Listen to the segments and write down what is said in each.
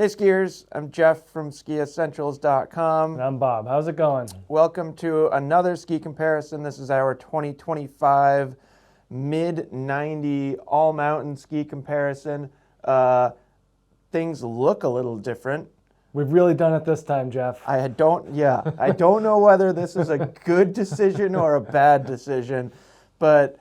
skiers, I'm Jeff from skiessentials.com. And I'm Bob. How's it going? Welcome to another ski comparison. This is our 2025 Mid-90 all-mountain ski comparison. Things look a little different. We've really done it this time, Jeff. I don't know whether this is a good decision or a bad decision, but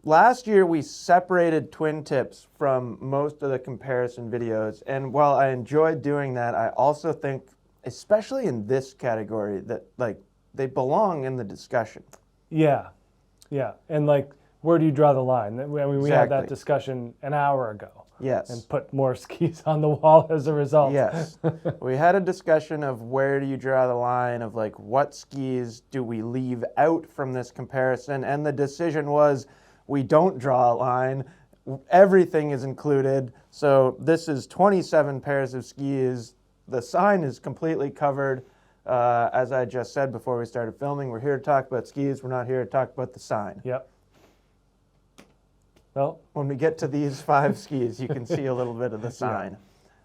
last year we separated twin tips from most of the comparison videos, and while I enjoyed doing that, I also think, especially in this category, that they belong in the discussion. Yeah, and where do you draw the line? I mean, we had that discussion an hour ago. Yes. And put more skis on the wall as a result. Yes. We had a discussion of where do you draw the line of what skis do we leave out from this comparison, and the decision was we don't draw a line. Everything is included. So this is 27 pairs of skis. The sign is completely covered. As I just said before we started filming, we're here to talk about skis. We're not here to talk about the sign. Yep. Well, when we get to these 5 skis, you can see a little bit of the sign.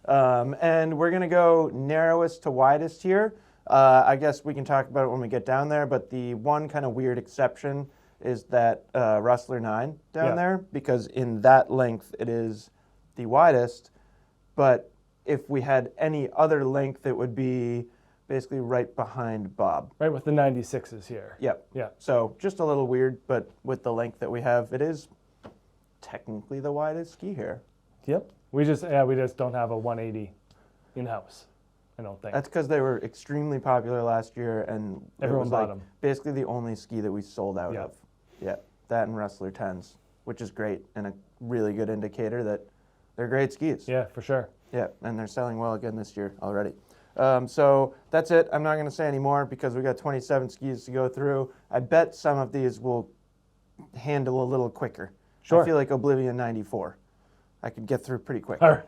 And we're going to go narrowest to widest here. I guess we can talk about it when we get down there, but the one kind of weird exception is that Rustler 9 down there, because in that length it is the widest. But if we had any other length, it would be basically right behind Bob. Right with the 96s here. Yep. Yeah. So just a little weird, but with the length that we have, it is technically the widest ski here. Yep. We just don't have a 180 in-house, I don't think. That's because they were extremely popular last year, and everyone bought them. Basically the only ski that we sold out of. Yeah, that and Rustler 10s, which is great and a really good indicator that they're great skis. Yeah, for sure. Yeah, and they're selling well again this year already. So that's it. I'm not going to say any more because we got 27 skis to go through. I bet some of these will handle a little quicker. Sure. I feel like Oblivion 94. I could get through pretty quick. All right.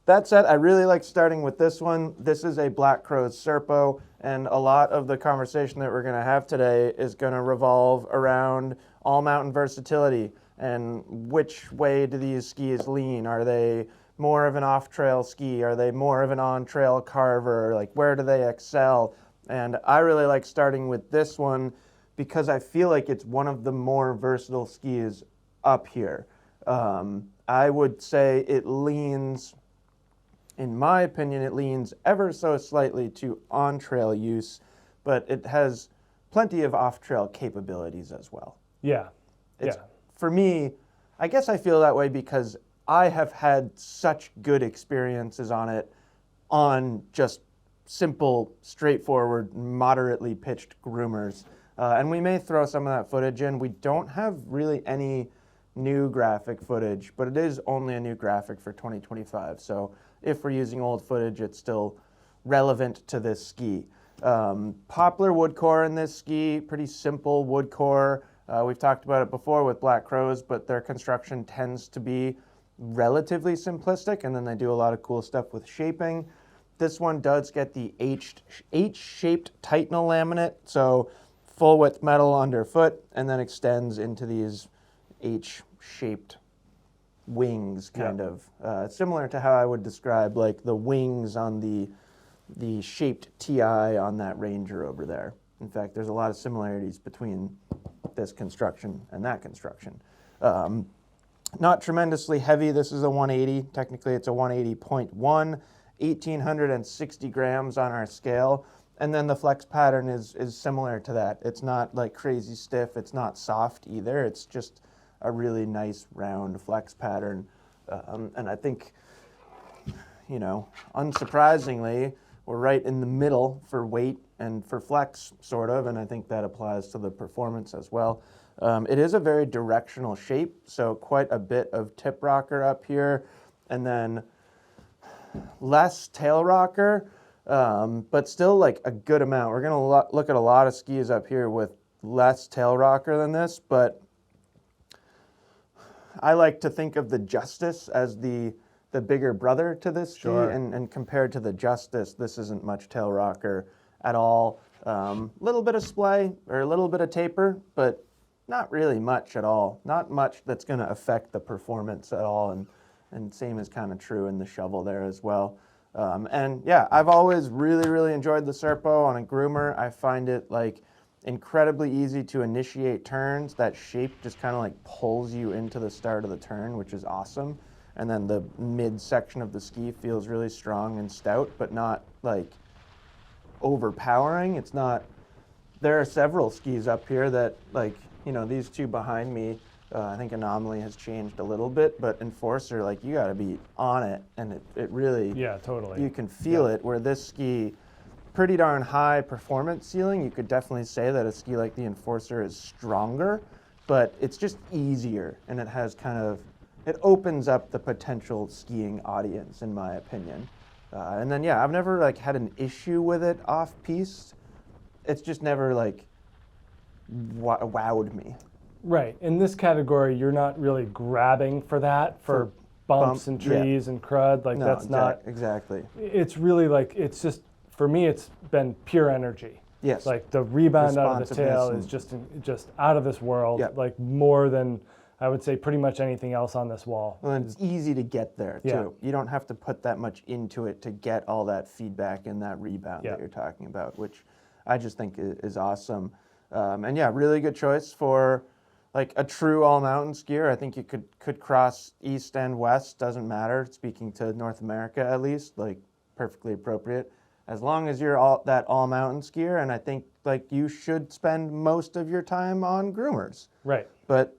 That said, I really like starting with this one. This is a Black Crow's Serpo, and a lot of the conversation that we're going to have today is going to revolve around all-mountain versatility and which way do these skis lean. Are they more of an off-trail ski? Are they more of an on-trail carver? Where do they excel? And I really like starting with this one because I feel like it's one of the more versatile skis up here. I would say it leans, in my opinion, it leans ever so slightly to on-trail use, but it has plenty of off-trail capabilities as well. Yeah. For me, I guess I feel that way because I have had such good experiences on it on just simple, straightforward, moderately pitched groomers. And we may throw some of that footage in. We don't have really any new graphic footage, but it is only a new graphic for 2025. So if we're using old footage, it's still relevant to this ski. Poplar wood core in this ski, pretty simple wood core. We've talked about it before with Black Crows, but their construction tends to be relatively simplistic, and then they do a lot of cool stuff with shaping. This one does get the H-shaped Titanal laminate, so full width metal underfoot, and then extends into these H-shaped wings, kind of. Similar to how I would describe the wings on the shaped TI on that Ranger over there. In fact, there's a lot of similarities between this construction and that construction. Not tremendously heavy. This is a 180. Technically, it's a 180.1, 1,860 grams on our scale. And then the flex pattern is similar to that. It's not crazy stiff. It's not soft either. It's just a really nice round flex pattern. And I think, unsurprisingly, we're right in the middle for weight and for flex, sort of, and I think that applies to the performance as well. It is a very directional shape, so quite a bit of tip rocker up here, and then less tail rocker, but still a good amount. We're going to look at a lot of skis up here with less tail rocker than this, but I like to think of the Justice as the bigger brother to this ski, and compared to the Justice, this isn't much tail rocker at all. Little bit of splay or a little bit of taper, but not really much at all. Not much that's going to affect the performance at all. And and same is kind of true in the shovel there as well. And yeah, I've always really enjoyed the Serpo on a groomer. I find it like incredibly easy to initiate turns. That shape just kind of like pulls you into the start of the turn, which is awesome. And then the mid section of the ski feels really strong and stout, but not like overpowering. It's not, there are several skis up here that like, you know, these two behind me, I think Anomaly has changed a little bit, but Enforcer, like you gotta be on it, and it really, yeah, totally. you can feel it, where this ski, pretty darn high performance ceiling. You could definitely say that a ski like the Enforcer is stronger, but it's just easier, and it has kind of, it opens up the potential skiing audience, in my opinion. And then, yeah, I've never like had an issue with it off piste. It's just never like wowed me. Right. In this category, you're not really grabbing for that, for bumps and trees and crud. Like, no, that's not exactly. It's really like, it's just, for me, it's been pure energy. Yes. Like the rebound out of the tail is just out of this world. Yep. Like more than, I would say, pretty much anything else on this wall. Well, and it's easy to get there too. Yeah. You don't have to put that much into it to get all that feedback and that rebound that you're talking about, which I just think is awesome. And yeah, really good choice for like a true all-mountain skier. I think you could cross east and west, doesn't matter. Speaking to North America at least, like perfectly appropriate. As long as you're that all-mountain skier, and I think like you should spend most of your time on groomers. Right. But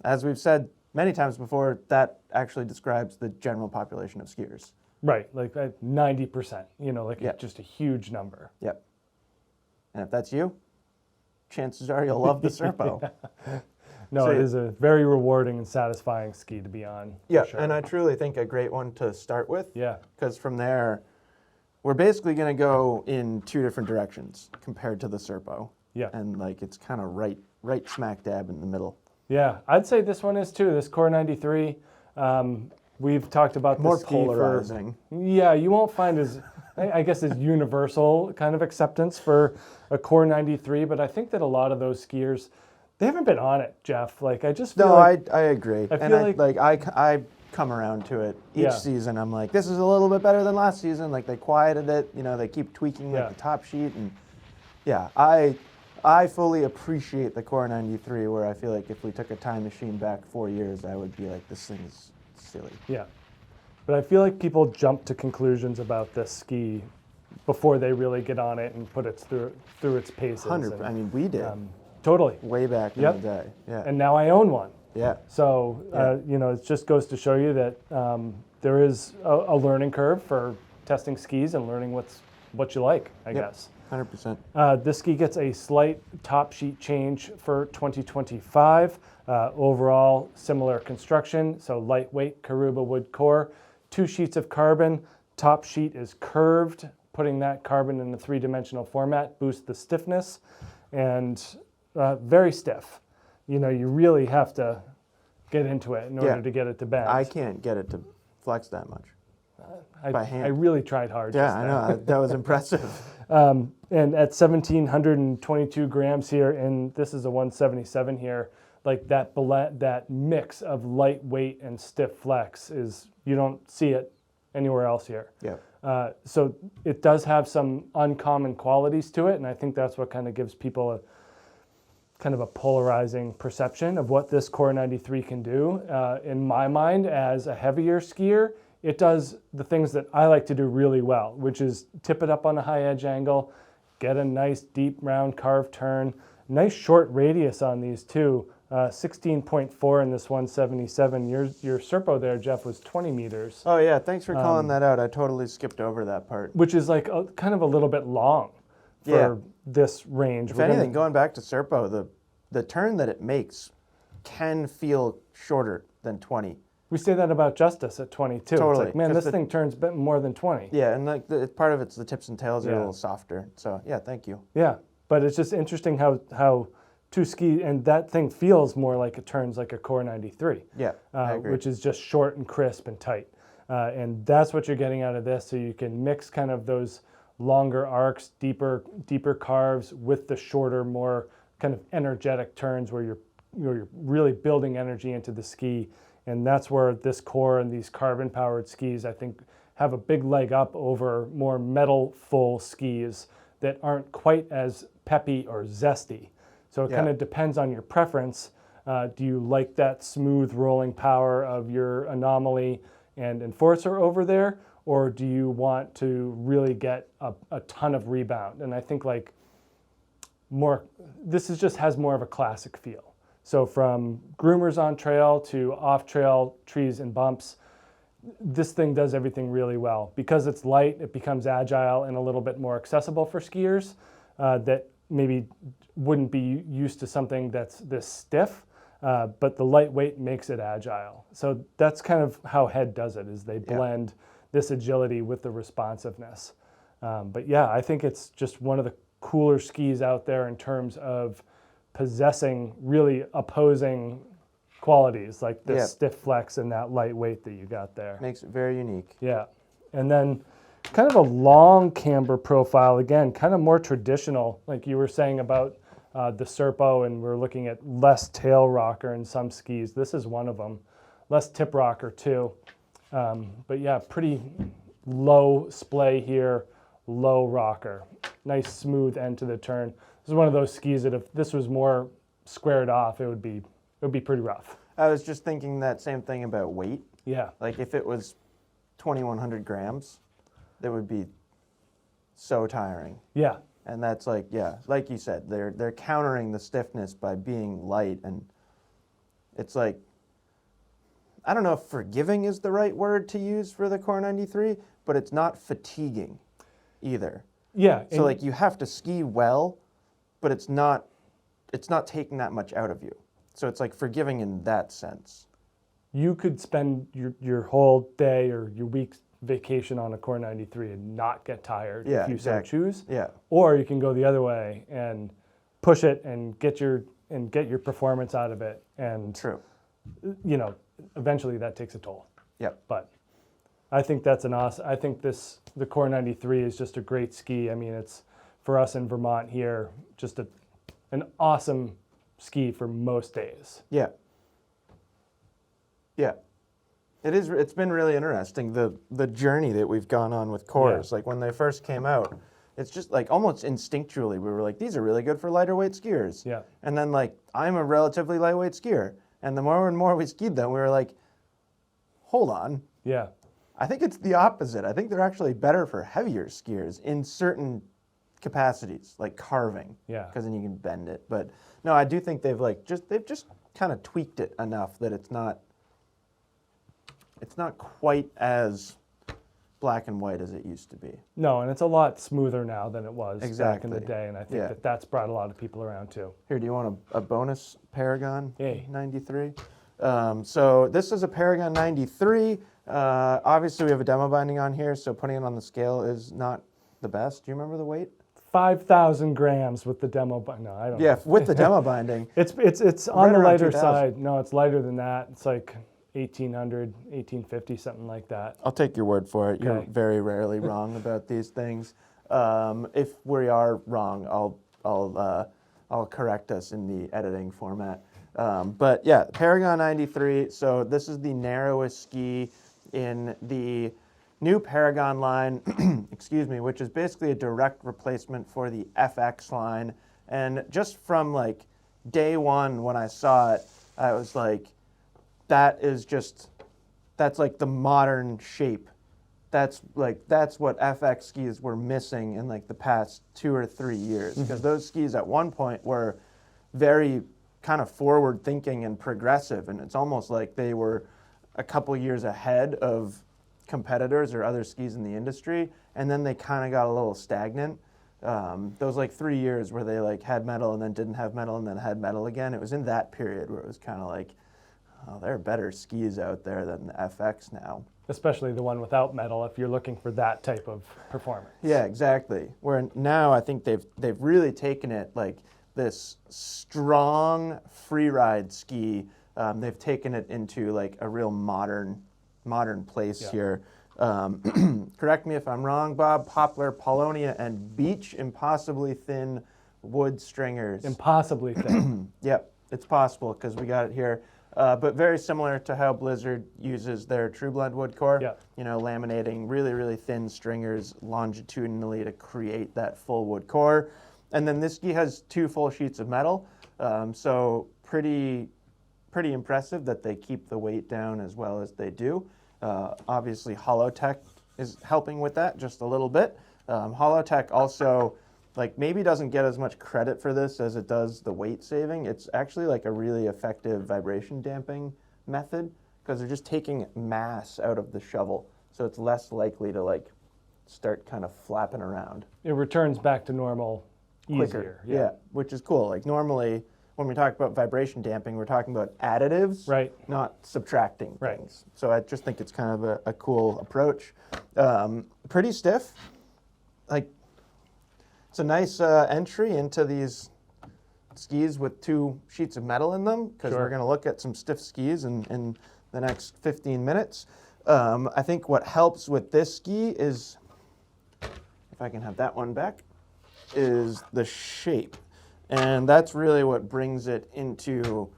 as we've said many times before, that actually describes the general population of skiers. Right, like 90%, you know, like just a huge number. Yep. And if that's you, chances are you'll love the Serpo. No, so, it is a very rewarding and satisfying ski to be on. Yeah, sure. And I truly think a great one to start with. Yeah. Because from there, we're basically going to go in two different directions compared to the Serpo. Yeah. And like it's kind of right smack dab in the middle. Yeah, I'd say this one is too. This Core 93. We've talked about more the ski polarizing. Yeah, you won't find as, I guess, as universal kind of acceptance for a Core 93, but I think that a lot of those skiers, they haven't been on it, Jeff. Like I just feel like, I agree. I come around to it each season. I'm like, this is a little bit better than last season. Like they quieted it, you know, they keep tweaking like the top sheet, and yeah, I fully appreciate the Core 93, where I feel like if we took a time machine back 4 years, I would be like, this thing is silly. Yeah, but I feel like people jump to conclusions about this ski before they really get on it and put it through its paces. 100%. I mean, we did. Totally. Way back in the day. Yeah. And now I own one. Yeah. So, you know, it just goes to show you that there is a learning curve for testing skis and learning what you like, I guess. 100%. This ski gets a slight top sheet change for 2025. Overall, similar construction, so lightweight Karuba wood core, 2 sheets of carbon. Top sheet is curved, putting that carbon in a 3-dimensional format, boosts the stiffness, and very stiff. You know, you really have to get into it in order to get it to bend. I can't get it to flex that much. By hand. I really tried hard. Yeah, I know. That was impressive. And at 1,722 grams here, and this is a 177 here, like that mix of lightweight and stiff flex is, you don't see it anywhere else here. Yeah. So it does have some uncommon qualities to it, and I think that's what kind of gives people a kind of a polarizing perception of what this Core 93 can do. In my mind, as a heavier skier, it does the things that I like to do really well, which is tip it up on a high edge angle, get a nice deep round carved turn, nice short radius on these too, 16.4 in this 177. Your Serpo there, Jeff, was 20 meters. Oh yeah, thanks for calling that out. I totally skipped over that part. Which is like kind of a little bit long for this range. If anything, going back to Serpo, the turn that it makes can feel shorter than 20. We say that about Justice at 22. Totally. It's like, man, this thing turns more than 20. Yeah, and like part of it's the tips and tails are a little softer. So yeah, thank you. Yeah, but it's just interesting how two ski, and that thing feels more like it turns like a Core 93. Yeah, I agree. Which is just short and crisp and tight. And that's what you're getting out of this. So you can mix kind of those longer arcs, deeper carves with the shorter, more kind of energetic turns where you're really building energy into the ski. And that's where this core and these carbon-powered skis, I think, have a big leg up over more metal-full skis that aren't quite as peppy or zesty. So it kind of depends on your preference. Do you like that smooth rolling power of your Anomaly and Enforcer over there? Or do you want to really get a ton of rebound? And I think like this just has more of a classic feel. So from groomers on trail to off trail trees and bumps, this thing does everything really well. Because it's light, it becomes agile and a little bit more accessible for skiers that maybe wouldn't be used to something that's this stiff, but the lightweight makes it agile. So that's kind of how Head does it, is they blend this agility with the responsiveness. But yeah, I think it's just one of the cooler skis out there in terms of possessing really opposing qualities, like this stiff flex and that lightweight that you got there. Makes it very unique. Yeah. And then kind of a long camber profile, again, kind of more traditional, like you were saying about the Serpo, and we're looking at less tail rocker in some skis. This is one of them. Less tip rocker too. But yeah, pretty low splay here, low rocker. Nice smooth end to the turn. This is one of those skis that if this was more squared off, it would be pretty rough. I was just thinking that same thing about weight. Yeah. Like if it was 2,100 grams, that would be so tiring. Yeah. And that's like, like you said, they're countering the stiffness by being light, and it's like, I don't know if forgiving is the right word to use for the Core 93, but it's not fatiguing either. Yeah. So like you have to ski well, but it's not taking that much out of you. So it's like forgiving in that sense. You could spend your whole day or your week's vacation on a Core 93 and not get tired if you so choose. Yeah. Or you can go the other way and push it and get your performance out of it. And True. You know, eventually that takes a toll. Yep. But I think that's an awesome. I think the Core 93 is just a great ski. I mean, it's for us in Vermont here, just an awesome ski for most days. Yeah. Yeah. It's been really interesting, the journey that we've gone on with cores. Like when they first came out, it's just like almost instinctually we were like, these are really good for lighter weight skiers. Yeah. And then like I'm a relatively lightweight skier, and the more and more we skied them, we were like, hold on. Yeah. I think it's the opposite. I think they're actually better for heavier skiers in certain capacities, like carving. Yeah. Because then you can bend it. But no, I do think they've just kind of tweaked it enough that it's not quite as black and white as it used to be. No, and it's a lot smoother now than it was back in the Exactly. day, and I think that's brought a lot of people around too. Here, do you want a bonus Paragon Yay. 93? So this is a Paragon 93. Obviously, we have a demo binding on here, so putting it on the scale is not the best. Do you remember the weight? 5,000 grams with the demo binding. No, I don't know. Yeah, with the demo binding. It's Right on the around lighter 2,000. side. No, it's lighter than that. It's like 1,800, 1,850, something like that. I'll take your word for it. You're Okay. very rarely wrong about these things. If we are wrong, I'll correct us in the editing format. But yeah, Paragon 93. So this is the narrowest ski in the new Paragon line, excuse me, which is basically a direct replacement for the FX line. And just from like day one when I saw it, I was like, that's like the modern shape. That's what FX skis were missing in like the past 2 or 3 years. Because those skis at one point were very kind of forward thinking and progressive. And it's almost like they were a couple years ahead of competitors or other skis in the industry, and then they kind of got a little stagnant. Those like 3 years where they like had metal and then didn't have metal and then had metal again, it was in that period where it was kind of like, oh, there are better skis out there than the FX now. Especially the one without metal if you're looking for that type of performance. Yeah, exactly. Where now I think they've really taken it like this strong freeride ski. They've taken it into like a real modern place here. Correct me if I'm wrong, Bob. Poplar, Polonia, and Beach impossibly thin wood stringers. Impossibly thin. Yep, it's possible because we got it here. but very similar to how Blizzard uses their True Blend wood core. Yeah. You know, laminating really, really thin stringers longitudinally to create that full wood core. And then this ski has 2 full sheets of metal, so pretty impressive that they keep the weight down as well as they do. Obviously, Holotech is helping with that just a little bit. Holotech also, like, maybe doesn't get as much credit for this as it does the weight saving. It's actually like a really effective vibration damping method because they're just taking mass out of the shovel, so it's less likely to like start kind of flapping around. It returns back to normal Quicker. easier. Yeah, which is cool. Like normally when we talk about vibration damping, we're talking about additives, Right. not subtracting Right. things. So I just think it's kind of a cool approach. Pretty stiff. Like, it's a nice entry into these skis with 2 sheets of metal in them, because Sure. we're going to look at some stiff skis in the next 15 minutes. I think what helps with this ski is, if I can have that one back, is the shape. And that's really what brings it into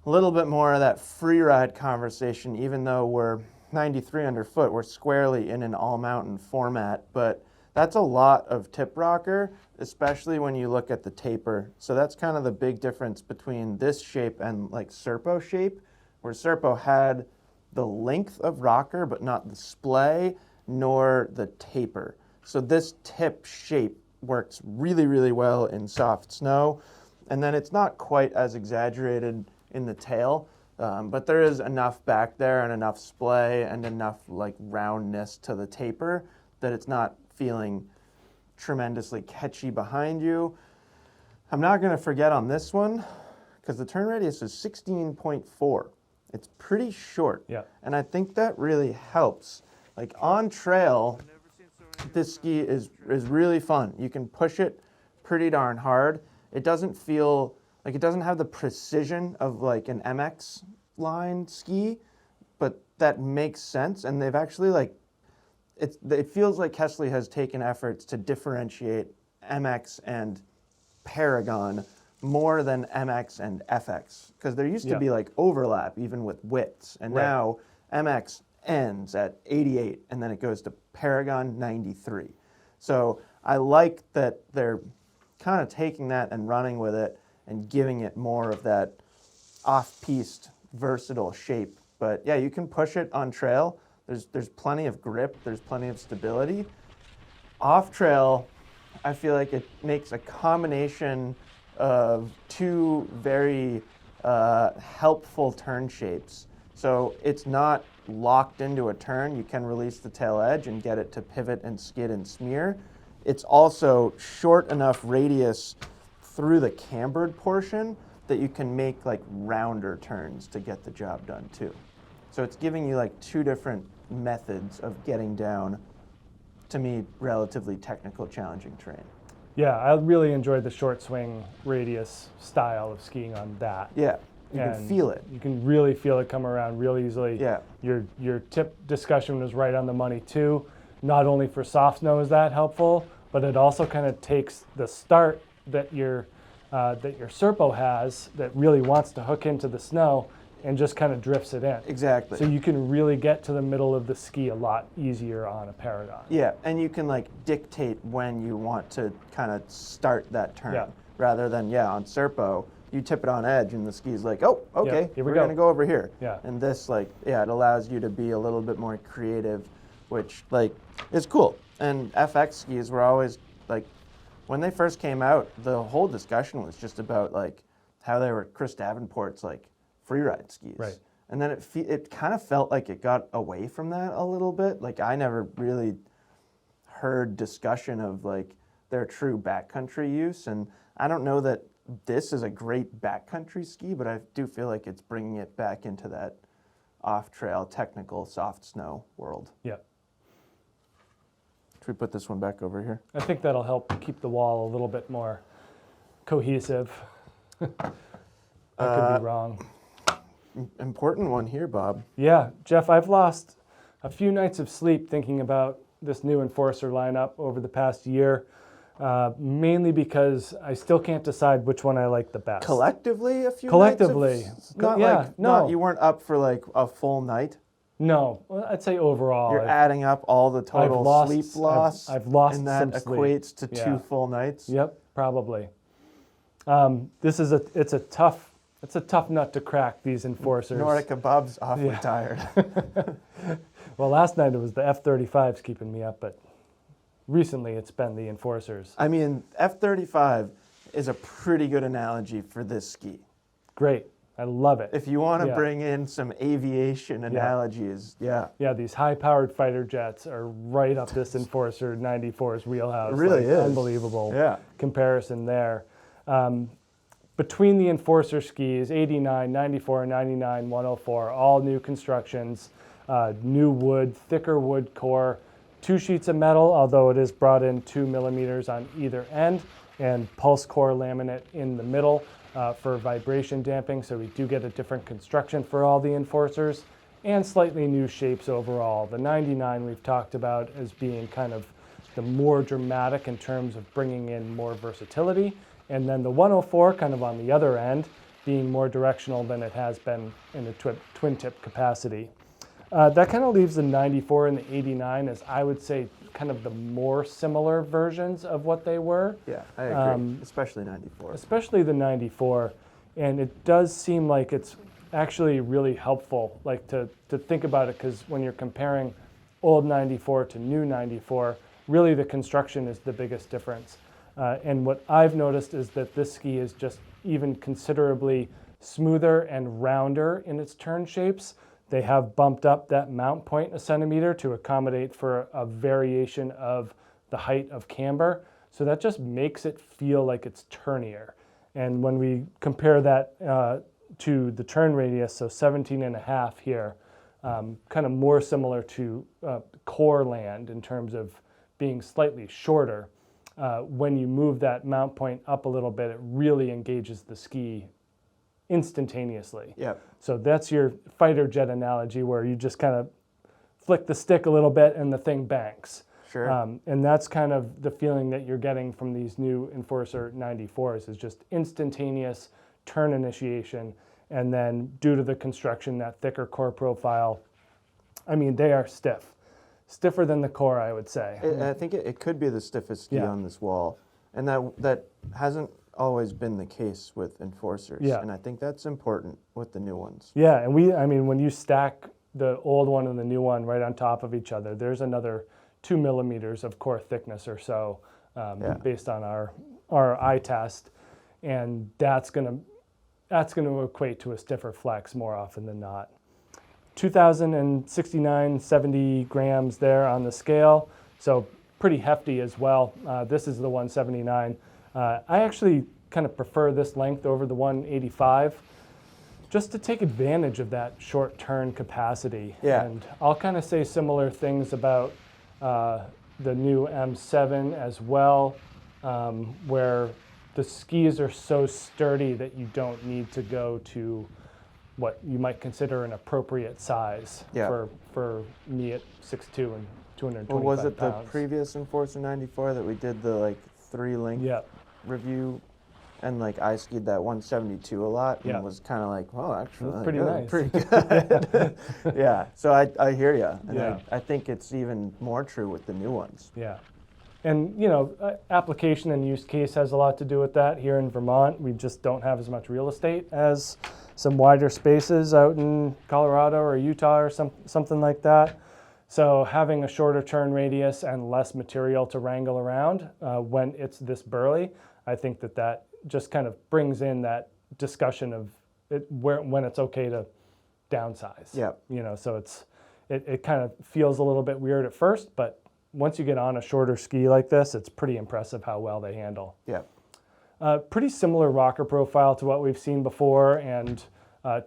a little bit more of that free ride conversation, even though we're 93 underfoot, we're squarely in an all mountain format, but that's a lot of tip rocker, especially when you look at the taper. So that's kind of the big difference between this shape and like Serpo shape, where Serpo had the length of rocker, but not the splay nor the taper. So this tip shape works really, really well in soft snow. And then it's not quite as exaggerated in the tail, but there is enough back there and enough splay and enough like roundness to the taper that it's not feeling tremendously catchy behind you. I'm not going to forget on this one, because the turn radius is 16.4. It's pretty short. Yeah. And I think that really helps. Like on trail, this ski is really fun. You can push it pretty darn hard. It doesn't feel like, it doesn't have the precision of like an MX line ski, but that makes sense. And they've actually like, it feels like Kastle has taken efforts to differentiate MX and Paragon more than MX and FX, because there used to be like overlap even with widths, and now MX ends at 88 and then it goes to Paragon 93. So I like that they're kind of taking that and running with it and giving it more of that off-piste versatile shape. But yeah, you can push it on trail. There's plenty of grip, there's plenty of stability. Off trail, I feel like it makes a combination of 2 very helpful turn shapes. So it's not locked into a turn. You can release the tail edge and get it to pivot and skid and smear. It's also short enough radius through the cambered portion that you can make like rounder turns to get the job done too. So it's giving you like 2 different methods of getting down, to me, relatively technical, challenging terrain. Yeah, I really enjoyed the short swing radius style of skiing on that. Yeah, you can feel it. You can really feel it come around real easily. Yeah. Your tip discussion was right on the money too. Not only for soft snow is that helpful, but it also kind of takes the start that your Serpo has that really wants to hook into the snow and just kind of drifts it in. Exactly. So you can really get to the middle of the ski a lot easier on a Paragon. Yeah, and you can like dictate when you want to kind of start that turn, rather than on Serpo, you tip it on edge and the ski's like, oh, okay, we're gonna go over here. Yeah. And this it allows you to be a little bit more creative, which like is cool. And FX skis were always like, when they first came out, the whole discussion was just about like how they were Chris Davenport's like free ride skis. Right. And then it kind of felt like it got away from that a little bit. Like I never really heard discussion of like their true backcountry use. And I don't know that this is a great backcountry ski, but I do feel like it's bringing it back into that off-trail, technical, soft snow world. Yeah. Should we put this one back over here? I think that'll help keep the wall a little bit more cohesive. I could be wrong. Important one here, Bob. Yeah, Jeff, I've lost a few nights of sleep thinking about this new Enforcer lineup over the past year. mainly because I still can't decide which one I like the best. Collectively, a few Collectively. nights of, Yeah, no. you weren't up for like a full night. No, well, I'd say overall. You're adding up all the total sleep loss. I've lost and that some sleep. equates to 2 full nights. Yep, probably. It's a tough nut to crack, these Enforcers. Nordica Bob's awfully tired. Well, last night it was the F-35s keeping me up, but recently it's been the Enforcers. I mean, F-35 is a pretty good analogy for this ski. Great. I love it. If you want to bring in some aviation analogies, Yeah, these high-powered fighter jets are right up this Enforcer 94's wheelhouse. It really is. Unbelievable comparison there. Between the Enforcer skis, 89, 94, 99, 104, all new constructions, new wood, thicker wood core, 2 sheets of metal, although it is brought in 2 millimeters on either end, and pulse core laminate in the middle. For vibration damping, so we do get a different construction for all the Enforcers, and slightly new shapes overall. The 99 we've talked about as being kind of the more dramatic in terms of bringing in more versatility, and then the 104 kind of on the other end, being more directional than it has been in the twin tip capacity. That kind of leaves the 94 and the 89 as, I would say, kind of the more similar versions of what they were. Yeah, I agree, especially 94. Especially the 94, and it does seem like it's actually really helpful, like to think about it, because when you're comparing old 94 to new 94, really the construction is the biggest difference. And what I've noticed is that this ski is just even considerably smoother and rounder in its turn shapes. They have bumped up that mount point a centimeter to accommodate for a variation of the height of camber. So that just makes it feel like it's turnier. And when we compare that to the turn radius, so 17.5 here, kind of more similar to core land in terms of being slightly shorter. When you move that mount point up a little bit, it really engages the ski instantaneously. Yep. So that's your fighter jet analogy, where you just kind of flick the stick a little bit and the thing banks. Sure. And that's kind of the feeling that you're getting from these new Enforcer 94s, is just instantaneous turn initiation. And then due to the construction, that thicker core profile, I mean, they are stiff. Stiffer than the core, I would say. I think it could be the stiffest ski on this wall. And that hasn't always been the case with Enforcers. Yeah. And I think that's important with the new ones. Yeah, and I mean, when you stack the old one and the new one right on top of each other, there's another 2 millimeters of core thickness or so, based on our eye test. And that's gonna equate to a stiffer flex more often than not. 2,069, 70 grams there on the scale, so pretty hefty as well. This is the 179. I actually kind of prefer this length over the 185, just to take advantage of that short turn capacity. Yeah. And I'll kind of say similar things about the new M7 as well, where the skis are so sturdy that you don't need to go to what you might consider an appropriate size for me at 6'2" and 225 Well, was it pounds. the previous Enforcer 94 that we did the 3-link review? And I skied that 172 a lot and was kind of like, well, actually, that's pretty nice. Pretty good. Yeah, so I hear you. And I think it's even more true with the new ones. Yeah. And, application and use case has a lot to do with that. Here in Vermont, we just don't have as much real estate as some wider spaces out in Colorado or Utah or something like that. So having a shorter turn radius and less material to wrangle around when it's this burly, I think that just kind of brings in that discussion of when it's okay to downsize. Yeah. So it kind of feels a little bit weird at first, but once you get on a shorter ski like this, it's pretty impressive how well they handle. Yeah. Pretty similar rocker profile to what we've seen before, and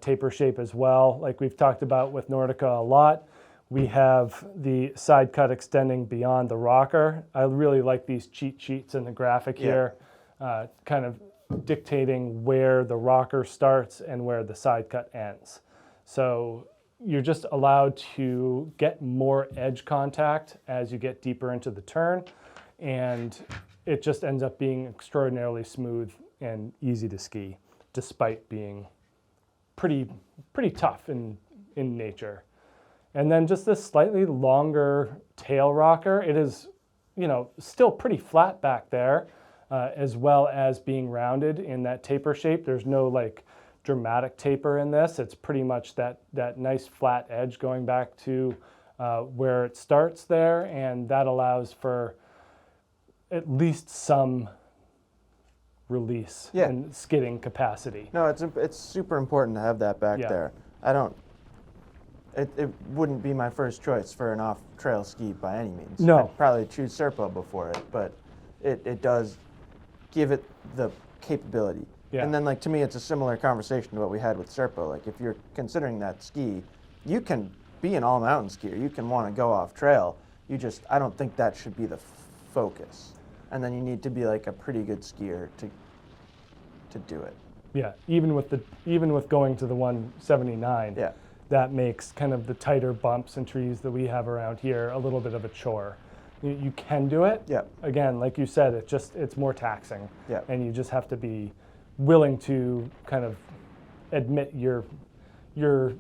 taper shape as well. Like we've talked about with Nordica a lot, we have the side cut extending beyond the rocker. I really like these cheat sheets in the graphic here, kind of dictating where the rocker starts and where the side cut ends. So you're just allowed to get more edge contact as you get deeper into the turn, and it just ends up being extraordinarily smooth and easy to ski, despite being pretty tough in nature. And then just this slightly longer tail rocker. It is, still pretty flat back there, as well as being rounded in that taper shape. There's no like dramatic taper in this. It's pretty much that nice flat edge going back to where it starts there, and that allows for at least some release and skidding capacity. No, it's super important to have that back there. It wouldn't be my first choice for an off-trail ski by any means. No. I'd probably choose Serpo before it, but it does give it the capability. Yeah. And then, like, to me, it's a similar conversation to what we had with Serpo. Like, if you're considering that ski, you can be an all-mountain skier. You can want to go off-trail. I don't think that should be the focus. And then you need to be, like, a pretty good skier to do it. Yeah, even with going to the 179. Yeah. That makes kind of the tighter bumps and trees that we have around here a little bit of a chore. You can do it. Yeah. Again, like you said, it's more taxing. Yeah. And you just have to be willing to kind of admit your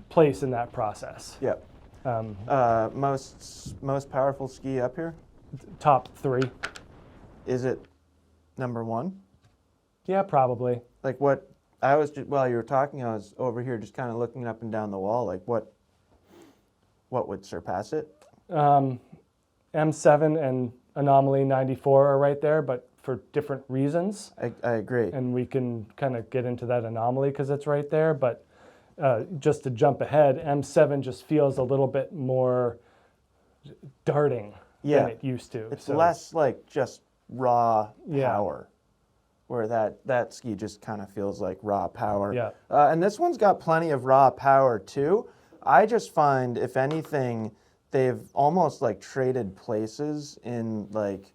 place in that process. Yeah. Most powerful ski up here? Top 3. Is it number 1? Yeah, probably. Like what? While you were talking, I was over here just kind of looking up and down the wall. Like what would surpass it? M7 and Anomaly 94 are right there, but for different reasons. I agree. And we can kind of get into that Anomaly because it's right there. But just to jump ahead, M7 just feels a little bit more darting than it used to. It's less like just raw power. Where that ski just kind of feels like raw power. Yeah. And this one's got plenty of raw power too. I just find, if anything, they've almost like traded places in like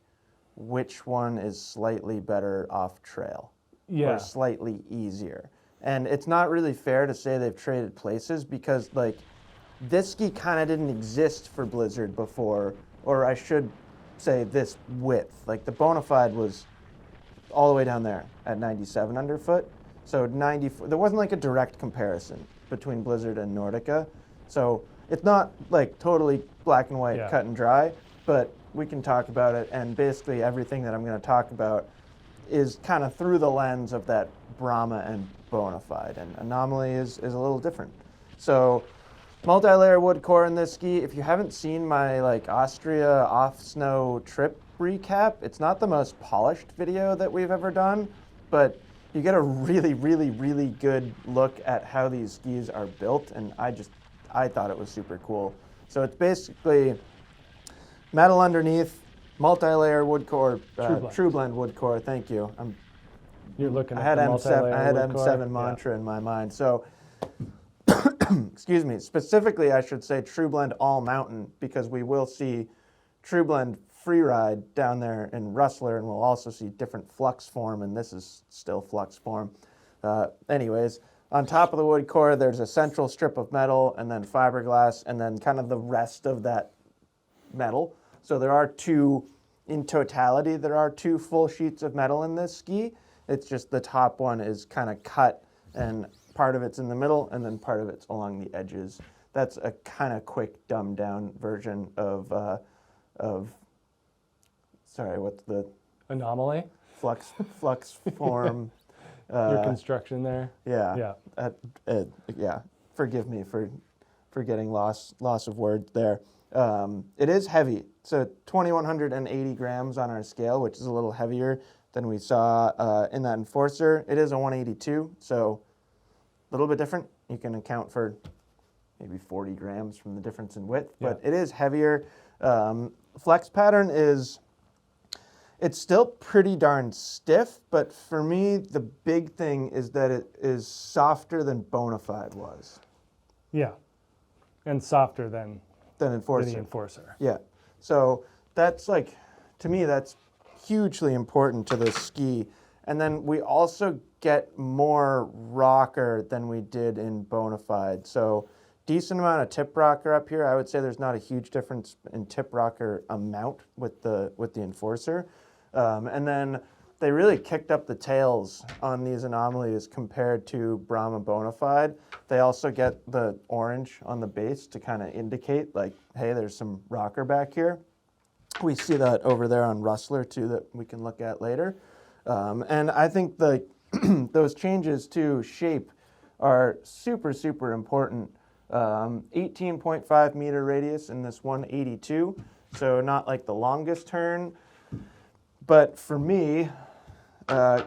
which one is slightly better off trail. Or slightly easier. And it's not really fair to say they've traded places because like this ski kind of didn't exist for Blizzard before, or I should say this width. Like the Bonafide was all the way down there at 97 underfoot. So 94, there wasn't like a direct comparison between Blizzard and Nordica. So it's not like totally black and white, cut and dry, but we can talk about it. And basically everything that I'm going to talk about is kind of through the lens of that Brahma and Bonafide. And Anomaly is a little different. So multi-layer wood core in this ski. If you haven't seen my like Austria off-snow trip recap, it's not the most polished video that we've ever done, but you get a really, really, really good look at how these skis are built, and I thought it was super cool. So it's basically metal underneath, multi-layer wood core, true blend wood core. Thank you. You're looking I at had the multi-layer I had wood M7 core. Mantra in my mind. So excuse me, specifically I should say True Blend All Mountain, because we will see True Blend Freeride down there in Rustler, and we'll also see different flux form, and this is still flux form. Anyways, on top of the wood core, there's a central strip of metal, and then fiberglass, and then kind of the rest of that metal. So there are in totality, there are 2 full sheets of metal in this ski. It's just the top one is kind of cut, and part of it's in the middle, and then part of it's along the edges. That's a kind of quick, dumbed down version of sorry, what's the Anomaly? flux form? Your construction there. Yeah. Yeah. Forgive me for getting loss of words there. It is heavy. So 2,180 grams on our scale, which is a little heavier than we saw in that Enforcer. It is a 182, so a little bit different. You can account for maybe 40 grams from the difference in width, but it is heavier. Flex pattern it's still pretty darn stiff, but for me, the big thing is that it is softer than Bonafide was. Yeah, and softer than Enforcer. The Enforcer. Yeah, so that's like, to me, that's hugely important to this ski. And then we also get more rocker than we did in Bonafide. So decent amount of tip rocker up here. I would say there's not a huge difference in tip rocker amount with the Enforcer. And then they really kicked up the tails on these anomalies compared to Brahma Bonafide. They also get the orange on the base to kind of indicate like, hey, there's some rocker back here. We see that over there on Rustler too that we can look at later. And I think the those changes to shape are super, super important. 18.5 meter radius in this 182, so not like the longest turn. But for me,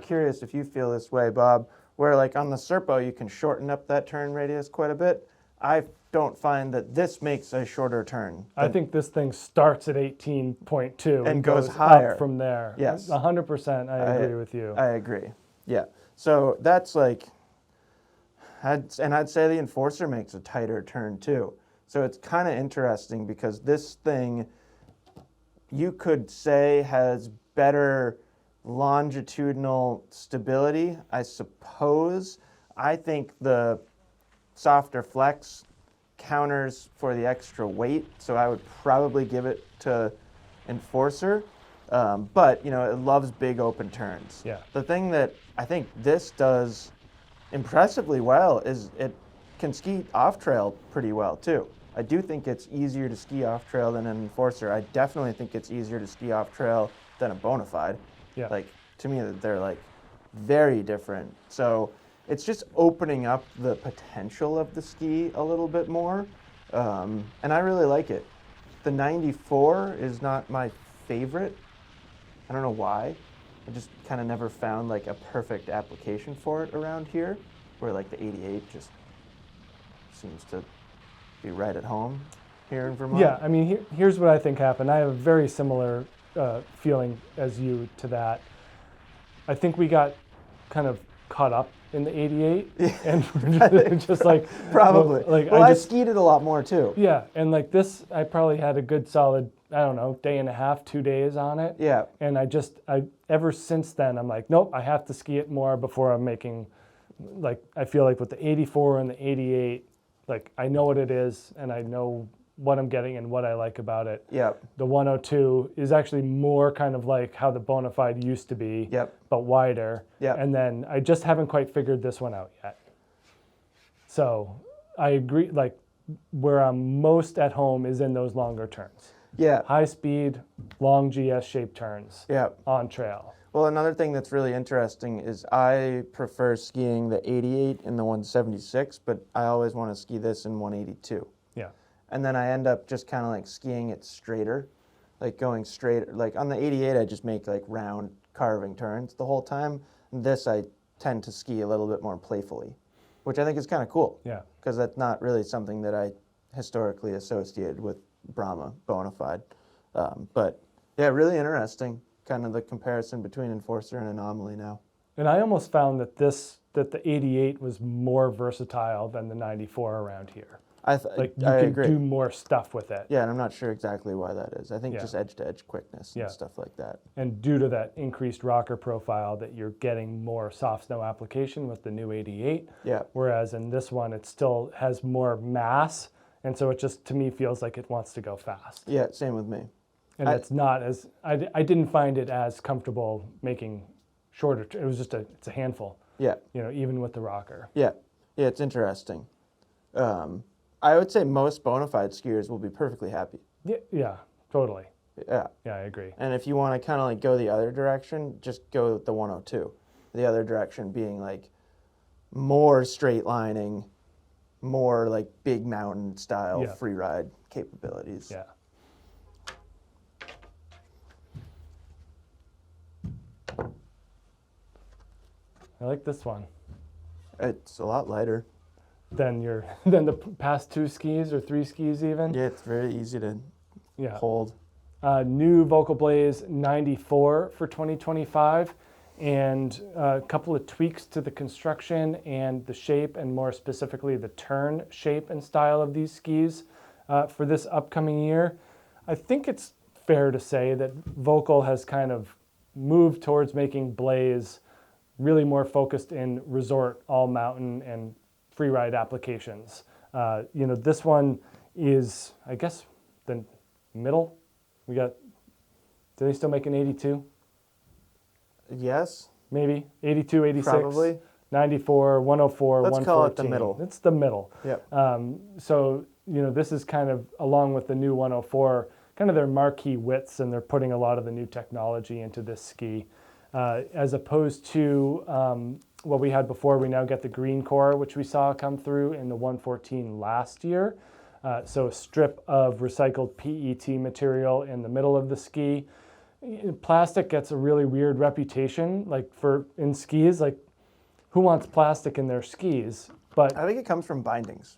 curious if you feel this way, Bob, where like on the Serpo you can shorten up that turn radius quite a bit. I don't find that this makes a shorter turn. I think this thing starts at 18.2 and goes higher up from there. Yes. 100%, I agree with you. I agree. Yeah. So that's like, I'd say the Enforcer makes a tighter turn too. So it's kind of interesting because this thing, you could say, has better longitudinal stability, I suppose. I think the softer flex counters for the extra weight, so I would probably give it to Enforcer. But, you know, it loves big open turns. Yeah. The thing that I think this does impressively well is it can ski off-trail pretty well, too. I do think it's easier to ski off-trail than an Enforcer. I definitely think it's easier to ski off-trail than a Bonafide. Yeah. Like, to me, they're, like, very different. So it's just opening up the potential of the ski a little bit more, and I really like it. The 94 is not my favorite. I don't know why. I just kind of never found like a perfect application for it around here, where like the 88 just seems to be right at home here in Vermont. Yeah, I mean, here's what I think happened. I have a very similar feeling as you to that. I think we got kind of caught up in the 88, and we're just like probably. Well, I skied it a lot more too. Yeah, and like this, I probably had a good solid, I don't know, day and a half, 2 days on it. Yeah. And I ever since then, I'm like, nope, I have to ski it more before I'm making, like, I feel like with the 84 and the 88, like, I know what it is, and I know what I'm getting and what I like about it. Yep. The 102 is actually more kind of like how the Bonafide used to be, Yep. but wider. Yep. And then I just haven't quite figured this one out yet. So I agree, like, where I'm most at home is in those longer turns. Yeah. High speed, long GS shaped turns. Yeah. On trail. Well, another thing that's really interesting is I prefer skiing the 88 in the 176, but I always want to ski this in 182. Yeah. And then I end up just kind of like skiing it straighter, like going straight. Like on the 88, I just make like round carving turns the whole time. And this, I tend to ski a little bit more playfully, which I think is kind of cool. Yeah. Because that's not really something that I historically associated with Brahma Bonafide. But yeah, really interesting, kind of the comparison between Enforcer and Anomaly now. And I almost found that the 88 was more versatile than the 94 around here. Like you can agree. do more stuff with it. Yeah, and I'm not sure exactly why that is. I think Yeah. just edge-to-edge quickness and stuff like that. And due to that increased rocker profile, that you're getting more soft snow application with the new 88. Yeah. Whereas in this one, it still has more mass, and so it just, to me, feels like it wants to go fast. Yeah, same with me. And it's not as, I didn't find it as comfortable making shorter, it was just it's a handful. Yeah. You know, even with the rocker. Yeah. Yeah, it's interesting. I would say most bona fide skiers will be perfectly happy. Yeah, totally. Yeah. Yeah, I agree. And if you want to kind of like go the other direction, just go with the 102. The other direction being like more straight lining, more like big mountain style free ride capabilities. Yeah. I like this one. It's a lot lighter. Than the past 2 skis or 3 skis even. Yeah, it's very easy to hold. New Volkl Blaze 94 for 2025, and a couple of tweaks to the construction and the shape, and more specifically the turn shape and style of these skis for this upcoming year. I think it's fair to say that Volkl has kind of moved towards making Blaze really more focused in resort, all mountain, and free ride applications. You know, this one is, I guess, the middle. Do they still make an 82? Yes. Maybe 82, 86. Probably. 94, 104, Let's 114. call it the middle. It's the middle. Yep. So, this is kind of, along with the new 104, kind of their marquee widths, and they're putting a lot of the new technology into this ski. As opposed to what we had before, we now get the green core, which we saw come through in the 114 last year. So a strip of recycled PET material in the middle of the ski. Plastic gets a really weird reputation, in skis, who wants plastic in their skis? But I think it comes from bindings.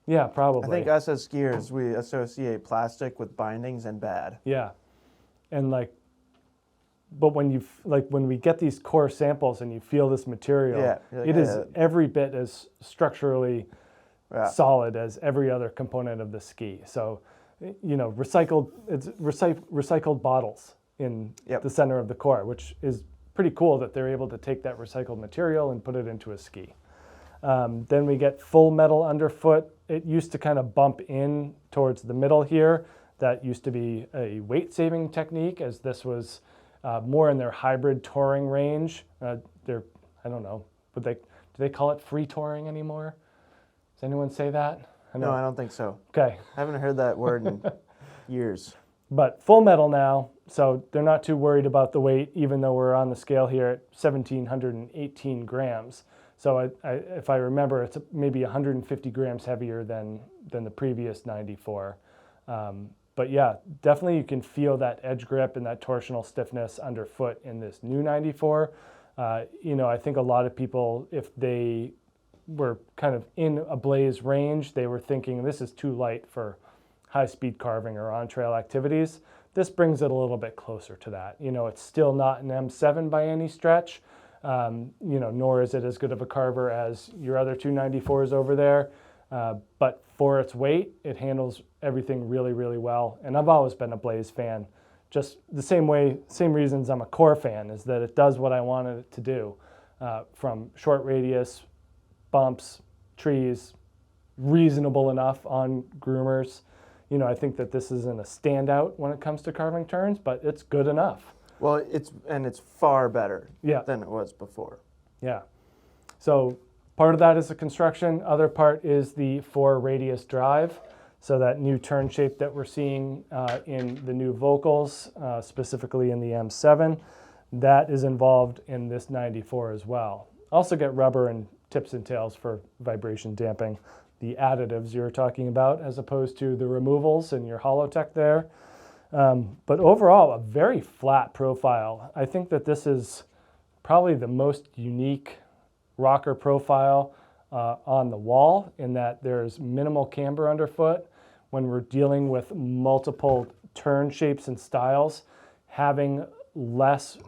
Yeah, probably. I think us as skiers, we associate plastic with bindings and bad. Yeah. And but when we get these core samples and you feel this material, it is every bit as structurally solid as every other component of the ski. So, recycled bottles in the center of the core, which is pretty cool that they're able to take that recycled material and put it into a ski. Then we get full metal underfoot. It used to kind of bump in towards the middle here. That used to be a weight-saving technique, as this was more in their hybrid touring range. I don't know, but do they call it free touring anymore? Does anyone say that? No, I don't think so. Okay. I haven't heard that word in years. But full metal now, so they're not too worried about the weight, even though we're on the scale here at 1,718 grams. So if I remember, it's maybe 150 grams heavier than the previous 94. But yeah, definitely you can feel that edge grip and that torsional stiffness underfoot in this new 94. I think a lot of people, if they were kind of in a Blaze range, they were thinking this is too light for high-speed carving or on-trail activities. This brings it a little bit closer to that. It's still not an M7 by any stretch, nor is it as good of a carver as your other 294s over there. But for its weight, it handles everything really, really well. And I've always been a Blaze fan. Just the same reasons I'm a core fan, is that it does what I wanted it to do. From short radius, bumps, trees, reasonable enough on groomers. I think that this isn't a standout when it comes to carving turns, but it's good enough. Well, it's far better than it was before. Yeah. So part of that is the construction. Other part is the 4 radius drive. So that new turn shape that we're seeing in the new Volkls, specifically in the M7, that is involved in this 94 as well. Also get rubber and tips and tails for vibration damping. The additives you're talking about, as opposed to the removals in your Holotech there. But overall, a very flat profile. I think that this is probably the most unique rocker profile on the wall, in that there's minimal camber underfoot. When we're dealing with multiple turn shapes and styles, having less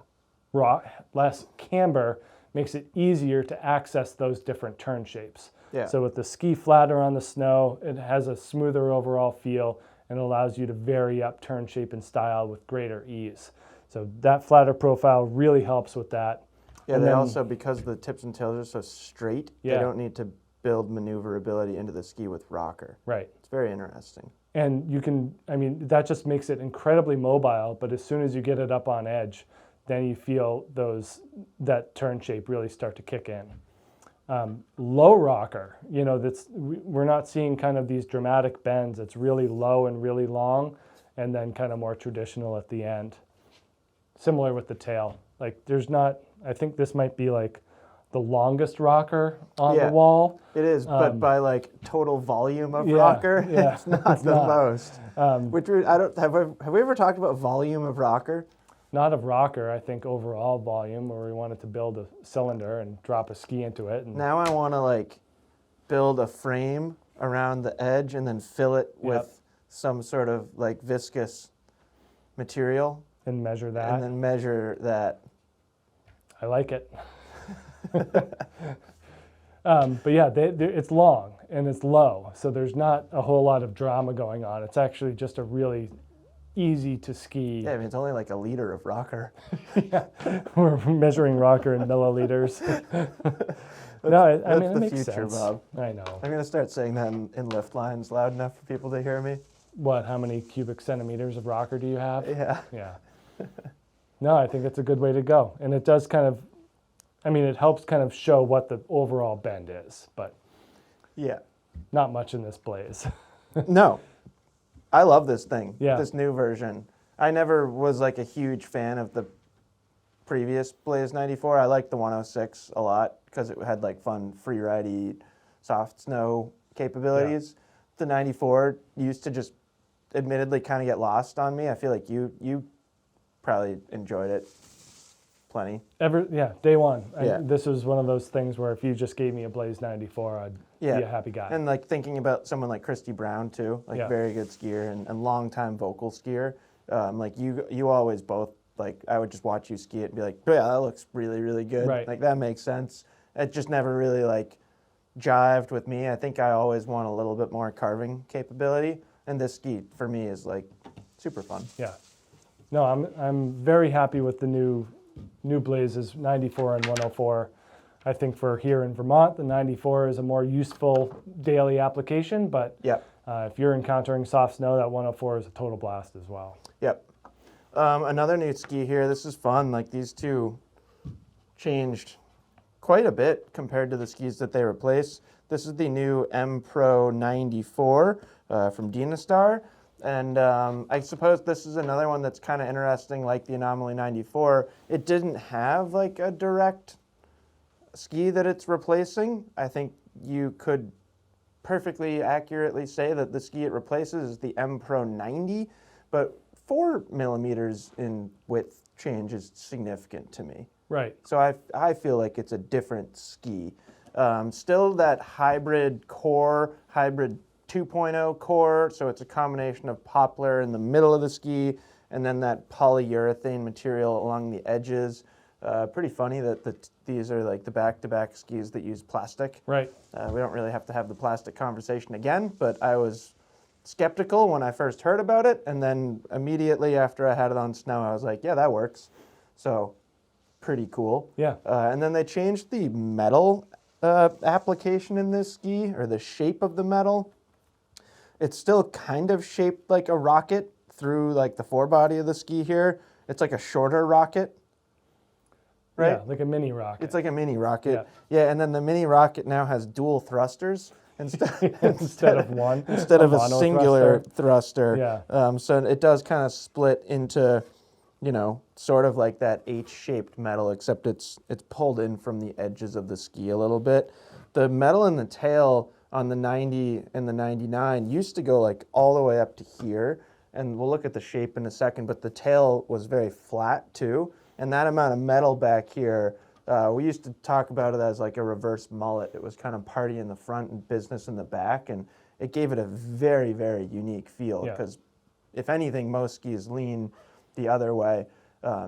camber makes it easier to access those different turn shapes. Yeah. So with the ski flatter on the snow, it has a smoother overall feel and allows you to vary up turn shape and style with greater ease. So that flatter profile really helps with that. Yeah, and also, because the tips and tails are so straight, they don't need to build maneuverability into the ski with rocker. Right. It's very interesting. And that just makes it incredibly mobile, but as soon as you get it up on edge, then you feel that turn shape really start to kick in. Low rocker, we're not seeing kind of these dramatic bends. It's really low and really long, and then kind of more traditional at the end. Similar with the tail. I think this might be the longest rocker on the wall. It is, but by total volume of rocker, it's not the most. Have we ever talked about volume of rocker? Not of rocker, I think overall volume, where we wanted to build a cylinder and drop a ski into it. And now I want to build a frame around the edge and then fill it with some sort of viscous material. And measure that. And then measure that. I like it. But yeah, it's long and it's low, so there's not a whole lot of drama going on. It's actually just a really easy to ski. Yeah, it's only a liter of rocker. Yeah, we're measuring rocker in milliliters. No, it makes sense. Bob. I know. I'm going to start saying that in lift lines loud enough for people to hear me. What, how many cubic centimeters of rocker do you have? Yeah. Yeah. No, I think it's a good way to go. And it does kind of, I mean, it helps kind of show what the overall bend is, but Yeah. not much in this Blaze. No. I love this thing, Yeah. this new version. I never was like a huge fan of the previous Blaze 94. I liked the 106 a lot because it had like fun free ride soft snow capabilities. The 94 used to just admittedly kind of get lost on me. I feel like you probably enjoyed it plenty. Day one. Yeah. This was one of those things where if you just gave me a Blaze 94, I'd be a happy guy. And like thinking about someone like Christy Brown too, like very good skier and long-time Volkl skier. Like you always both, like I would just watch you ski it and be like, yeah, that looks really, really good. Right. Like that makes sense. It just never really like jived with me. I think I always want a little bit more carving capability. And this ski for me is like super fun. Yeah. No, I'm very happy with the new Blazes, 94 and 104. I think for here in Vermont, the 94 is a more useful daily application, but if you're encountering soft snow, that 104 is a total blast as well. Yep. Another new ski here. This is fun. Like these two changed quite a bit compared to the skis that they replaced. This is the new M-Pro 94 from Dynastar. And I suppose this is another one that's kind of interesting, like the Anomaly 94. It didn't have like a direct ski that it's replacing. I think you could perfectly accurately say that the ski it replaces is the M-Pro 90, but 4 millimeters in width change is significant to me. Right. So I feel like it's a different ski. Still that hybrid core, hybrid 2.0 core, so it's a combination of poplar in the middle of the ski and then that polyurethane material along the edges. Pretty funny that these are like the back-to-back skis that use plastic. Right. We don't really have to have the plastic conversation again, but I was skeptical when I first heard about it, and then immediately after I had it on snow, I was like, yeah, that works. So pretty cool. Yeah. And then they changed the metal application in this ski, or the shape of the metal. It's still kind of shaped like a rocket through like the forebody of the ski here. It's like a shorter rocket, right? Yeah, like a mini rocket. It's like a mini rocket. Yeah, and then the mini rocket now has dual thrusters instead of one. Instead of a singular thruster. Yeah. So it does kind of split into, sort of like that H-shaped metal, except it's pulled in from the edges of the ski a little bit. The metal in the tail on the 90 and the 99 used to go like all the way up to here, and we'll look at the shape in a second, but the tail was very flat too, and that amount of metal back here, we used to talk about it as like a reverse mullet. It was kind of party in the front and business in the back, and it gave it a very, very unique feel, because if anything, most skis lean the other way.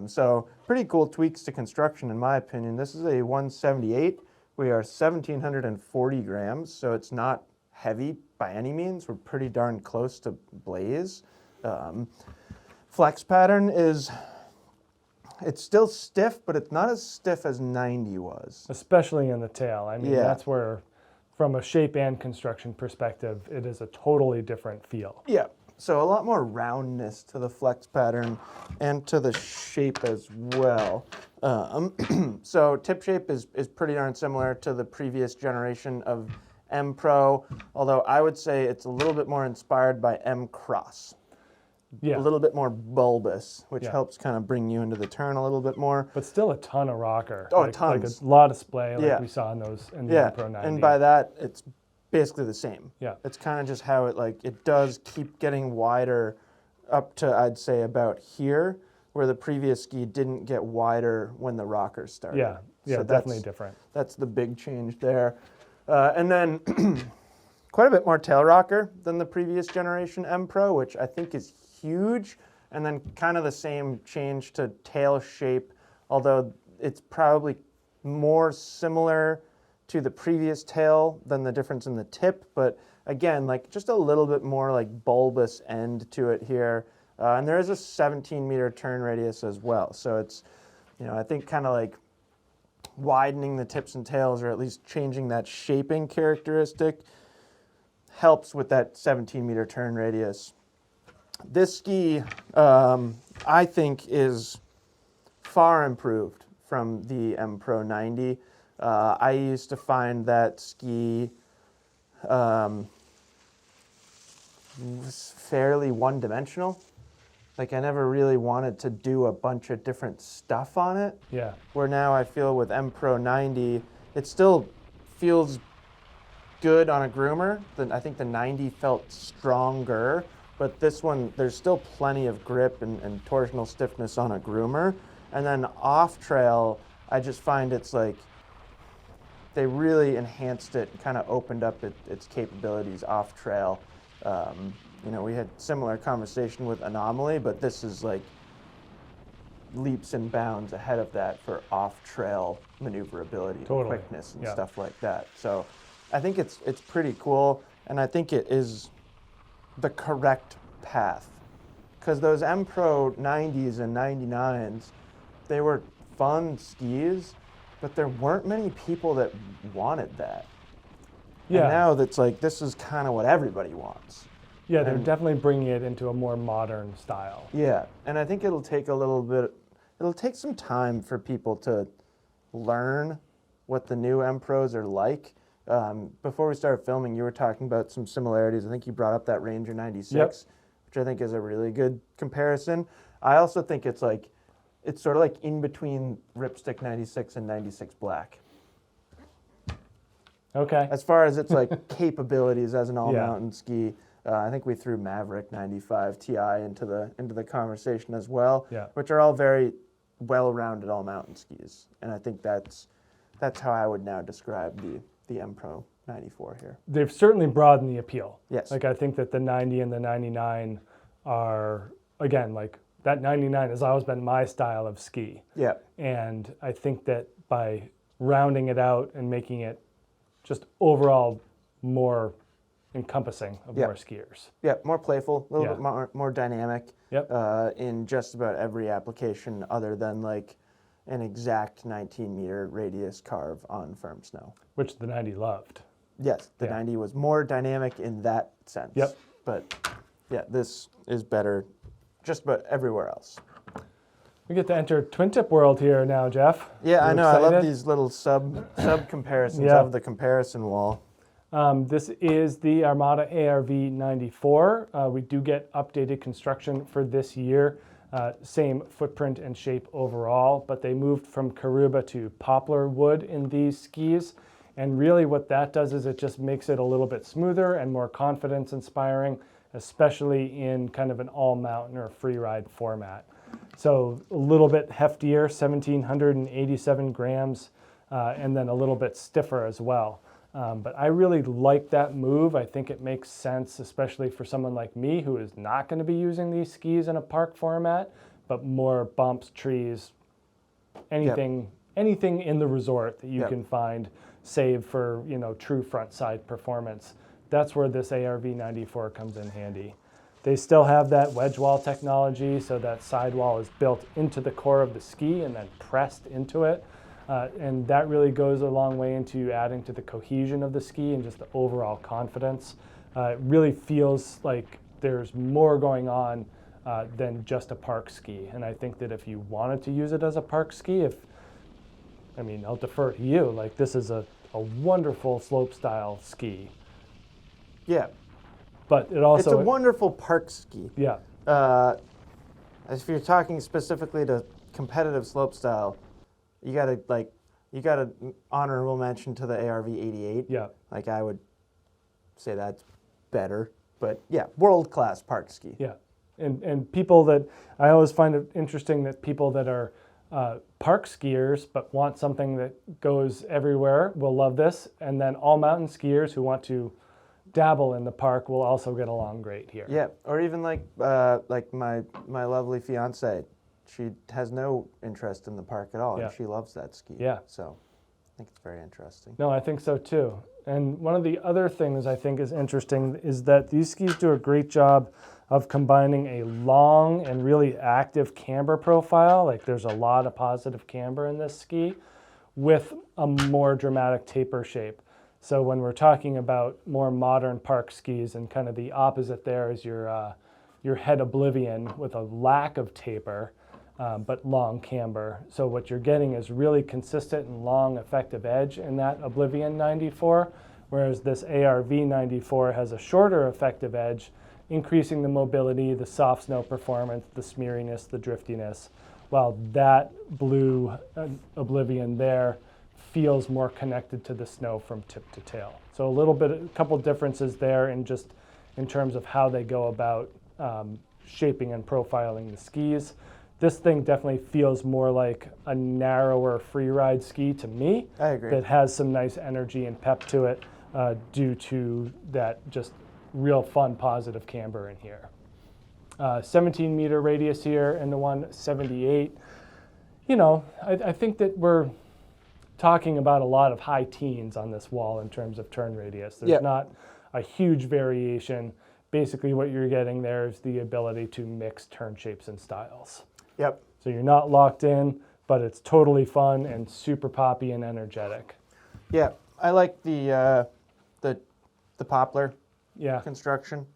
So pretty cool tweaks to construction in my opinion. This is a 178. We are 1,740 grams, so it's not heavy by any means. We're pretty darn close to Blaze. Flex pattern is, it's still stiff, but it's not as stiff as 90 was. Especially in the tail. I mean, that's where, from a shape and construction perspective, it is a totally different feel. Yeah, so a lot more roundness to the flex pattern and to the shape as well. So tip shape is pretty darn similar to the previous generation of M-Pro, although I would say it's a little bit more inspired by M-Cross. Yeah. A little bit more bulbous, which helps kind of bring you into the turn a little bit more. But still a ton of rocker. Oh, tons. Like a lot of splay like we saw in those in the M-Pro 90. And by that, it's basically the same. Yeah. It's kind of just how it does keep getting wider up to, I'd say, about here, where the previous ski didn't get wider when the rockers started. Yeah, so definitely different. That's the big change there. And then quite a bit more tail rocker than the previous generation M-Pro, which I think is huge. And then kind of the same change to tail shape, although it's probably more similar to the previous tail than the difference in the tip. But again, like just a little bit more like bulbous end to it here. And there is a 17-meter turn radius as well. So it's, I think kind of like widening the tips and tails, or at least changing that shaping characteristic, helps with that 17-meter turn radius. This ski, I think, is far improved from the M-Pro 90. I used to find that ski was fairly one-dimensional. Like, I never really wanted to do a bunch of different stuff on it. Yeah. Where now I feel with M-Pro 90, it still feels good on a groomer. I think the 90 felt stronger, but this one, there's still plenty of grip and torsional stiffness on a groomer. And then off trail, I just find it's like, they really enhanced it, kind of opened up its capabilities off trail. You know, we had similar conversation with Anomaly, but this is like leaps and bounds ahead of that for off-trail maneuverability, and quickness, and stuff like that. So I think it's pretty cool, and I think it is the correct path. Because those M-Pro 90s and 99s, they were fun skis, but there weren't many people that wanted that. Yeah. And now that's like, this is kind of what everybody wants. Yeah, they're definitely bringing it into a more modern style. Yeah, and I think it'll take some time for people to learn what the new M-Pros are like. Before we started filming, you were talking about some similarities. I think you brought up that Ranger 96, which I think is a really good comparison. I also think it's sort of like in between Ripstick 96 and 96 Black. Okay. As far as its like capabilities as an all-mountain ski, I think we threw Maverick 95 Ti into the conversation as well, which are all very well-rounded all-mountain skis, and I think that's how I would now describe the M-Pro 94 here. They've certainly broadened the appeal. Yes. Like, I think that the 90 and the 99 are, again, like, that 99 has always been my style of ski. Yeah. And I think that by rounding it out and making it just overall more encompassing of more skiers. Yeah, more playful, a little bit more dynamic in just about every application other than like an exact 19-meter radius carve on firm snow. Which the 90 loved. Yes, the 90 was more dynamic in that sense. Yep. But yeah, this is better just about everywhere else. We get to enter twin tip world here now, Jeff. Yeah, I know. Excited? I love these little sub comparisons of the comparison wall. This is the Armada ARV 94. We do get updated construction for this year. Same footprint and shape overall, but they moved from Caruba to poplar wood in these skis. And really what that does is it just makes it a little bit smoother and more confidence inspiring, especially in kind of an all mountain or free ride format. So a little bit heftier, 1,787 grams, and then a little bit stiffer as well. But I really like that move. I think it makes sense, especially for someone like me who is not going to be using these skis in a park format, but more bumps, trees, anything in the resort that you can find, save for, you know, true front side performance. That's where this ARV 94 comes in handy. They still have that wedge wall technology, so that sidewall is built into the core of the ski and then pressed into it. And that really goes a long way into adding to the cohesion of the ski and just the overall confidence. It really feels like there's more going on than just a park ski. And I think that if you wanted to use it as a park ski, I'll defer to you. Like, this is a wonderful slope style ski. Yeah. But it also... It's a wonderful park ski. Yeah. If you're talking specifically to competitive slope style, you gotta honorable mention to the ARV 88. Yeah. Like, I would say that's better, but yeah, world-class park ski. Yeah. And people that, I always find it interesting that people that are park skiers but want something that goes everywhere will love this, and then all mountain skiers who want to dabble in the park will also get along great here. Yeah, or even like my lovely fiance, she has no interest in the park at all, and she loves that ski. Yeah. So I think it's very interesting. No, I think so too. And one of the other things I think is interesting is that these skis do a great job of combining a long and really active camber profile. Like, there's a lot of positive camber in this ski with a more dramatic taper shape. So when we're talking about more modern park skis, and kind of the opposite there is your head Oblivion with a lack of taper, but long camber. So what you're getting is really consistent and long effective edge in that Oblivion 94, whereas this ARV 94 has a shorter effective edge, increasing the mobility, the soft snow performance, the smeariness, the driftiness, while that blue Oblivion there feels more connected to the snow from tip to tail. So a couple differences there in terms of how they go about shaping and profiling the skis. This thing definitely feels more like a narrower free ride ski to me. I agree. That has some nice energy and pep to it due to that just real fun positive camber in here. 17 meter radius here and the 178. You know, I think that we're talking about a lot of high teens on this wall in terms of turn radius. There's not a huge variation. Basically what you're getting there is the ability to mix turn shapes and styles. Yep. So you're not locked in, but it's totally fun and super poppy and energetic. Yeah, I like the poplar Yeah. construction.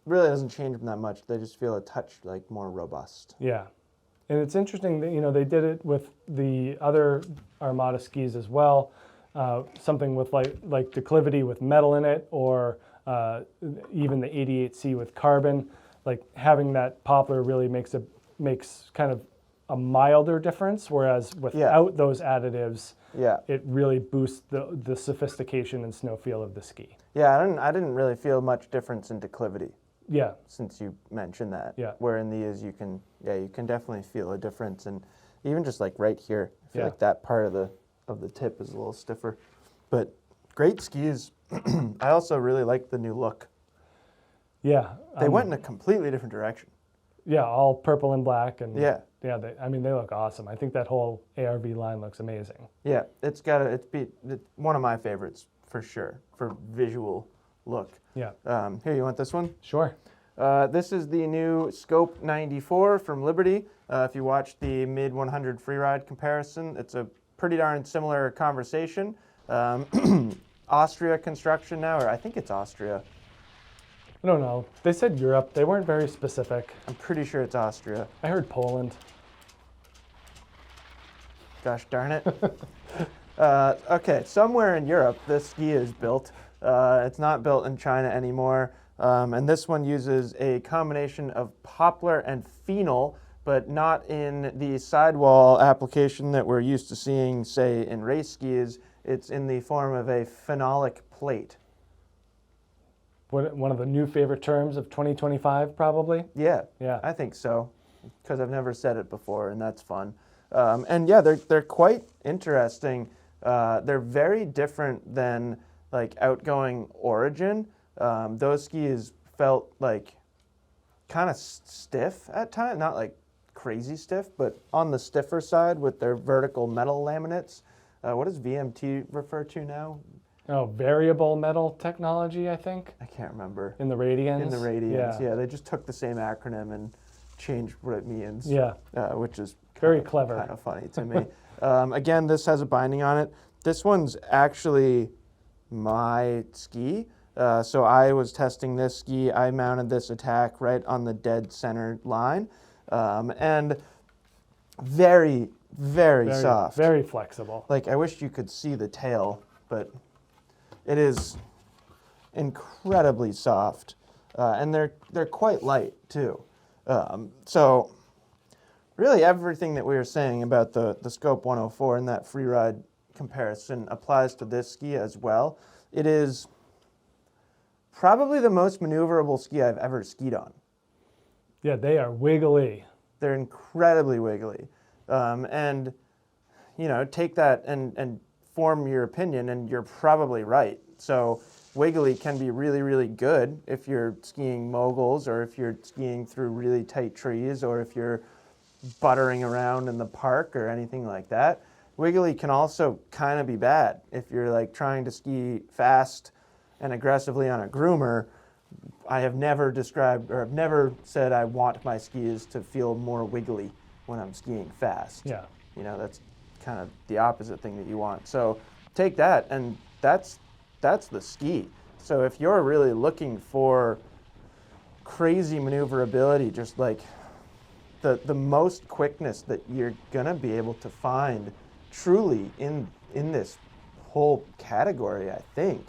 Really doesn't change them that much. They just feel a touch like more robust. Yeah. And it's interesting that, you know, they did it with the other Armada skis as well. Something with like declivity with metal in it, or even the 88C with carbon. Like having that poplar really makes kind of a milder difference, whereas without those additives, it really boosts the sophistication and snow feel of the ski. Yeah, I didn't really feel much difference in declivity. Yeah. Since you mentioned that. Yeah. Where in these you can definitely feel a difference, and even just like right here, I feel like that part of the tip is a little stiffer. But great skis. I also really like the new look. Yeah. They went in a completely different direction. Yeah, all purple and black, and yeah, they look awesome. I think that whole ARV line looks amazing. Yeah, it's one of my favorites for sure for visual look. Yeah. Here, you want this one? Sure. This is the new Scope 94 from Liberty. If you watch the Mid-100 freeride comparison, it's a pretty darn similar conversation. Austria construction now, or I think it's Austria. I don't know. They said Europe. They weren't very specific. I'm pretty sure it's Austria. I heard Poland. Gosh darn it. Okay, somewhere in Europe, this ski is built. It's not built in China anymore. And this one uses a combination of poplar and phenol, but not in the sidewall application that we're used to seeing, say, in race skis. It's in the form of a phenolic plate. One of the new favorite terms of 2025, probably? Yeah, I think so, because I've never said it before, and that's fun. And yeah, they're quite interesting. They're very different than like outgoing Origin. Those skis felt like kind of stiff at times, not like crazy stiff, but on the stiffer side with their vertical metal laminates. What does VMT refer to now? Oh, variable metal technology, I think. I can't remember. In the Radians? In the Radians, yeah. They just took the same acronym and changed what it means. Yeah. Which is very clever. Kind of funny to me. Again, this has a binding on it. This one's actually my ski. So I was testing this ski. I mounted this attack right on the dead center line. And very, very soft. Very flexible. Like, I wish you could see the tail, but it is incredibly soft. And they're quite light, too. So really everything that we were saying about the Scope 104 and that freeride comparison applies to this ski as well. It is probably the most maneuverable ski I've ever skied on. Yeah, they are wiggly. They're incredibly wiggly. And, you know, take that and form your opinion, and you're probably right. So wiggly can be really, really good if you're skiing moguls, or if you're skiing through really tight trees, or if you're buttering around in the park or anything like that. Wiggly can also kind of be bad if you're like trying to ski fast and aggressively on a groomer. I have never described, or I've never said I want my skis to feel more wiggly when I'm skiing fast. Yeah. You know, that's kind of the opposite thing that you want. So take that, and that's the ski. So if you're really looking for crazy maneuverability, just like the most quickness that you're gonna be able to find truly in this whole category, I think.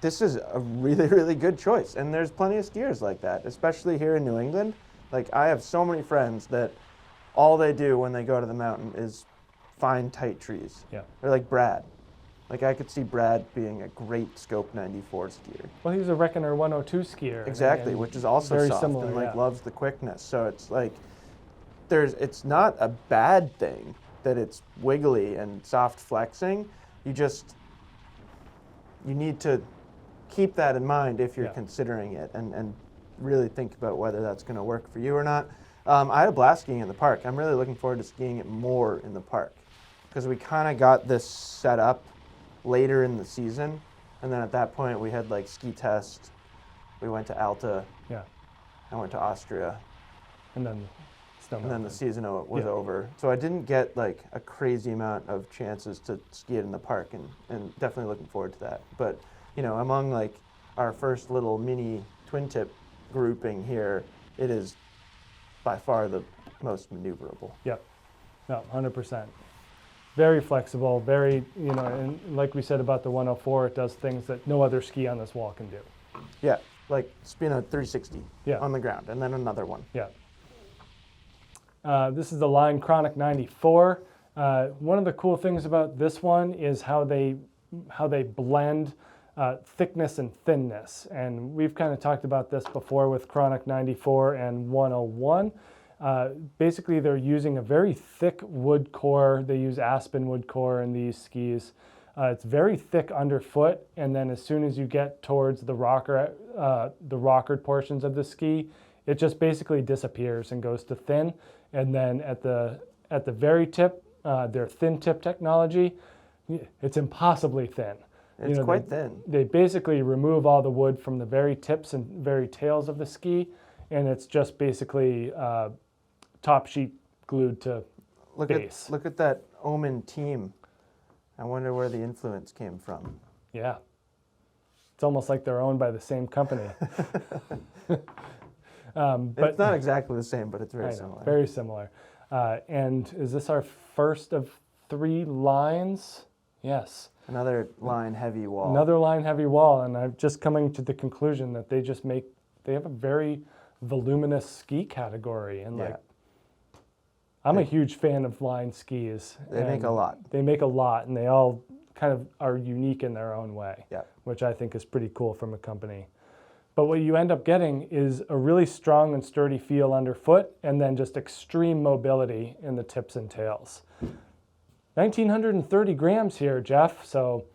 This is a really, really good choice. And there's plenty of skiers like that, especially here in New England. Like, I have so many friends that all they do when they go to the mountain is find tight trees. Yeah. They're like Brad. Like, I could see Brad being a great Scope 94 skier. Well, he's a Reckoner 102 skier. Exactly, which is also very soft similar, and like yeah. loves the quickness. So it's like, it's not a bad thing that it's wiggly and soft flexing. You need to keep that in mind if you're considering it and really think about whether that's going to work for you or not. I had a blast skiing in the park. I'm really looking forward to skiing it more in the park because we kind of got this set up later in the season, and then at that point we had like ski test. We went to Alta. Yeah. I went to Austria. And then the season was over. So I didn't get like a crazy amount of chances to ski it in the park, and definitely looking forward to that. But, you know, among like our first little mini twin tip grouping here, it is by far the most maneuverable. Yep. No, 100%. Very flexible, very, you know, and like we said about the 104, it does things that no other ski on this wall can do. Yeah, like spin a 360 on the ground, and then another one. Yeah. This is the Line Chronic 94. One of the cool things about this one is how they blend thickness and thinness. And we've kind of talked about this before with Chronic 94 and 101. Basically, they're using a very thick wood core. They use aspen wood core in these skis. It's very thick underfoot, and then as soon as you get towards the rockered portions of the ski, it just basically disappears and goes to thin. And then at the very tip, their thin tip technology, it's impossibly thin. It's quite thin. They basically remove all the wood from the very tips and very tails of the ski, and it's just basically top sheet glued to base. Look at that Omen Team. I wonder where the influence came from. Yeah. It's almost like they're owned by the same company. But it's not exactly the same, but it's very similar. Very similar. And is this our first of 3 lines? Yes. Another line heavy wall. Another line heavy wall, and I'm just coming to the conclusion that they have a very voluminous ski category, and I'm a huge fan of line skis. They make a lot. They make a lot, and they all kind of are unique in their own way, which I think is pretty cool from a company. But what you end up getting is a really strong and sturdy feel underfoot, and then just extreme mobility in the tips and tails. 1,930 grams here, Jeff, so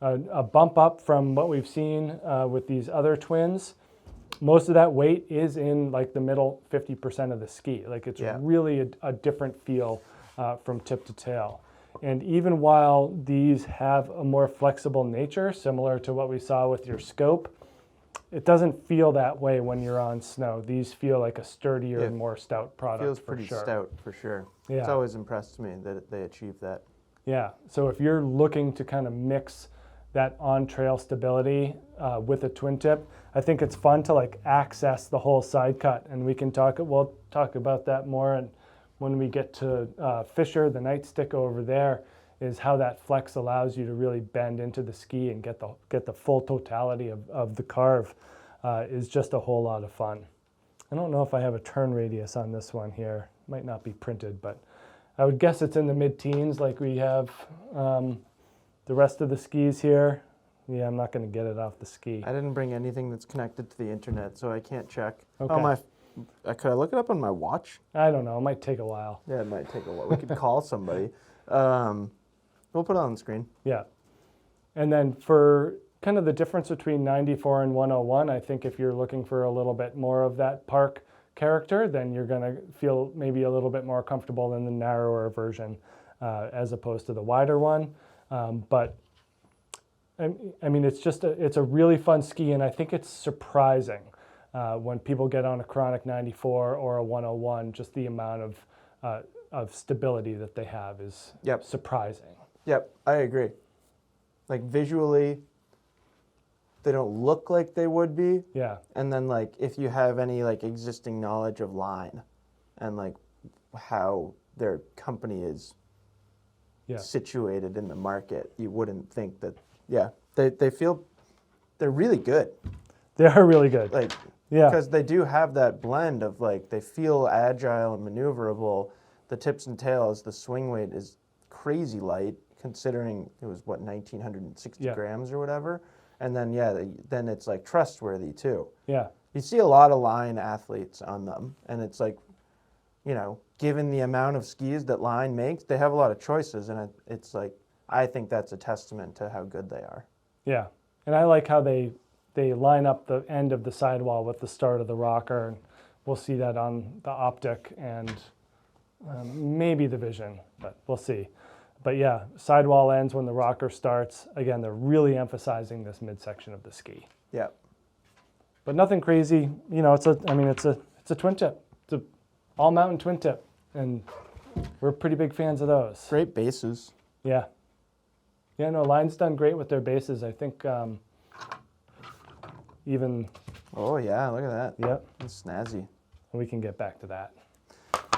a bump up from what we've seen with these other twins. Most of that weight is in like the middle 50% of the ski. Like it's really a different feel from tip to tail. And even while these have a more flexible nature, similar to what we saw with your scope, it doesn't feel that way when you're on snow. These feel like a sturdier and more stout product. Feels pretty stout for sure. Yeah. It's always impressed me that they achieved that. Yeah, so if you're looking to kind of mix that on-trail stability with a twin tip, I think it's fun to like access the whole side cut, and we'll talk about that more. And when we get to Fischer, the Nightstick over there, is how that flex allows you to really bend into the ski and get the full totality of the carve is just a whole lot of fun. I don't know if I have a turn radius on this one here. Might not be printed, but I would guess it's in the mid-teens like we have the rest of the skis here. Yeah, I'm not going to get it off the ski. I didn't bring anything that's connected to the internet, so I can't check. Okay. Oh, could I look it up on my watch? I don't know. It might take a while. Yeah, it might take a while. We could call somebody. We'll put it on the screen. Yeah. And then for kind of the difference between 94 and 101, I think if you're looking for a little bit more of that park character, then you're going to feel maybe a little bit more comfortable in the narrower version as opposed to the wider one. But I mean, it's a really fun ski, and I think it's surprising when people get on a Chronic 94 or a 101, just the amount of stability that they have is surprising. Yep, I agree. Like visually, they don't look like they would be. Yeah. And then like if you have any like existing knowledge of line and like how their company is situated in the market, you wouldn't think that. Yeah, they feel they're really good. They are really good. Like, because they do have that blend of like they feel agile and maneuverable. The tips and tails, the swing weight is crazy light considering it was what 1,960 grams or whatever. And then then it's like trustworthy too. Yeah. You see a lot of line athletes on them, and it's like, you know, given the amount of skis that Line makes, they have a lot of choices, and it's like I think that's a testament to how good they are. Yeah, and I like how they line up the end of the sidewall with the start of the rocker, and we'll see that on the Optic and maybe the Vision, but we'll see. But yeah, sidewall ends when the rocker starts. Again, they're really emphasizing this midsection of the ski. Yeah. But nothing crazy. You know, it's a twin tip. It's a all mountain twin tip, and we're pretty big fans of those. Great bases. Yeah. Yeah, no, Line's done great with their bases. I think even. Oh yeah, look at that. Yep. It's snazzy. We can get back to that.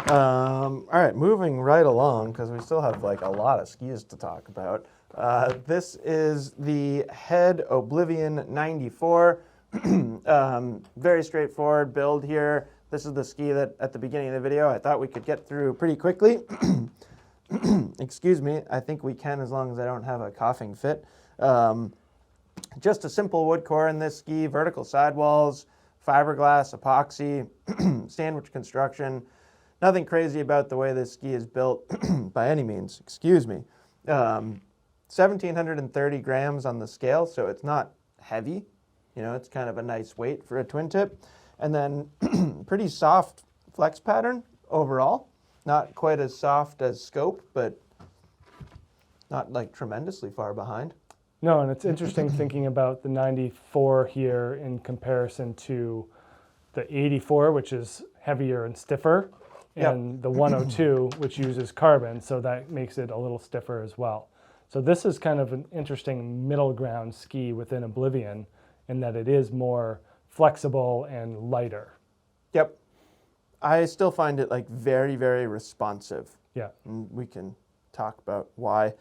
All right, moving right along, because we still have like a lot of skis to talk about. This is the Head Oblivion 94. Very straightforward build here. This is the ski that at the beginning of the video I thought we could get through pretty quickly. Excuse me, I think we can as long as I don't have a coughing fit. Just a simple wood core in this ski, vertical sidewalls, fiberglass, epoxy, sandwich construction. Nothing crazy about the way this ski is built by any means, excuse me. 1,730 grams on the scale, so it's not heavy. You know, it's kind of a nice weight for a twin tip. And then pretty soft flex pattern overall. Not quite as soft as Scope, but not like tremendously far behind. No, and it's interesting thinking about the 94 here in comparison to the 84, which is heavier and stiffer, and the 102, which uses carbon, so that makes it a little stiffer as well. So this is kind of an interesting middle ground ski within Oblivion in that it is more flexible and lighter. Yep. I still find it like very, very responsive. Yeah. And we can talk about why.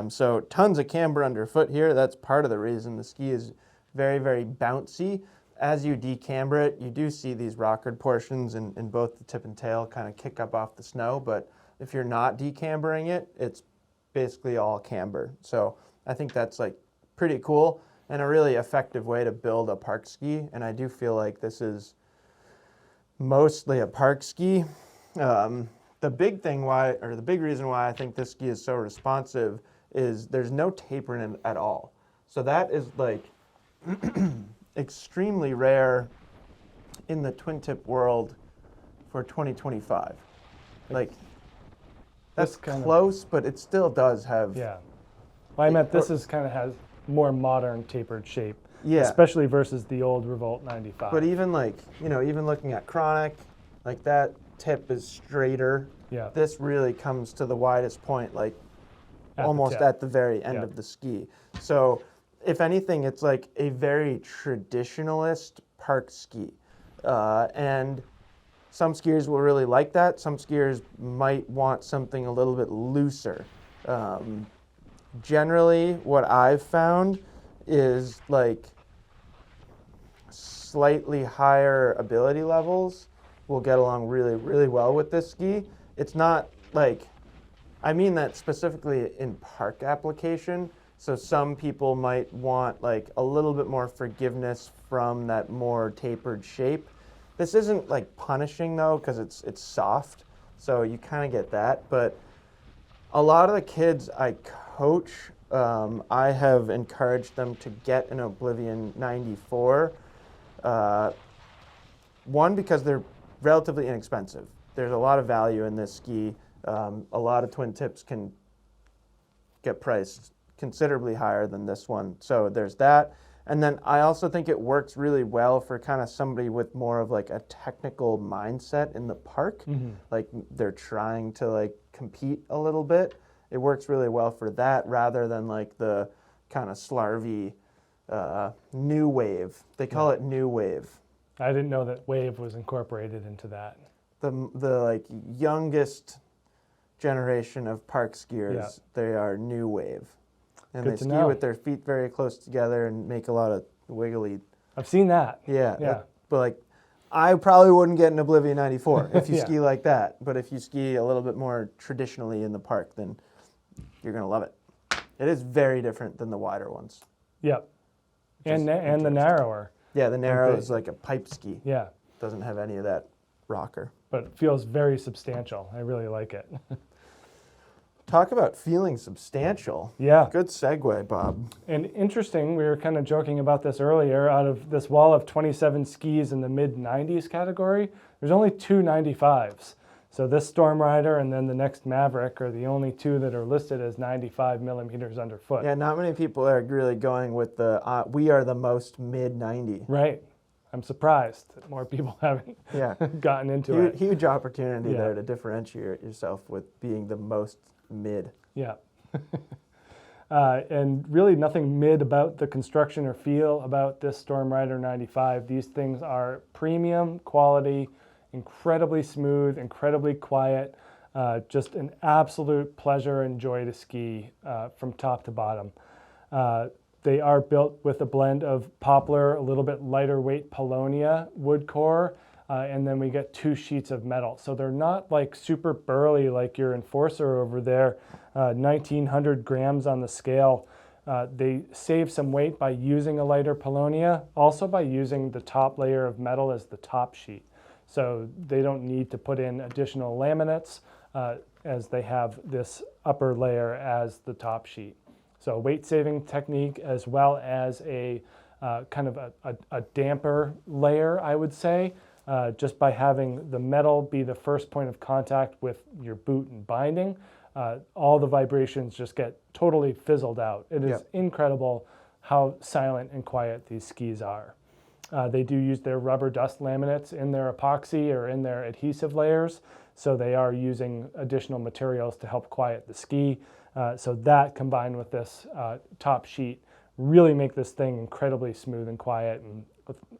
So tons of camber underfoot here. That's part of the reason the ski is very, very bouncy. As you decamber it, you do see these rockered portions in both the tip and tail kind of kick up off the snow, but if you're not decambering it, it's basically all camber. So I think that's like pretty cool and a really effective way to build a park ski, and I do feel like this is mostly a park ski. The big reason why I think this ski is so responsive is there's no taper in it at all. So that is like extremely rare in the twin tip world for 2025. Like that's close, but it still does have. Yeah. Well, I meant this is kind of has more modern tapered shape. Yeah. Especially versus the old Revolt 95. But even like, you know, even looking at Chronic, like that tip is straighter. Yeah. This really comes to the widest point, like almost at the very end of the ski. So if anything, it's like a very traditionalist park ski. And some skiers will really like that. Some skiers might want something a little bit looser. Generally, what I've found is like slightly higher ability levels will get along really, really well with this ski. It's not like, I mean that specifically in park application. So some people might want like a little bit more forgiveness from that more tapered shape. This isn't like punishing though, because it's soft, so you kind of get that. But a lot of the kids I coach, I have encouraged them to get an Oblivion 94. One, because they're relatively inexpensive. There's a lot of value in this ski. A lot of twin tips can get priced considerably higher than this one. So there's that. And then I also think it works really well for kind of somebody with more of like a technical mindset in the park. Mm-hmm. Like they're trying to like compete a little bit. It works really well for that rather than like the kind of slarvy new wave. They call it new wave. I didn't know that wave was incorporated into that. the like youngest generation of park skiers. Yeah. They are new wave, and Good they to ski know. with their feet very close together and make a lot of wiggly. I've seen that. Yeah, Yeah. but like, I probably wouldn't get an Oblivion 94 if you Yeah. ski like that. But if you ski a little bit more traditionally in the park, then you're gonna love it. It is very different than the wider ones. Yep. Which is And the interesting. narrower. Yeah, the narrow Okay. is like a pipe ski. Yeah. Doesn't have any of that rocker. But it feels very substantial. I really like it. Talk about feeling substantial. Yeah. Good segue, Bob. And interesting, we were kind of joking about this earlier. Out of this wall of 27 skis in the mid-90s category, there's only 2 95s. So this Stormrider and then the next Maverick are the only two that are listed as 95 millimeters underfoot. Yeah, not many people are really going with the, we are the most mid-90. Right. I'm surprised that more people haven't Yeah. gotten into it. Huge opportunity Yeah. there to differentiate yourself with being the most mid. Yeah. And really nothing mid about the construction or feel about this Stormrider 95. These things are premium quality, incredibly smooth, incredibly quiet, just an absolute pleasure and joy to ski from top to bottom. They are built with a blend of poplar, a little bit lighter weight Polonia wood core, and then we get 2 sheets of metal. So they're not like super burly like your Enforcer over there, 1,900 grams on the scale. They save some weight by using a lighter Polonia, also by using the top layer of metal as the top sheet. So they don't need to put in additional laminates as they have this upper layer as the top sheet. So weight saving technique as well as a kind of a damper layer, I would say, just by having the metal be the first point of contact with your boot and binding. All the vibrations just get totally fizzled out. It is incredible how silent and quiet these skis are. They do use their rubber dust laminates in their epoxy or in their adhesive layers, so they are using additional materials to help quiet the ski. So that combined with this top sheet really make this thing incredibly smooth and quiet and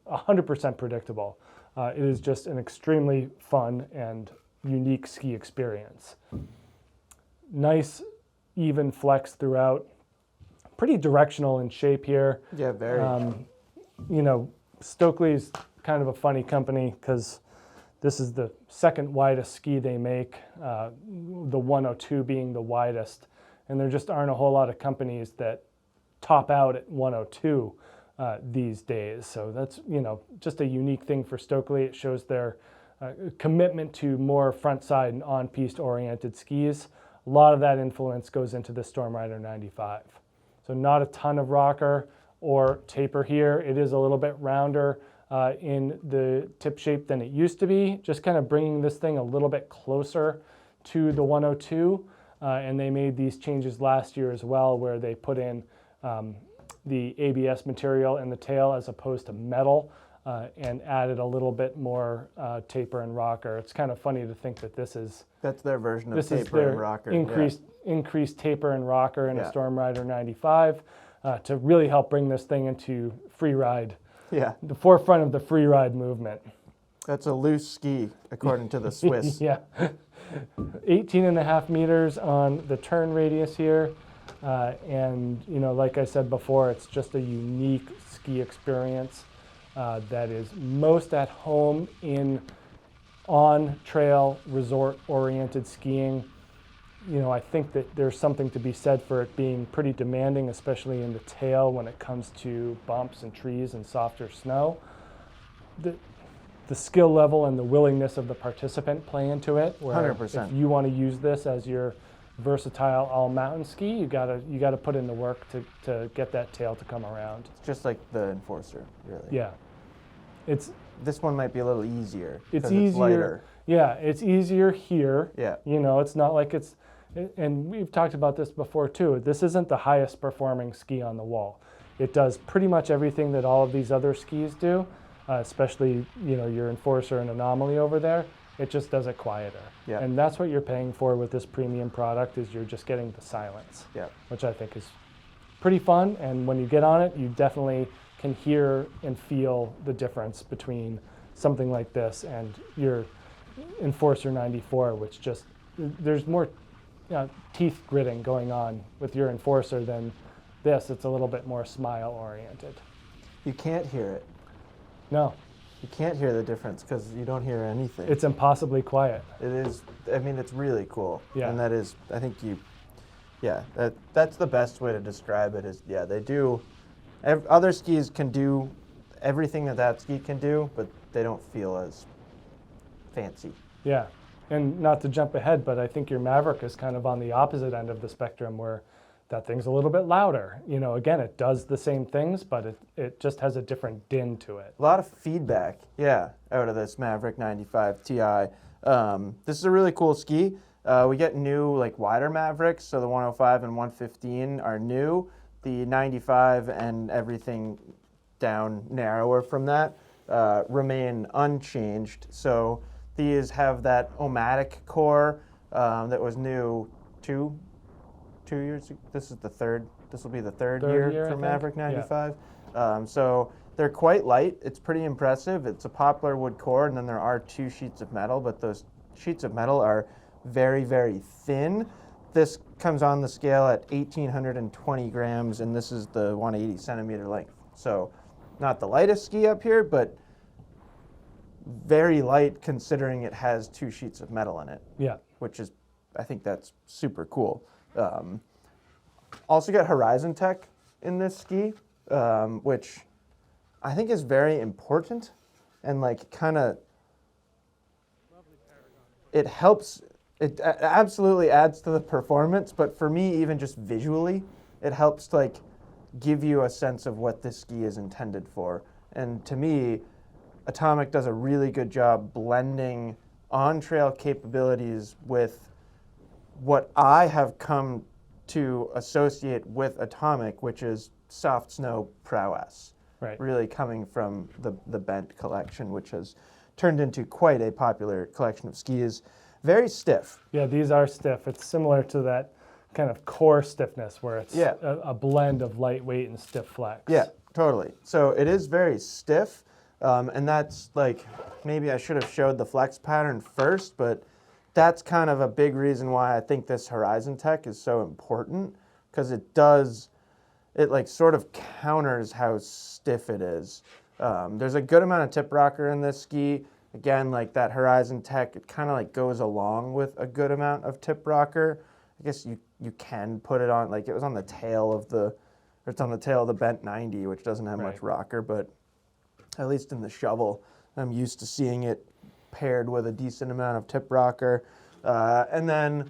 100% predictable. It is just an extremely fun and unique ski experience. Nice, even flex throughout. Pretty directional in shape here. Yeah, very. You know, Stockli's kind of a funny company because this is the second widest ski they make, the 102 being the widest. And there just aren't a whole lot of companies that top out at 102 these days. So that's, you know, just a unique thing for Stockli. It shows their commitment to more front side and on-piste oriented skis. A lot of that influence goes into the Stormrider 95. So not a ton of rocker or taper here. It is a little bit rounder in the tip shape than it used to be, just kind of bringing this thing a little bit closer to the 102. And they made these changes last year as well, where they put in the ABS material in the tail as opposed to metal and added a little bit more taper and rocker. It's kind of funny to think that That's their version of this is taper their and rocker. increased taper and rocker in a Yeah. Stormrider 95 to really help bring this thing into free ride, Yeah, the forefront of the free ride movement. that's a loose ski, according to the Swiss. Yeah. 18.5 meters on the turn radius here. And, you know, like I said before, it's just a unique ski experience that is most at home in on-trail, resort-oriented skiing. You know, I think that there's something to be said for it being pretty demanding, especially in the tail when it comes to bumps and trees and softer snow. The skill level and the willingness of the participant play into it. Where 100%. If you want to use this as your versatile all-mountain ski, you gotta put in the work to get that tail to come around. It's just like the Enforcer, really. Yeah, This one might be a little easier. it's 'cause easier. It's lighter. Yeah, it's easier here. Yeah. You know, it's not like and we've talked about this before too. This isn't the highest performing ski on the wall. It does pretty much everything that all of these other skis do, especially, you know, your Enforcer and Anomaly over there. It just does it quieter. Yeah. And that's what you're paying for with this premium product, is you're just getting the silence, Yeah. which I think is pretty fun. And when you get on it, you definitely can hear and feel the difference between something like this and your Enforcer 94, which just, there's more teeth gritting going on with your Enforcer than this. It's a little bit more smile oriented. You can't hear it. No. You can't hear the difference because you don't hear anything. It's impossibly quiet. It is, I mean, it's really cool. Yeah. And that is, I think that's the best way to describe it is, yeah, they do, other skis can do everything that ski can do, but they don't feel as fancy. Yeah. And not to jump ahead, but I think your Maverick is kind of on the opposite end of the spectrum where that thing's a little bit louder. You know, again, it does the same things, but it just has a different din to it. A lot of feedback, yeah, out of this Maverick 95 Ti. This is a really cool ski. We get new, like, wider Mavericks, so the 105 and 115 are new. The 95 and everything down narrower from that remain unchanged. So these have that Omatic core that was new two years ago. This will be the third year for Maverick 95. Yeah. So they're quite light. It's pretty impressive. It's a poplar wood core, and then there are 2 sheets of metal, but those sheets of metal are very, very thin. This comes on the scale at 1,820 grams, and this is the 180 centimeter length. So not the lightest ski up here, but very light considering it has 2 sheets of metal in it. Yeah. Which is, I think that's super cool. Also got Horizon Tech in this ski, which I think is very important and like kind of, it helps, it absolutely adds to the performance, but for me, even just visually, it helps to like give you a sense of what this ski is intended for. And to me, Atomic does a really good job blending on-trail capabilities with what I have come to associate with Atomic, which is soft snow prowess. Right. Really coming from the Bent collection, which has turned into quite a popular collection of skis. Very stiff. Yeah, these are stiff. It's similar to that kind of core stiffness where it's a blend of lightweight and stiff flex. Yeah, totally. So it is very stiff, and that's like, maybe I should have showed the flex pattern first, but that's kind of a big reason why I think this Horizon Tech is so important, because it like sort of counters how stiff it is. There's a good amount of tip rocker in this ski. Again, like that Horizon Tech, it kind of like goes along with a good amount of tip rocker. I guess you can put it on, like it was on the tail of it's on the tail of the Bent 90, which doesn't have much rocker, but at least in the shovel, I'm used to seeing it paired with a decent amount of tip rocker. And then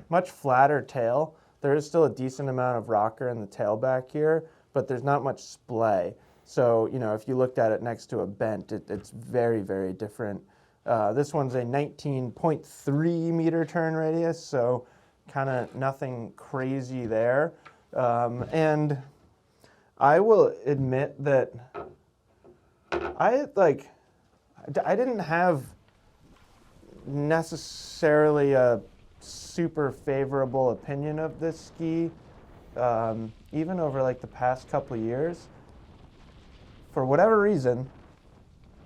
much flatter tail. There is still a decent amount of rocker in the tail back here, but there's not much splay. So, you know, if you looked at it next to a Bent, it's very, very different. This one's a 19.3 meter turn radius, so kind of nothing crazy there. And I will admit that I didn't have necessarily a super favorable opinion of this ski, even over like the past couple of years. For whatever reason,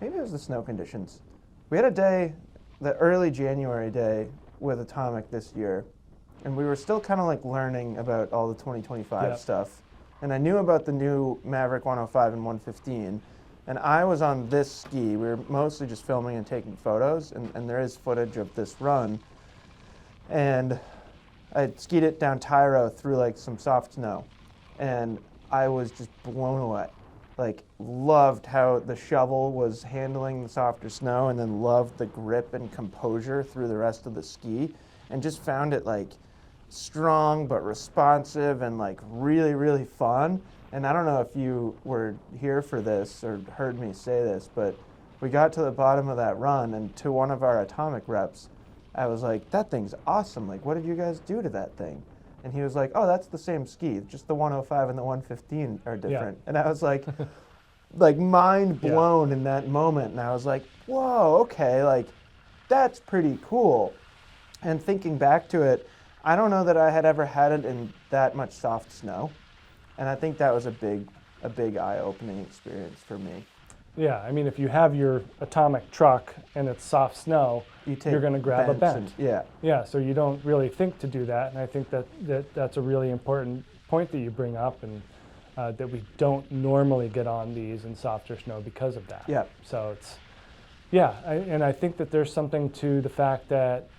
maybe it was the snow conditions. We had a day, the early January day with Atomic this year, and we were still kind of like learning about all the 2025 stuff. And I knew about the new Maverick 105 and 115, and I was on this ski. We were mostly just filming and taking photos, and there is footage of this run. And I skied it down Tyro through like some soft snow, and I was just blown away. Like, loved how the shovel was handling the softer snow, and then loved the grip and composure through the rest of the ski, and just found it like strong but responsive and like really, really fun. And I don't know if you were here for this or heard me say this, but we got to the bottom of that run, and to one of our Atomic reps, I was like, that thing's awesome. Like, what did you guys do to that thing? And he was like, oh, that's the same ski. Just the 105 and the 115 are different. Yeah. And I was like, mind blown in that moment. And I was like, whoa, okay, like, that's pretty cool. And thinking back to it, I don't know that I had ever had it in that much soft snow. And I think that was a big eye-opening experience for me. Yeah, I mean, if you have your atomic truck and it's soft snow, you're going to grab a bent. Yeah, so you don't really think to do that, and I think that's a really important point that you bring up, and that we don't normally get on these in softer snow because of that. Yeah. So it's, yeah, and I think that there's something to the fact that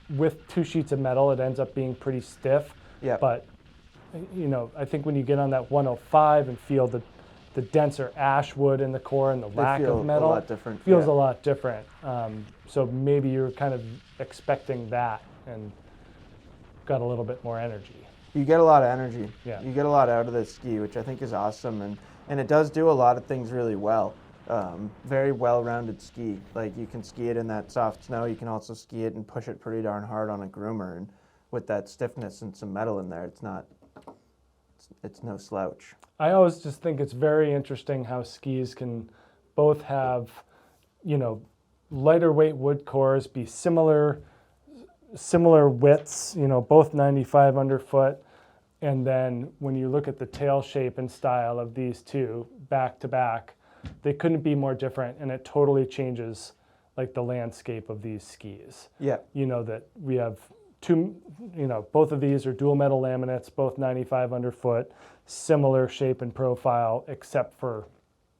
with 2 sheets of metal, it ends up being pretty stiff. Yeah. But, you know, I think when you get on that 105 and feel the denser ash wood in the core and the lack of metal, a lot different. Feels a lot different. So maybe you're kind of expecting that and got a little bit more energy. You get a lot of energy. Yeah. You get a lot out of this ski, which I think is awesome, and it does do a lot of things really well. Very well-rounded ski. Like, you can ski it in that soft snow. You can also ski it and push it pretty darn hard on a groomer, and with that stiffness and some metal in there, it's no slouch. I always just think it's very interesting how skis can both have, you know, lighter weight wood cores, be similar widths, you know, both 95 underfoot. And then when you look at the tail shape and style of these two back to back, they couldn't be more different, and it totally changes like the landscape of these skis. Yeah. You know, that we have two, you know, both of these are dual metal laminates, both 95 underfoot, similar shape and profile, except for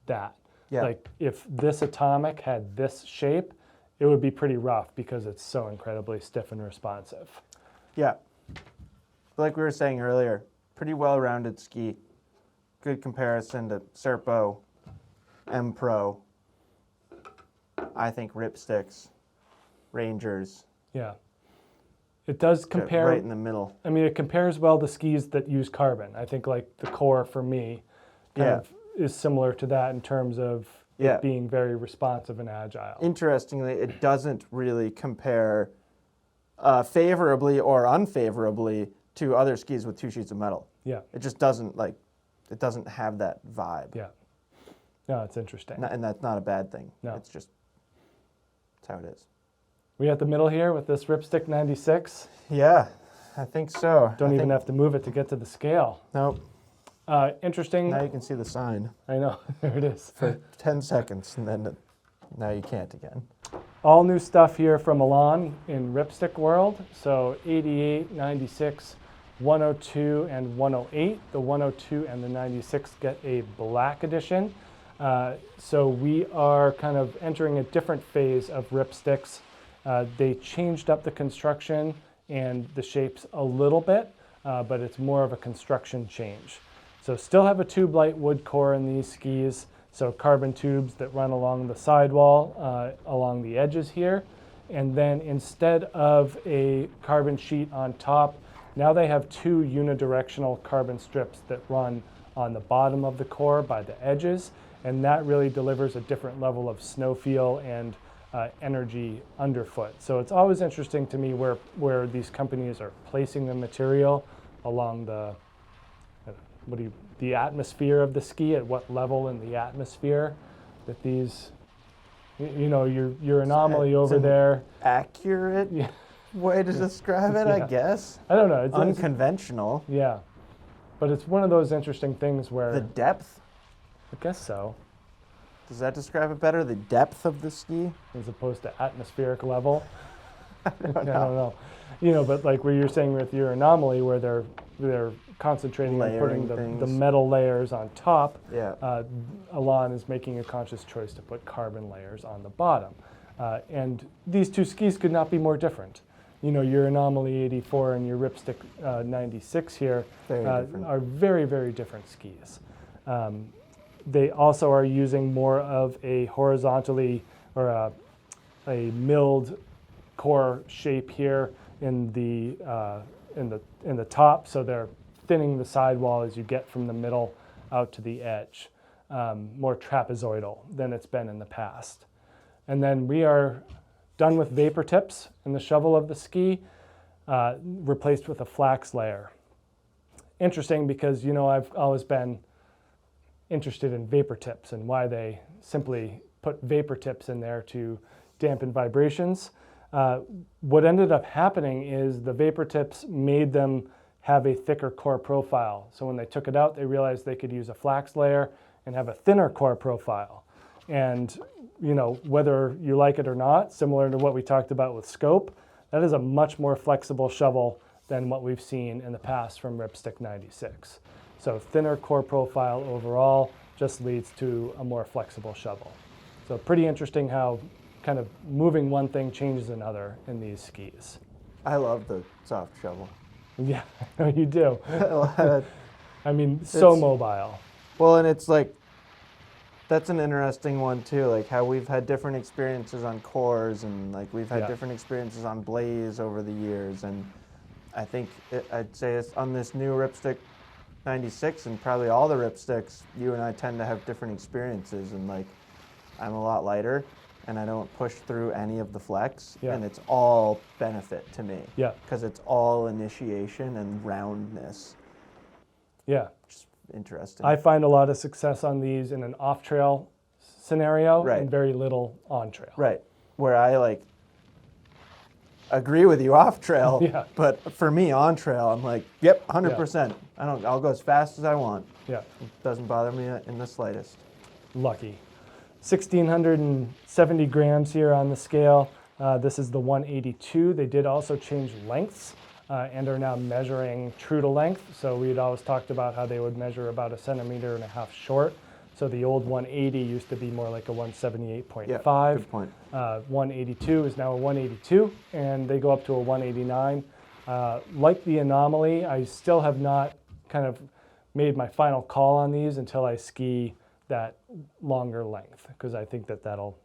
that. Yeah. Like, if this atomic had this shape, it would be pretty rough because it's so incredibly stiff and responsive. Yeah. Like we were saying earlier, pretty well-rounded ski. Good comparison to Serpo, M-Pro, I think Ripsticks, Rangers. Yeah. It does compare. Right in the middle. I mean, it compares well to skis that use carbon. I think, like, the core for me kind of is similar to that in terms of it being very responsive and agile. Interestingly, it doesn't really compare favorably or unfavorably to other skis with 2 sheets of metal. Yeah. It just doesn't, like, it doesn't have that vibe. Yeah. No, it's interesting. And that's not a bad thing. No. It's just, that's how it is. We at the middle here with this Ripstick 96. Yeah, I think so. Don't even have to move it to get to the scale. Nope. Interesting. Now you can see the sign. I know. There it is. For 10 seconds, and then now you can't again. All new stuff here from Elan in Ripstick world. So 88, 96, 102, and 108. The 102 and the 96 get a black edition. So we are kind of entering a different phase of Ripsticks. They changed up the construction and the shapes a little bit, but it's more of a construction change. So still have a tube light wood core in these skis, so carbon tubes that run along the sidewall, along the edges here. And then instead of a carbon sheet on top, now they have 2 unidirectional carbon strips that run on the bottom of the core by the edges, and that really delivers a different level of snow feel and energy underfoot. So it's always interesting to me where these companies are placing the material along the atmosphere of the ski, at what level in the atmosphere that these, you know, your Anomaly over there. Accurate way to describe it, I guess. I don't know. It's unconventional. Yeah, but it's one of those interesting things where the depth. I guess so. Does that describe it better? The depth of the ski? As opposed to atmospheric level? I don't know. You know, but like where you're saying with your Anomaly, where they're concentrating on putting the metal layers on top, Elan is making a conscious choice to put carbon layers on the bottom. And these 2 skis could not be more different. You know, your Anomaly 84 and your Ripstick 96 here are very, very different skis. They also are using more of a horizontally or a milled core shape here in the top, so they're thinning the sidewall as you get from the middle out to the edge, more trapezoidal than it's been in the past. And then we are done with vapor tips in the shovel of the ski, replaced with a flax layer. Interesting because, you know, I've always been interested in vapor tips and why they simply put vapor tips in there to dampen vibrations. What ended up happening is the vapor tips made them have a thicker core profile. So when they took it out, they realized they could use a flax layer and have a thinner core profile. And whether you like it or not, similar to what we talked about with scope, that is a much more flexible shovel than what we've seen in the past from Ripstick 96. So thinner core profile overall just leads to a more flexible shovel. So pretty interesting how kind of moving one thing changes another in these skis. I love the soft shovel. Yeah, I know you do. I mean, so mobile. Well, and it's like, that's an interesting one too, like how we've had different experiences on cores, and like we've had different experiences on Blaze over the years, and I think I'd say it's on this new Ripstick 96 and probably all the Ripsticks, you and I tend to have different experiences, and like I'm a lot lighter and I don't push through any of the flex, and it's all benefit to me. Yeah. Because it's all initiation and roundness. Yeah. Just interesting. I find a lot of success on these in an off-trail scenario and very little on-trail. Right. Where I like agree with you off trail, but for me on trail, I'm like, yep, 100%. I'll go as fast as I want. Yeah. It doesn't bother me in the slightest. Lucky. 1,670 grams here on the scale. This is the 182. They did also change lengths and are now measuring true to length. So we had always talked about how they would measure about 1.5 centimeters short. So the old 180 used to be more like a 178.5. Yeah, good point. 182 is now a 182, and they go up to a 189. Like the Anomaly, I still have not kind of made my final call on these until I ski that longer length, because I think that'll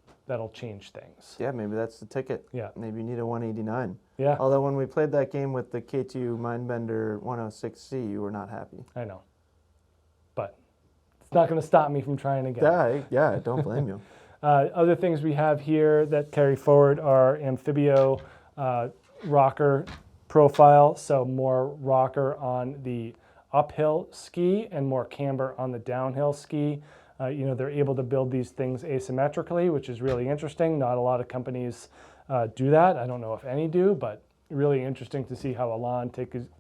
change things. Yeah, maybe that's the ticket. Yeah. Maybe you need a 189. Yeah. Although when we played that game with the K2 Mindbender 106C, you were not happy. I know. But it's not going to stop me from trying again. Yeah, I don't blame you. Other things we have here that carry forward are Amphibio rocker profile, so more rocker on the uphill ski and more camber on the downhill ski. They're able to build these things asymmetrically, which is really interesting. Not a lot of companies do that. I don't know if any do, but really interesting to see how Elan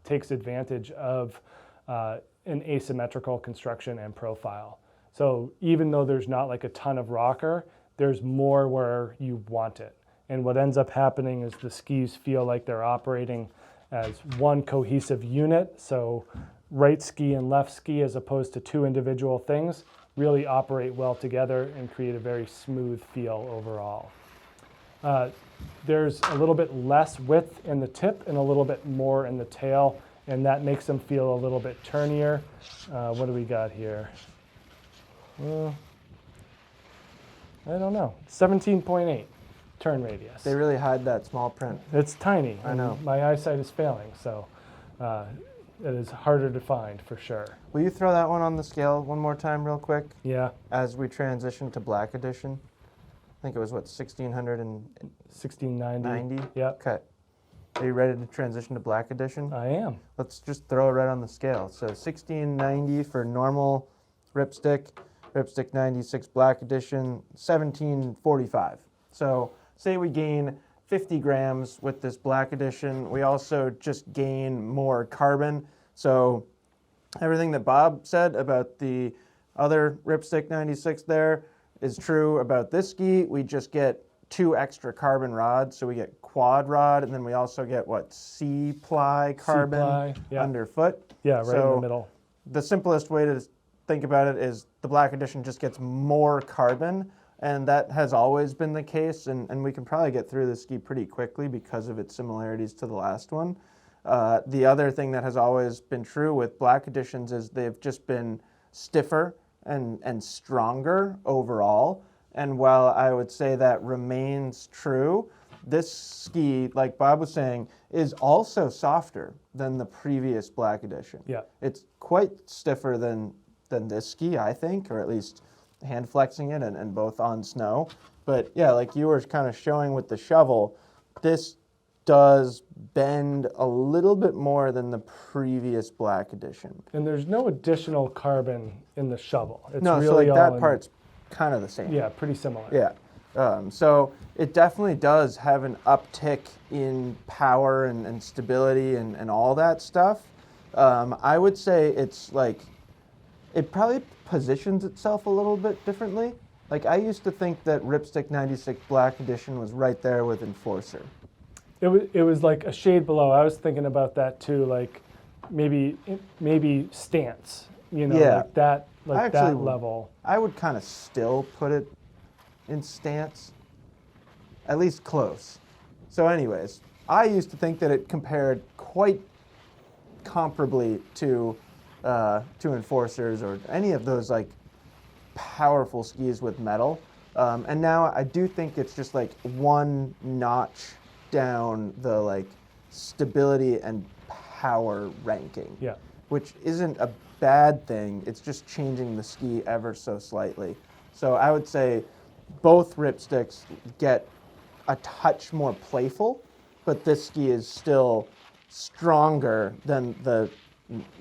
takes advantage of an asymmetrical construction and profile. So even though there's not like a ton of rocker, there's more where you want it. And what ends up happening is the skis feel like they're operating as one cohesive unit. So right ski and left ski, as opposed to two individual things, really operate well together and create a very smooth feel overall. There's a little bit less width in the tip and a little bit more in the tail, and that makes them feel a little bit turnier. What do we got here? I don't know. 17.8 turn radius. They really hide that small print. It's tiny. I know. My eyesight is failing, so it is harder to find for sure. Will you throw that one on the scale one more time real quick? Yeah. As we transition to Black Edition? I think it was, what, 1690? Yep. Okay. Are you ready to transition to Black Edition? I am. Let's just throw it right on the scale. So 1690 for normal Ripstick, Ripstick 96 Black Edition, 1745. So say we gain 50 grams with this Black Edition. We also just gain more carbon. So everything that Bob said about the other Ripstick 96 there is true about this ski. We just get 2 extra carbon rods. So we get quad rod, and then we also get, what, C-ply carbon underfoot? Yeah, right in the middle. The simplest way to think about it is the Black Edition just gets more carbon, and that has always been the case, and we can probably get through the ski pretty quickly because of its similarities to the last one. The other thing that has always been true with Black Editions is they've just been stiffer and stronger overall, and while I would say that remains true, this ski, like Bob was saying, is also softer than the previous Black Edition. Yeah. It's quite stiffer than this ski, I think, or at least hand flexing it and both on snow. But yeah, like you were kind of showing with the shovel, this does bend a little bit more than the previous Black Edition. And there's no additional carbon in the shovel. It's no, really so like all that part's kind of the same. Yeah, pretty similar. Yeah. So it definitely does have an uptick in power and stability and all that stuff. I would say it's like, it probably positions itself a little bit differently. Like, I used to think that Ripstick 96 Black Edition was right there with Enforcer. It was like a shade below. I was thinking about that too, like maybe Stance, you know, Yeah. like that Actually, level. I would kind of still put it in Stance, at least close. So anyways, I used to think that it compared quite comparably to Enforcers or any of those like powerful skis with metal. And now I do think it's just like one notch down the like stability and power ranking. Yeah. Which isn't a bad thing. It's just changing the ski ever so slightly. So I would say both Ripsticks get a touch more playful, but this ski is still stronger than the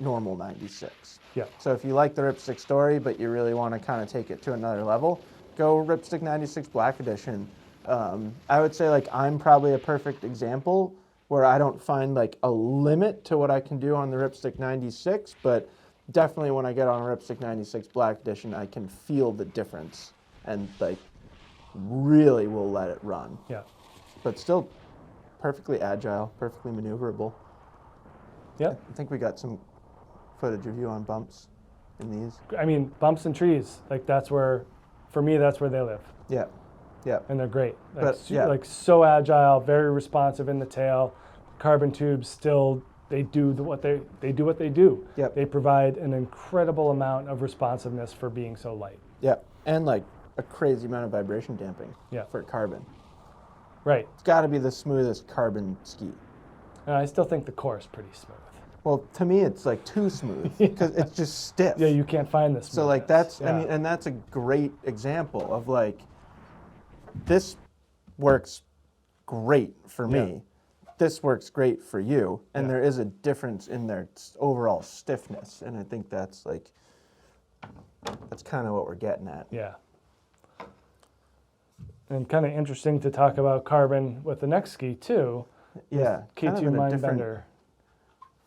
normal 96. Yeah. So if you like the Ripstick story, but you really want to kind of take it to another level, go Ripstick 96 Black Edition. I would say like I'm probably a perfect example where I don't find like a limit to what I can do on the Ripstick 96, but definitely when I get on a Ripstick 96 Black Edition, I can feel the difference and like really will let it run. Yeah. But still perfectly agile, perfectly maneuverable. Yeah. I think we got some footage of you on bumps in these. I mean, bumps and trees, like for me, that's where they live. Yeah. Yeah. And they're great. Like, But, yeah. like so agile, very responsive in the tail. Carbon tubes still, they do what they do. Yep. They provide an incredible amount of responsiveness for being so light. Yeah. And like a crazy amount of vibration damping for carbon. Right. It's got to be the smoothest carbon ski. And I still think the core is pretty smooth. Well, to me, it's like too smooth because it's just stiff. Yeah, you can't find this. So like I mean, and that's a great example of like, this works great for me. This works great for you. And there is a difference in their overall stiffness. And I think that's like, that's kind of what we're getting at. Yeah. And kind of interesting to talk about carbon with the next ski too. Yeah. K2 Mindbender.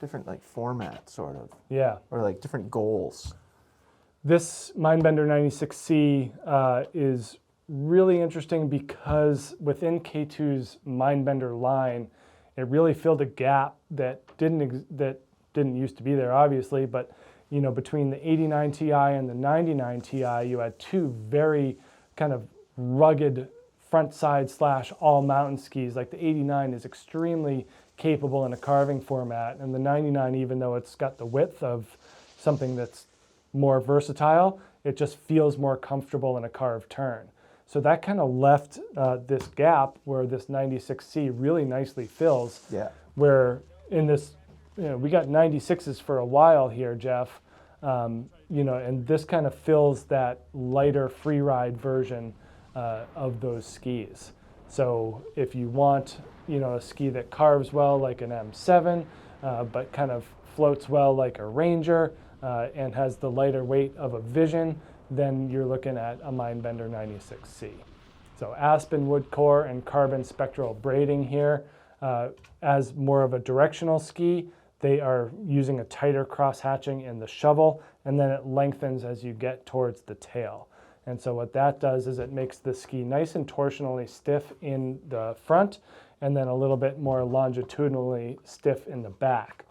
Different like format sort of. Yeah. Or like different goals. This Mindbender 96C is really interesting because within K2's Mindbender line, it really filled a gap that didn't used to be there, obviously. But you know, between the 89 Ti and the 99 Ti, you had two very kind of rugged front side / all mountain skis. Like the 89 is extremely capable in a carving format, and the 99, even though it's got the width of something that's more versatile, it just feels more comfortable in a carved turn. So that kind of left this gap where this 96C really nicely fills. Yeah. Where in this, you know, we got 96s for a while here, Jeff. You know, and this kind of fills that lighter free ride version of those skis. So if you want, you know, a ski that carves well like an M7, but kind of floats well like a Ranger, and has the lighter weight of a Vision, then you're looking at a Mindbender 96C. So aspen wood core and carbon spectral braiding here. As more of a directional ski, they are using a tighter cross hatching in the shovel, and then it lengthens as you get towards the tail. And so what that does is it makes the ski nice and torsionally stiff in the front, and then a little bit more longitudinally stiff in the back.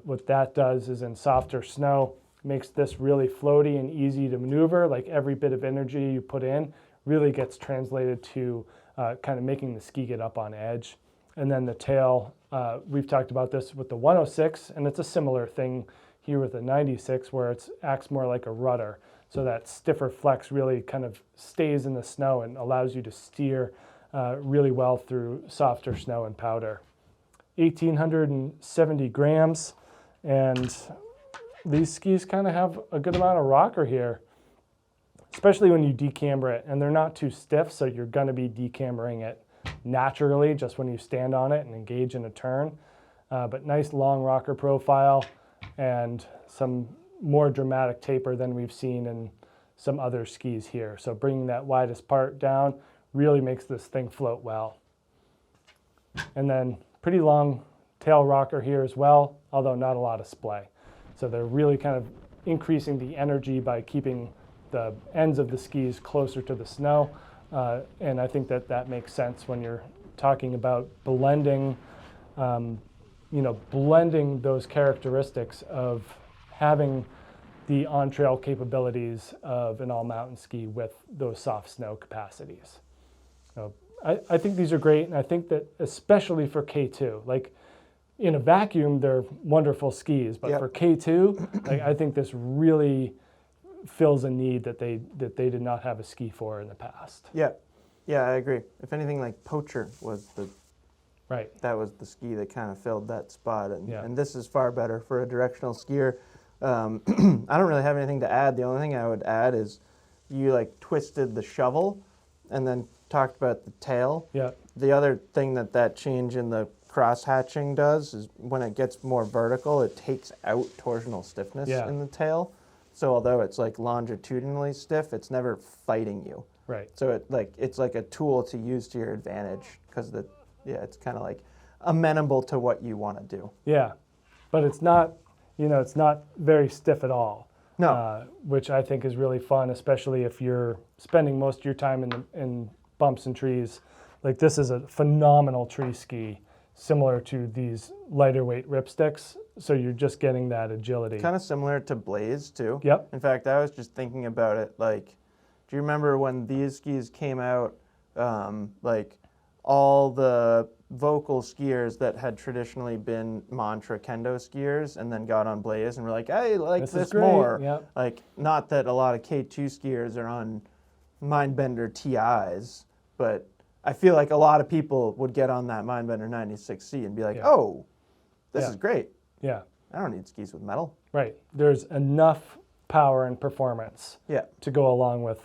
What that does is in softer snow, makes this really floaty and easy to maneuver. Like every bit of energy you put in really gets translated to kind of making the ski get up on edge. And then the tail, we've talked about this with the 106, and it's a similar thing here with the 96 where it acts more like a rudder. So that stiffer flex really kind of stays in the snow and allows you to steer really well through softer snow and powder. 1,870 grams, and these skis kind of have a good amount of rocker here, especially when you decamber it, and they're not too stiff, so you're going to be decambering it naturally just when you stand on it and engage in a turn. But nice long rocker profile and some more dramatic taper than we've seen in some other skis here. So bringing that widest part down really makes this thing float well. And then pretty long tail rocker here as well, although not a lot of splay. So they're really kind of increasing the energy by keeping the ends of the skis closer to the snow. And I think that makes sense when you're talking about blending, blending those characteristics of having the on-trail capabilities of an all-mountain ski with those soft snow capacities. So I think these are great, and I think that especially for K2, like in a vacuum, they're wonderful skis, but for K2, like, I think this really fills a need that they did not have a ski for in the past. Yeah, I agree. If anything, like Poacher was that was the ski that kind of filled that spot, and this is far better for a directional skier. I don't really have anything to add. The only thing I would add is you like twisted the shovel and then talked about the tail. Yeah. The other thing that change in the cross hatching does is when it gets more vertical, it takes out torsional stiffness in the tail. So although it's like longitudinally stiff, it's never fighting you. Right. So it's like a tool to use to your advantage because it's kind of like amenable to what you want to do. Yeah, but it's not, it's not very stiff at all. No. Which I think is really fun, especially if you're spending most of your time in bumps and trees. Like this is a phenomenal tree ski, similar to these lighter weight ripsticks. So you're just getting that agility. Kind of similar to Blaze too. Yep. In fact, I was just thinking about it. Like, do you remember when these skis came out? Like all the Volkl skiers that had traditionally been Mantra Kendo skiers and then got on Blaze and were like, I like this more. Yep. Like, not that a lot of K2 skiers are on Mindbender TIs, but I feel like a lot of people would get on that Mindbender 96C and be like, oh, this is great. Yeah. I don't need skis with metal. Right. There's enough power and performance to go along with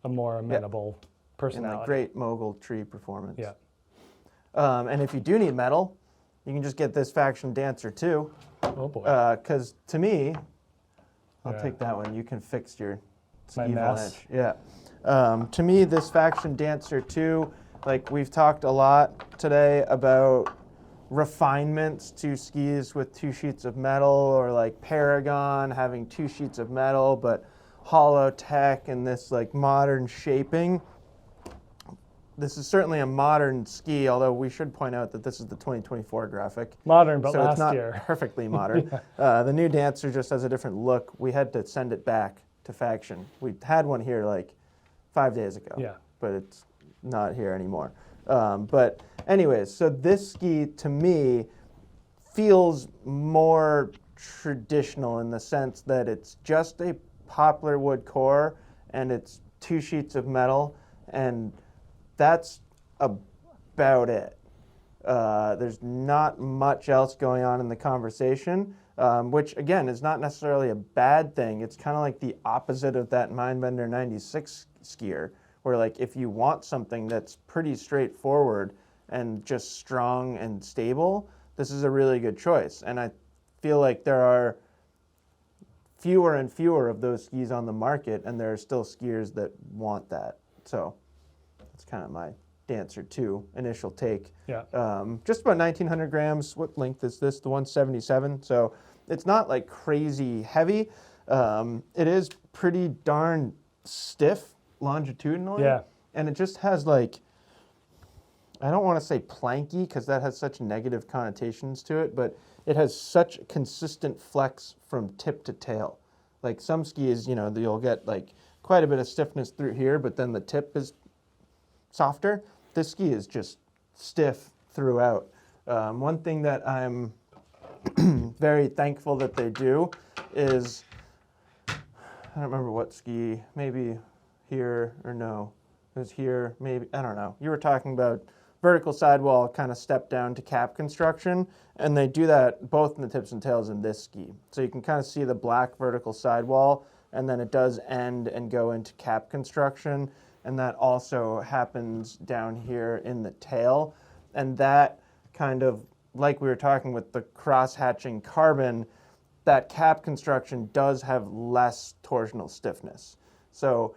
a more amenable personality. And like great mogul tree performance. Yeah. And if you do need metal, you can just get this Faction Dancer too. Oh boy. Because to me, I'll take that one. You can fix your ski mess. edge. Yeah. To me, this Faction Dancer 2, like we've talked a lot today about refinements to skis with 2 sheets of metal, or like Paragon having 2 sheets of metal, but hollow tech and this like modern shaping. This is certainly a modern ski, although we should point out that this is the 2024 graphic. Modern, but so last it's not year. perfectly modern. The new Dancer just has a different look. We had to send it back to Faction. We had one here like 5 days ago, but it's not here anymore. But anyways, so this ski to me feels more traditional in the sense that it's just a poplar wood core and it's 2 sheets of metal, and that's about it. There's not much else going on in the conversation, which again is not necessarily a bad thing. It's kind of like the opposite of that Mindbender 96 skier, where like if you want something that's pretty straightforward and just strong and stable, this is a really good choice. And I feel like there are fewer and fewer of those skis on the market, and there are still skiers that want that. So that's kind of my Dancer 2 initial take. Yeah. Just about 1,900 grams. What length is this? The 177. So it's not like crazy heavy. It is pretty darn stiff longitudinally. Yeah. And it just has like, I don't want to say planky because that has such negative connotations to it, but it has such consistent flex from tip to tail. Like some skis, you'll get like quite a bit of stiffness through here, but then the tip is softer. This ski is just stiff throughout. One thing that I'm very thankful that they do is, I don't remember what ski, maybe here or no, it was here, maybe, I don't know. You were talking about vertical sidewall kind of step down to cap construction, and they do that both in the tips and tails in this ski. So you can kind of see the black vertical sidewall, and then it does end and go into cap construction. And that also happens down here in the tail. And that kind of, like we were talking with the cross-hatching carbon, that cap construction does have less torsional stiffness. So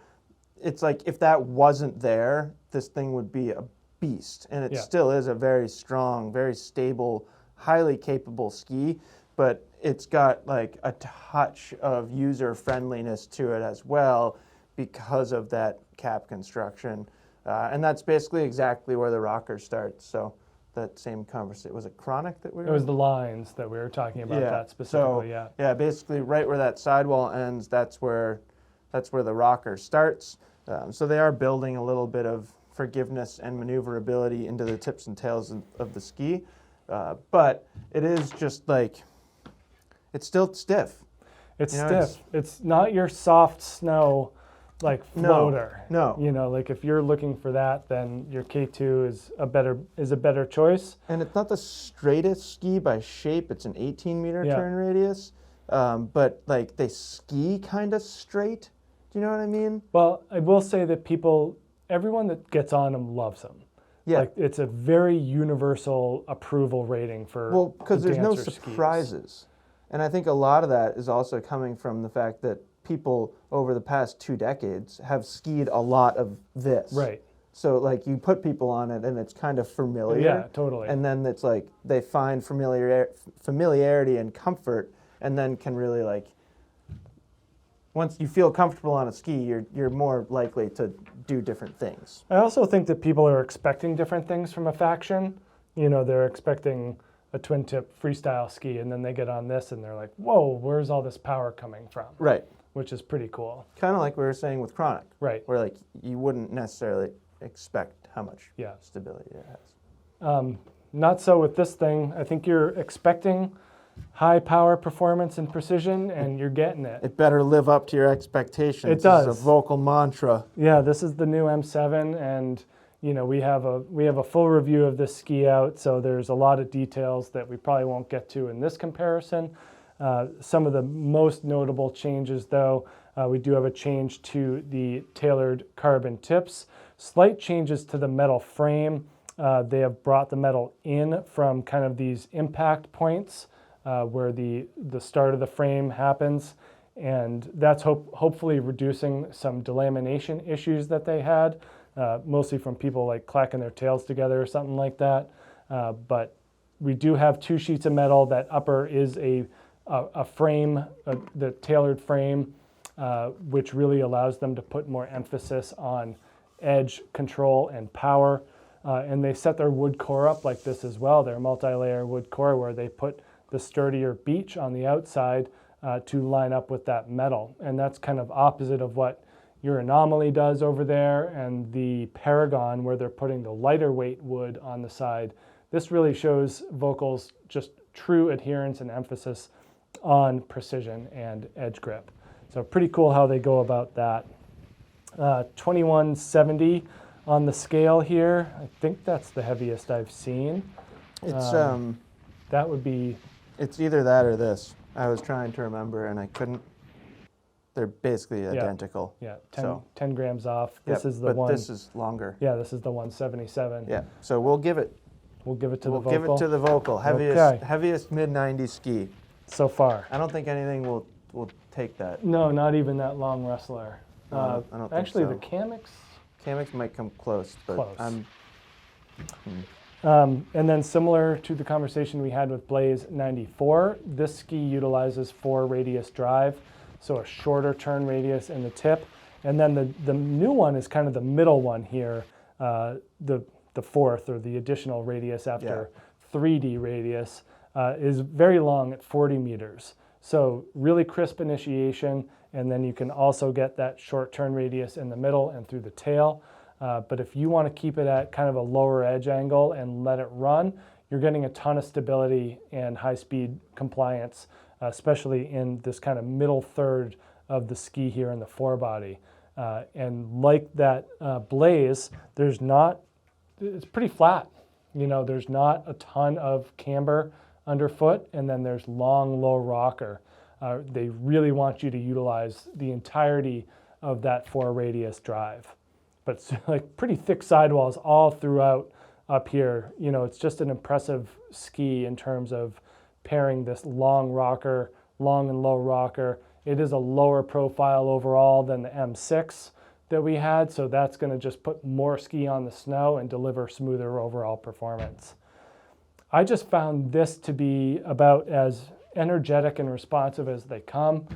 it's like if that wasn't there, this thing would be a beast. And it still is a very strong, very stable, highly capable ski, but it's got like a touch of user friendliness to it as well, because of that cap construction. And that's basically exactly where the rocker starts. So that same conversation, was it Chronic that we were? It was the lines that we were talking about that specifically, so, yeah, basically right where that sidewall ends, that's where the rocker starts. So they are building a little bit of forgiveness and maneuverability into the tips and tails of the ski. But it is just like, it's still stiff. It's stiff. It's not your soft snow like floater. No. You know, like if you're looking for that, then your K2 is a better choice. And it's not the straightest ski by shape. It's an 18-meter turn radius. But like they ski kind of straight. Do you know what I mean? Well, I will say that everyone that gets on them loves them. Yeah. Like it's a very universal approval rating for because there's no dancer surprises. skis. And I think a lot of that is also coming from the fact that people over the past 2 decades have skied a lot of this. Right. So like you put people on it and it's kind of familiar. Yeah, totally. And then it's like they find familiarity and comfort, and then can really like, once you feel comfortable on a ski, you're more likely to do different things. I also think that people are expecting different things from a faction. You know, they're expecting a twin tip freestyle ski, and then they get on this and they're like, whoa, where's all this power coming from? Right. Which is pretty cool. Kind of like we were saying with Chronic. Right. Where like you wouldn't necessarily expect how much stability it has. Not so with this thing. I think you're expecting high power performance and precision, and you're getting it. It better live up to your expectations. It does. This is a Volkl mantra. Yeah, this is the new M7, and you know we have a full review of this ski out, so there's a lot of details that we probably won't get to in this comparison. Some of the most notable changes, though, we do have a change to the tailored carbon tips, slight changes to the metal frame. They have brought the metal in from kind of these impact points where the start of the frame happens, and that's hopefully reducing some delamination issues that they had, mostly from people like clacking their tails together or something like that. But we do have 2 sheets of metal. That upper is a frame, the tailored frame, which really allows them to put more emphasis on edge control and power. And they set their wood core up like this as well. Their multi-layer wood core, where they put the sturdier beach on the outside to line up with that metal. And that's kind of opposite of what your Anomaly does over there, and the Paragon, where they're putting the lighter weight wood on the side. This really shows Volkl's just true adherence and emphasis on precision and edge grip. So pretty cool how they go about that. 2170 on the scale here. I think that's the heaviest I've seen. It's that would be. It's either that or this. I was trying to remember and I couldn't. They're basically identical. Yeah, 10 grams off. This is the but one. This is longer. Yeah, this is the 177. Yeah, so we'll give it. We'll give it to the Volkl. We'll give it to the Volkl. Heaviest mid-90 ski. So far. I don't think anything will take that. No, not even that long Rustler. I don't actually, think so. the Camox might come close, but close. And then similar to the conversation we had with Blaze 94, this ski utilizes 4 radius drive, so a shorter turn radius in the tip. And then the new one is kind of the middle one here, the fourth or the additional radius after 3D radius is very long at 40 meters. So really crisp initiation, and then you can also get that short turn radius in the middle and through the tail. But if you want to keep it at kind of a lower edge angle and let it run, you're getting a ton of stability and high speed compliance, especially in this kind of middle third of the ski here in the forebody. And like that Blaze, it's pretty flat. You know, there's not a ton of camber underfoot, and then there's long, low rocker. They really want you to utilize the entirety of that 4 radius drive. But it's like pretty thick sidewalls all throughout up here. You know, it's just an impressive ski in terms of pairing this long rocker, long and low rocker. It is a lower profile overall than the M6 that we had, so that's going to just put more ski on the snow and deliver smoother overall performance. I just found this to be about as energetic and responsive as they come.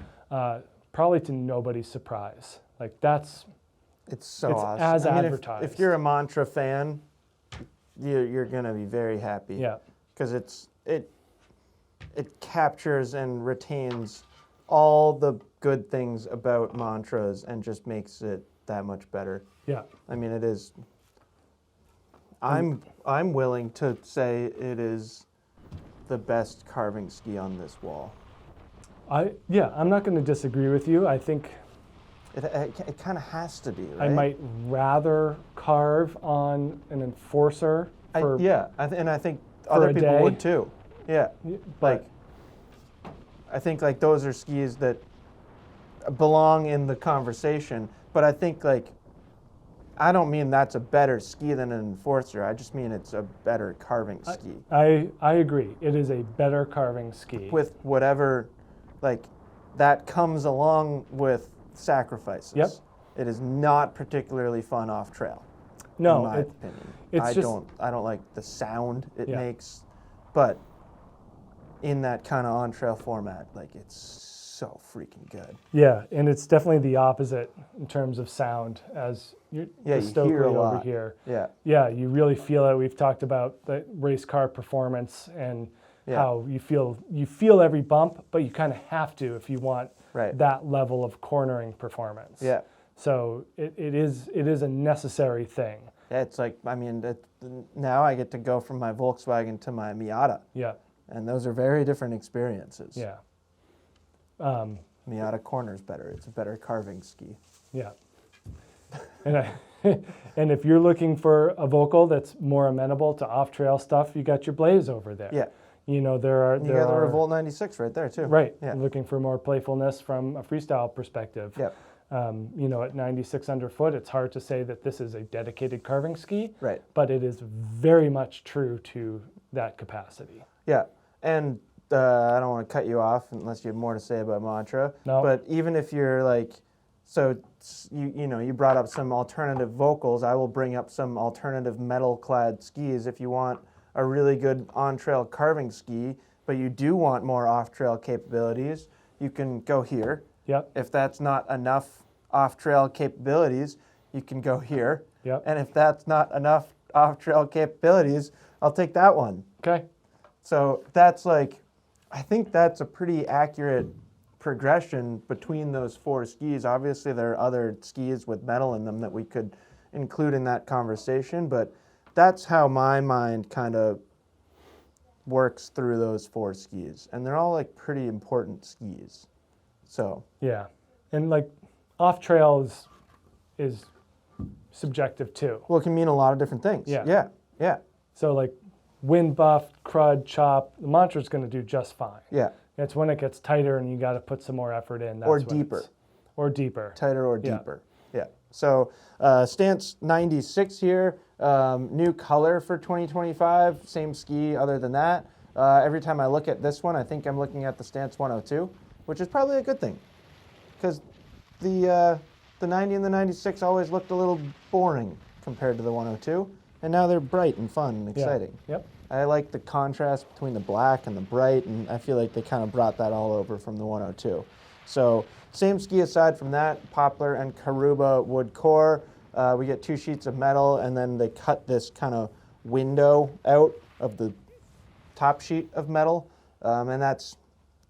probably to nobody's surprise. Like that's It's so it's awesome. as I mean, advertised. if you're a Mantra fan, you're gonna be very happy. Yeah. Because it captures and retains all the good things about Mantras and just makes it that much better. Yeah. I mean, it is. I'm willing to say it is the best carving ski on this wall. I'm not going to disagree with you. I think It kind of has to be, right? I might rather carve on an Enforcer for and I think other people day. would too. Yeah, but- I think like those are skis that belong in the conversation. But I think like I don't mean that's a better ski than an Enforcer. I just mean it's a better carving ski I agree. It is a better carving ski. with whatever like that comes along with sacrifices. Yep. It is not particularly fun off trail. No, in my opinion. it's I just- don't like the sound it Yeah. makes, but in that kind of on trail format, like it's so freaking good. Yeah, and it's definitely the opposite in terms of sound as the You Stockli hear a over lot. here. Yeah. Yeah, you really feel it. We've talked about the race car performance and how you feel every bump, but you kind of have to if you want Right. that level of cornering performance. Yeah. So it is a necessary thing. Yeah, it's like I mean now I get to go from my Volkswagen to my Miata, Yeah. and those are very different experiences. Yeah. Miata corner's better. It's a better carving ski. Yeah. And and if you're looking for a Volkl that's more amenable to off-trail stuff, you got your Blaze over there. Yeah. You know, there are You got the Revolt 96 right there too. Right. Yeah. Looking for more playfulness from a freestyle perspective. Yeah. You know, at 96 underfoot, it's hard to say that this is a dedicated carving ski, Right. but it is very much true to that capacity. Yeah, and I don't want to cut you off unless you have more to say about Mantra. No. But even if you're like, so you brought up some alternative Volkls, I will bring up some alternative metal-clad skis if you want a really good on-trail carving ski, but you do want more off-trail capabilities. You can go here. Yep. If that's not enough off-trail capabilities, you can go here. Yep. And if that's not enough off-trail capabilities, I'll take that one. Okay. So that's like, I think that's a pretty accurate progression between those four skis. Obviously, there are other skis with metal in them that we could include in that conversation, but that's how my mind kind of works through those four skis. And they're all like pretty important skis. So, Yeah. And like off-trail is subjective too. well, it can mean a lot of different things. Yeah. Yeah. Yeah. So like wind buff, crud, chop, the Mantra's going to do just fine. Yeah. It's when it gets tighter and you got to put some more effort in. That's Or when deeper. Or deeper. Tighter or Yeah. deeper. Yeah. So Stance 96 here, new color for 2025, same ski other than that. Every time I look at this one, I think I'm looking at the Stance 102, which is probably a good thing because the 90 and the 96 always looked a little boring compared to the 102, and now they're bright and fun and exciting. Yep. I like the contrast between the black and the bright, and I feel like they kind of brought that all over from the 102. So same ski aside from that, poplar and Karuba wood core. We get 2 sheets of metal, and then they cut this kind of window out of the top sheet of metal, and that's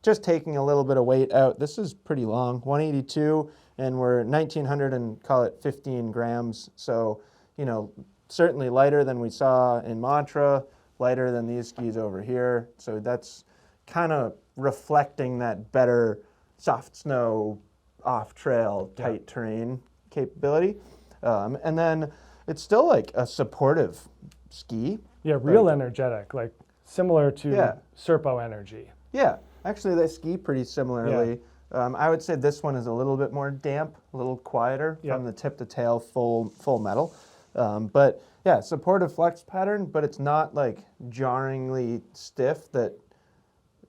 just taking a little bit of weight out. This is pretty long, 182, and we're 1900 and call it 15 grams. So, you know, certainly lighter than we saw in Mantra, lighter than these skis over here. So that's kind of reflecting that better soft snow, off-trail, tight terrain capability. And then it's still like a supportive ski. Yeah, real energetic, like similar to Serpo energy. Yeah, actually they ski pretty similarly. I would say this one is a little bit more damp, a little quieter from the tip to tail, full metal. But yeah, supportive flex pattern, but it's not like jarringly stiff that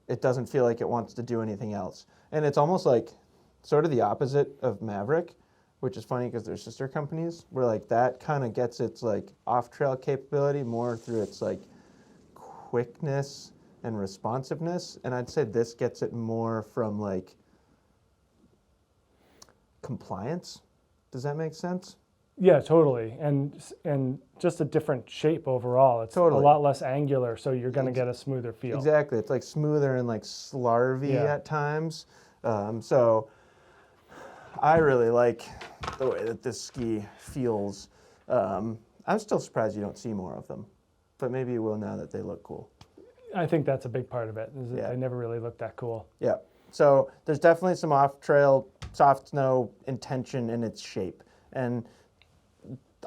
it doesn't feel like it wants to do anything else. And it's almost like sort of the opposite of Maverick, which is funny because they're sister companies, where like that kind of gets its like off-trail capability more through its like quickness and responsiveness. And I'd say this gets it more from like compliance. Does that make sense? Yeah, totally. And just a different shape overall. It's Totally. a lot less angular, so you're going to get a smoother feel. Exactly. It's like smoother and like slarvy at times. So I really like the way that this ski feels. I'm still surprised you don't see more of them, but maybe you will now that they look cool. I think that's a big part of it, is that they never really looked that cool. Yeah. So there's definitely some off-trail soft snow intention in its shape. And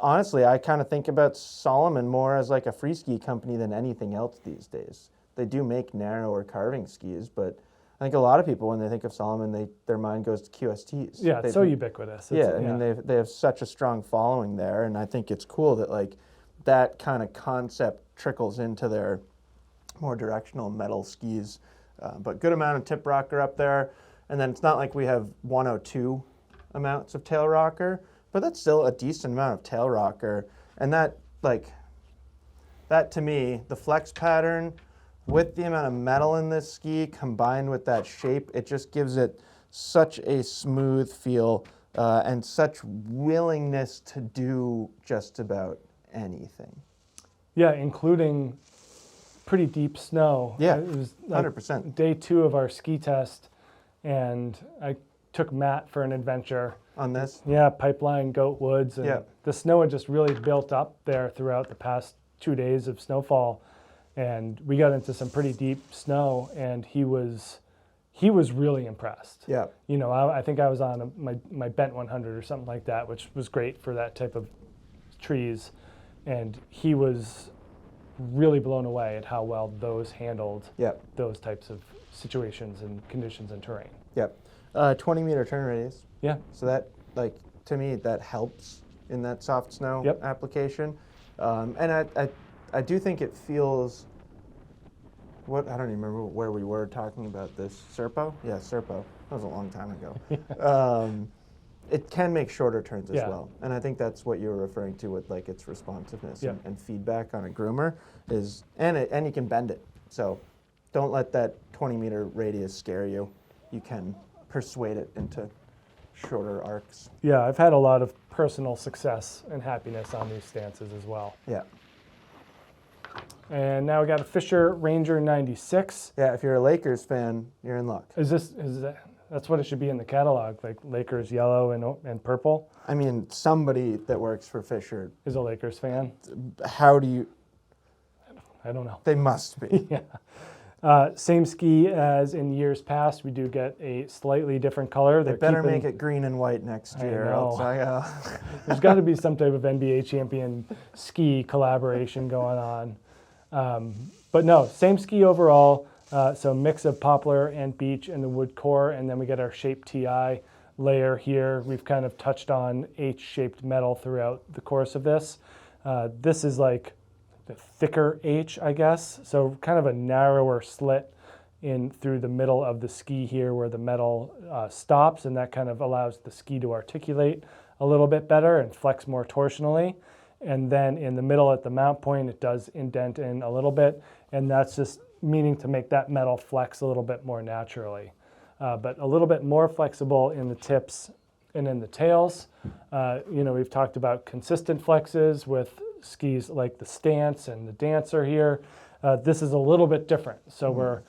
honestly, I kind of think about Salomon more as like a free ski company than anything else these days. They do make narrower carving skis, but I think a lot of people, when they think of Salomon, their mind goes to QSTs. Yeah, it's so ubiquitous. I mean, they have such a strong following there, and I think it's cool that like that kind of concept trickles into their more directional metal skis. But good amount of tip rocker up there, and then it's not like we have 102 amounts of tail rocker, but that's still a decent amount of tail rocker, and that to me, the flex pattern with the amount of metal in this ski combined with that shape, it just gives it such a smooth feel and such willingness to do just about anything. Yeah, including pretty deep snow. Yeah, it was like 100%. Day 2 of our ski test, and I took Matt for an adventure. On this? Yeah, Pipeline, Goat Woods, and the snow had just really built up there throughout the past 2 days of snowfall, and we got into some pretty deep snow, and he was really impressed. Yeah. You know, I think I was on my Bent 100 or something like that, which was great for that type of trees, and he was really blown away at how well those handled those types of situations and conditions and terrain. Yep. 20-meter turn radius. Yeah. So that, like, to me, that helps in that soft snow application. And I do think it feels, I don't even remember where we were talking about this. Serpo? Yeah, Serpo. That was a long time ago. It can make shorter turns as well. And I think that's what you were referring to with like its responsiveness and feedback on a groomer is, and you can bend it. So don't let that 20-meter radius scare you. You can persuade it into shorter arcs. Yeah, I've had a lot of personal success and happiness on these stances as well. Yeah. And now we got a Fischer Ranger 96. Yeah, if you're a Lakers fan, you're in luck. That's what it should be in the catalog, like Lakers yellow and purple. I mean, somebody that works for Fischer is a Lakers fan. How do you? I don't know. They must be. Same ski as in years past. We do get a slightly different color. They better make it green and white next year. There's got to be some type of NBA champion ski collaboration going on. But no, same ski overall. So mix of poplar and beech and the wood core, and then we get our Shape TI layer here. We've kind of touched on H-shaped metal throughout the course of this. This is like the thicker H, I guess. So kind of a narrower slit in through the middle of the ski here where the metal stops, and that kind of allows the ski to articulate a little bit better and flex more torsionally. And then in the middle at the mount point, it does indent in a little bit, and that's just meaning to make that metal flex a little bit more naturally. But a little bit more flexible in the tips and in the tails. We've talked about consistent flexes with skis like the Stance and the Dancer here. This is a little bit different. So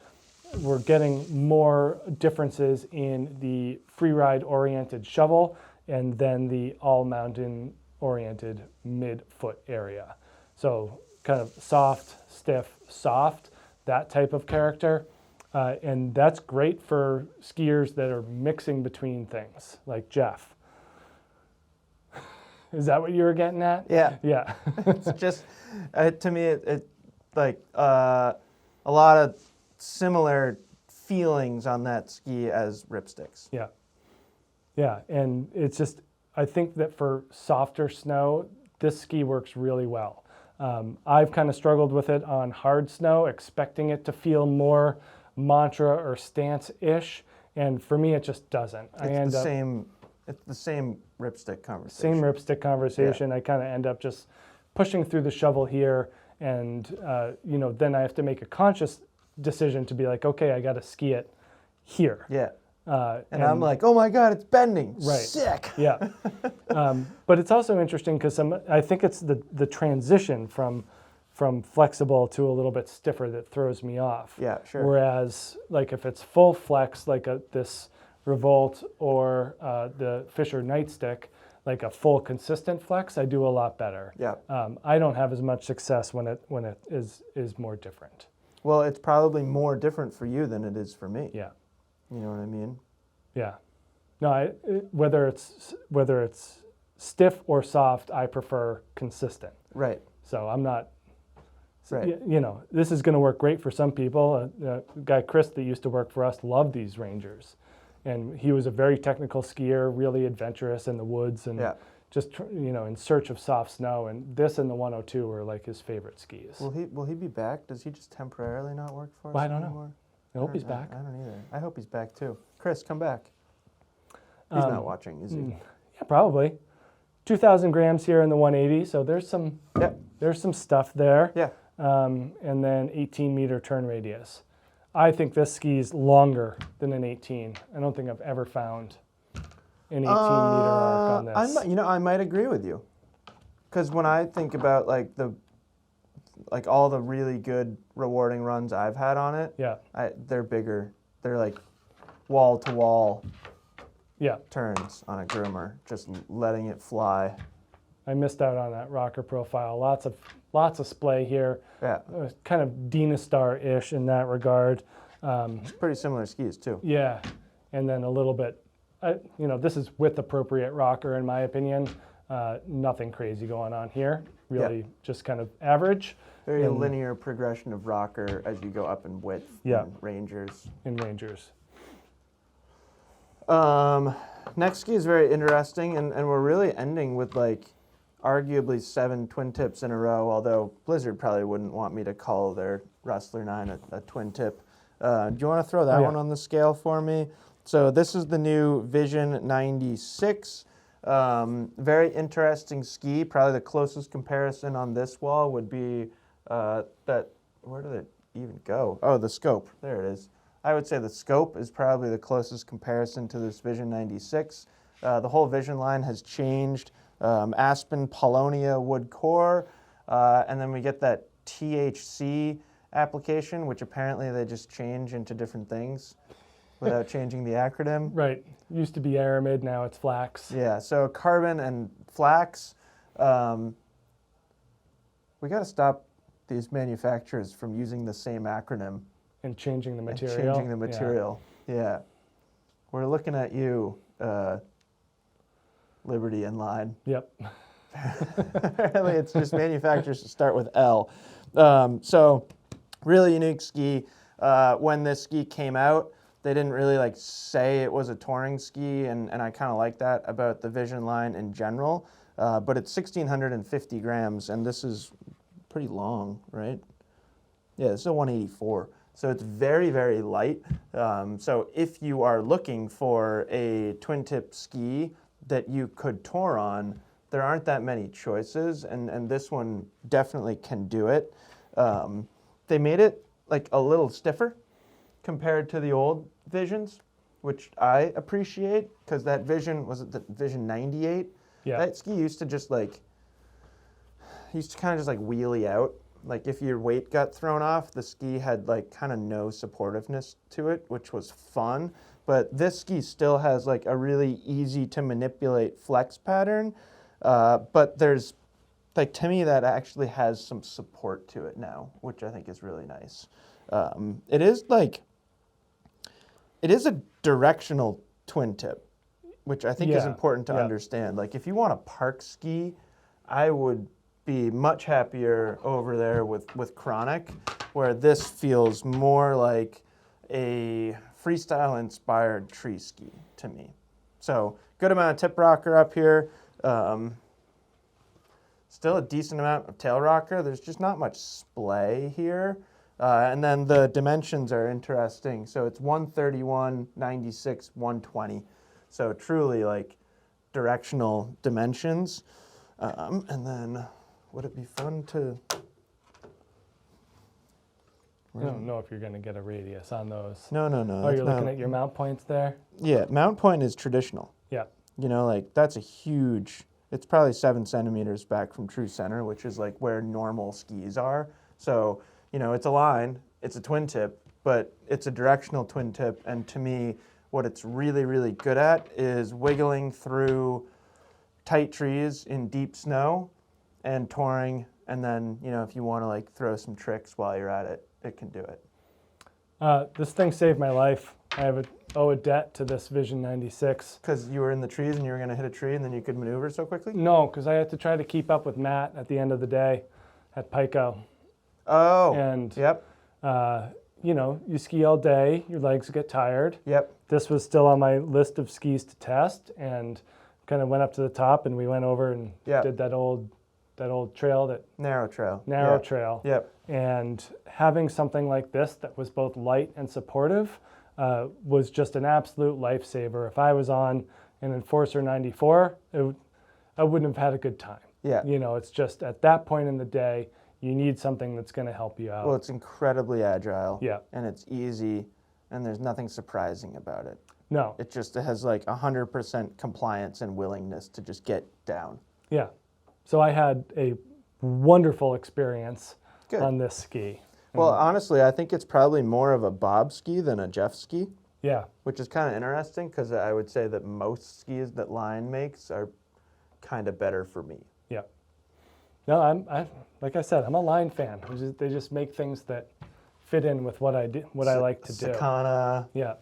we're getting more differences in the freeride oriented shovel and then the all mountain oriented mid-foot area. So kind of soft, stiff, soft, that type of character. And that's great for skiers that are mixing between things, like Jeff. Is that what you were getting at? Yeah. Yeah. It's just, to me, it like a lot of similar feelings on that ski as Ripsticks. Yeah. Yeah, and it's just, I think that for softer snow, this ski works really well. I've kind of struggled with it on hard snow, expecting it to feel more Mantra or Stance-ish, and for me, it just doesn't. It's the same Ripstick conversation. Same Ripstick conversation. Yeah. I kind of end up just pushing through the shovel here, and then I have to make a conscious decision to be like, okay, I got to ski it here. Yeah. And I'm like, oh my God, it's bending. Right. Sick. Yeah. But it's also interesting because I think it's the transition from flexible to a little bit stiffer that throws me off. Yeah, sure. Whereas like if it's full flex, like this Revolt or the Fischer Nightstick, like a full consistent flex, I do a lot better. Yeah. I don't have as much success when it is more different. Well, it's probably more different for you than it is for me. Yeah. You know what I mean? Yeah. No, whether it's stiff or soft, I prefer consistent. Right. So I'm not. Right. You know, this is going to work great for some people. Guy Chris that used to work for us loved these Rangers, and he was a very technical skier, really adventurous in the woods, and just in search of soft snow. And this and the 102 were like his favorite skis. Will he be back? Does he just temporarily not work for us I don't anymore? know. I hope he's back. I don't either. I hope he's back too. Chris, come back. He's not watching, is he? Yeah, probably. 2,000 grams here in the 180, so there's some stuff there. Yeah. And then 18-meter turn radius. I think this ski is longer than an 18. I don't think I've ever found an 18-meter arc on this. I might agree with you, because when I think about like all the really good rewarding runs I've had on it, they're bigger. They're like wall to wall. Yeah. Turns on a groomer, just letting it fly. I missed out on that rocker profile. Lots of splay here. Yeah. Kind of Dynastar-ish in that regard. Pretty similar skis too. Yeah, and then a little bit. This is with appropriate rocker in my opinion. Nothing crazy going on here. Really, just kind of average. Very linear progression of rocker as you go up in width. Yeah. In Rangers. Next ski is very interesting, and we're really ending with like arguably 7 twin tips in a row, although Blizzard probably wouldn't want me to call their Rustler 9 a twin tip. Do you want to throw that one on the scale for me? So this is the new Vision 96. Very interesting ski. Probably the closest comparison on this wall would be where did it even go? Oh, the scope. There it is. I would say the scope is probably the closest comparison to this Vision 96. The whole Vision line has changed. Aspen Paulownia wood core, and then we get that THC application, which apparently they just change into different things without changing the acronym. Right. Used to be aramid, now it's flax. Yeah, so carbon and flax. We got to stop these manufacturers from using the same acronym. And changing the material. Yeah. We're looking at you, Liberty and Line. Yep. Apparently it's just manufacturers to start with L. So really unique ski. When this ski came out, they didn't really say it was a touring ski, and I kind of like that about the Vision line in general. But it's 1,650 grams, and this is pretty long, right? Yeah, this is a 184. So it's very, very light. So if you are looking for a twin tip ski that you could tour on, there aren't that many choices, and this one definitely can do it. They made it a little stiffer compared to the old Visions, which I appreciate, because that Vision, was it the Vision 98? Yeah. That ski used to just kind of just wheelie out. If your weight got thrown off, the ski had kind of no supportiveness to it, which was fun. But this ski still has a really easy to manipulate flex pattern. But there's, to me, that actually has some support to it now, which I think is really nice. It is a directional twin tip, which I think is important to understand. If you want a park ski, I would be much happier over there with Chronic, where this feels more like a freestyle-inspired tree ski to me. So good amount of tip rocker up here. Still a decent amount of tail rocker. There's just not much splay here. And then the dimensions are interesting. So it's 131, 96, 120. So truly directional dimensions. And then would it be fun to I don't know if you're going to get a radius on those. No. Oh, you're looking at your mount points there? Yeah, mount point is traditional. Yeah. You know, like that's a huge, it's probably 7 centimeters back from true center, which is like where normal skis are. So, you know, it's a line, it's a twin tip, but it's a directional twin tip. And to me, what it's really, really good at is wiggling through tight trees in deep snow and touring. And then, you know, if you want to like throw some tricks while you're at it, it can do it. This thing saved my life. I owe a debt to this Vision 96. Because you were in the trees and you were going to hit a tree and then you could maneuver so quickly? No, because I had to try to keep up with Matt at the end of the day at Pico. Oh, And, yep, you know, you ski all day, your legs get tired. yep. This was still on my list of skis to test, and kind of went up to the top, and we went over and did that old trail, that Narrow trail. trail. Yep. And having something like this that was both light and supportive was just an absolute lifesaver. If I was on an Enforcer 94, I wouldn't have had a good time. Yeah. You know, it's just at that point in the day, you need something that's going to help you out. Well, it's incredibly agile. Yeah. And it's easy, and there's nothing surprising about it. No. It has like 100% compliance and willingness to just get down. Yeah. So I had a wonderful experience Good. on this ski. Well, honestly, I think it's probably more of a Bob ski than a Jeff ski, Yeah. which is kind of interesting because I would say that most skis that Lion makes are kind of better for me. Yeah. No, I like I said, I'm a Line fan. They just make things that fit in with what I do, what I like to do. Sakana. Yeah.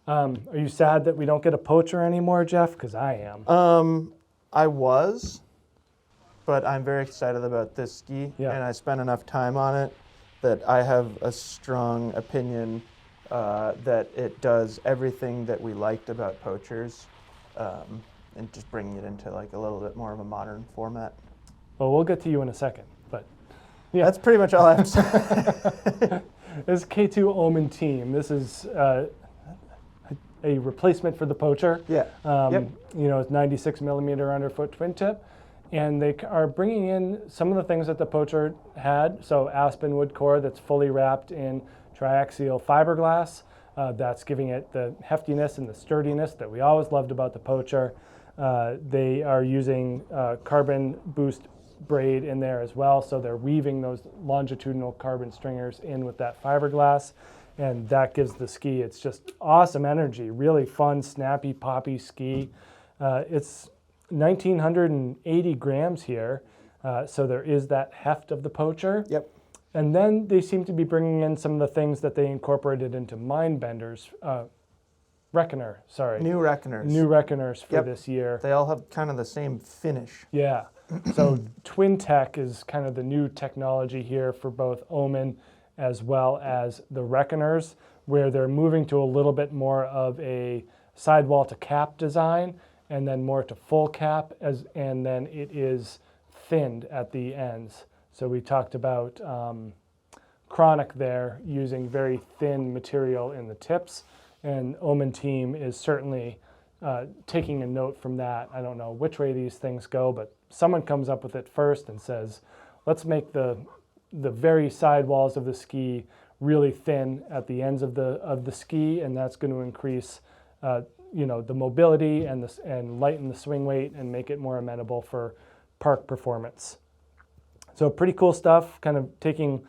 Are you sad that we don't get a poacher anymore, Jeff? Because I am. I was, but I'm very excited about this ski, Yeah. and I spent enough time on it that I have a strong opinion that it does everything that we liked about poachers, and just bringing it into like a little bit more of a modern format. Well, we'll get to you in a second, but yeah. That's pretty much all I have to say. This is K2 Omen Team. This is a replacement for the poacher. Yeah. Yep. You know, it's 96 millimeter underfoot twin tip. And they are bringing in some of the things that the poacher had. So aspen wood core that's fully wrapped in triaxial fiberglass. That's giving it the heftiness and the sturdiness that we always loved about the poacher. They are using carbon boost braid in there as well. So they're weaving those longitudinal carbon stringers in with that fiberglass. And that gives the ski, it's just awesome energy, really fun, snappy, poppy ski. It's 1,980 grams here, so there is that heft of the poacher. Yep. And then they seem to be bringing in some of the things that they incorporated into Mindbender's Reckoner, sorry. New Reckoners. New Reckoners for Yep. this year. They all have kind of the same finish. Yeah. So Twin Tech is kind of the new technology here for both Omen as well as the Reckoners, where they're moving to a little bit more of a sidewall to cap design and then more to full cap, and then it is thinned at the ends. So we talked about Chronic there using very thin material in the tips, and Omen Team is certainly taking a note from that. I don't know which way these things go, but someone comes up with it first and says, let's make the very sidewalls of the ski really thin at the ends of the ski, and that's going to increase you know, the mobility and lighten the swing weight and make it more amenable for park performance. So pretty cool stuff, kind of taking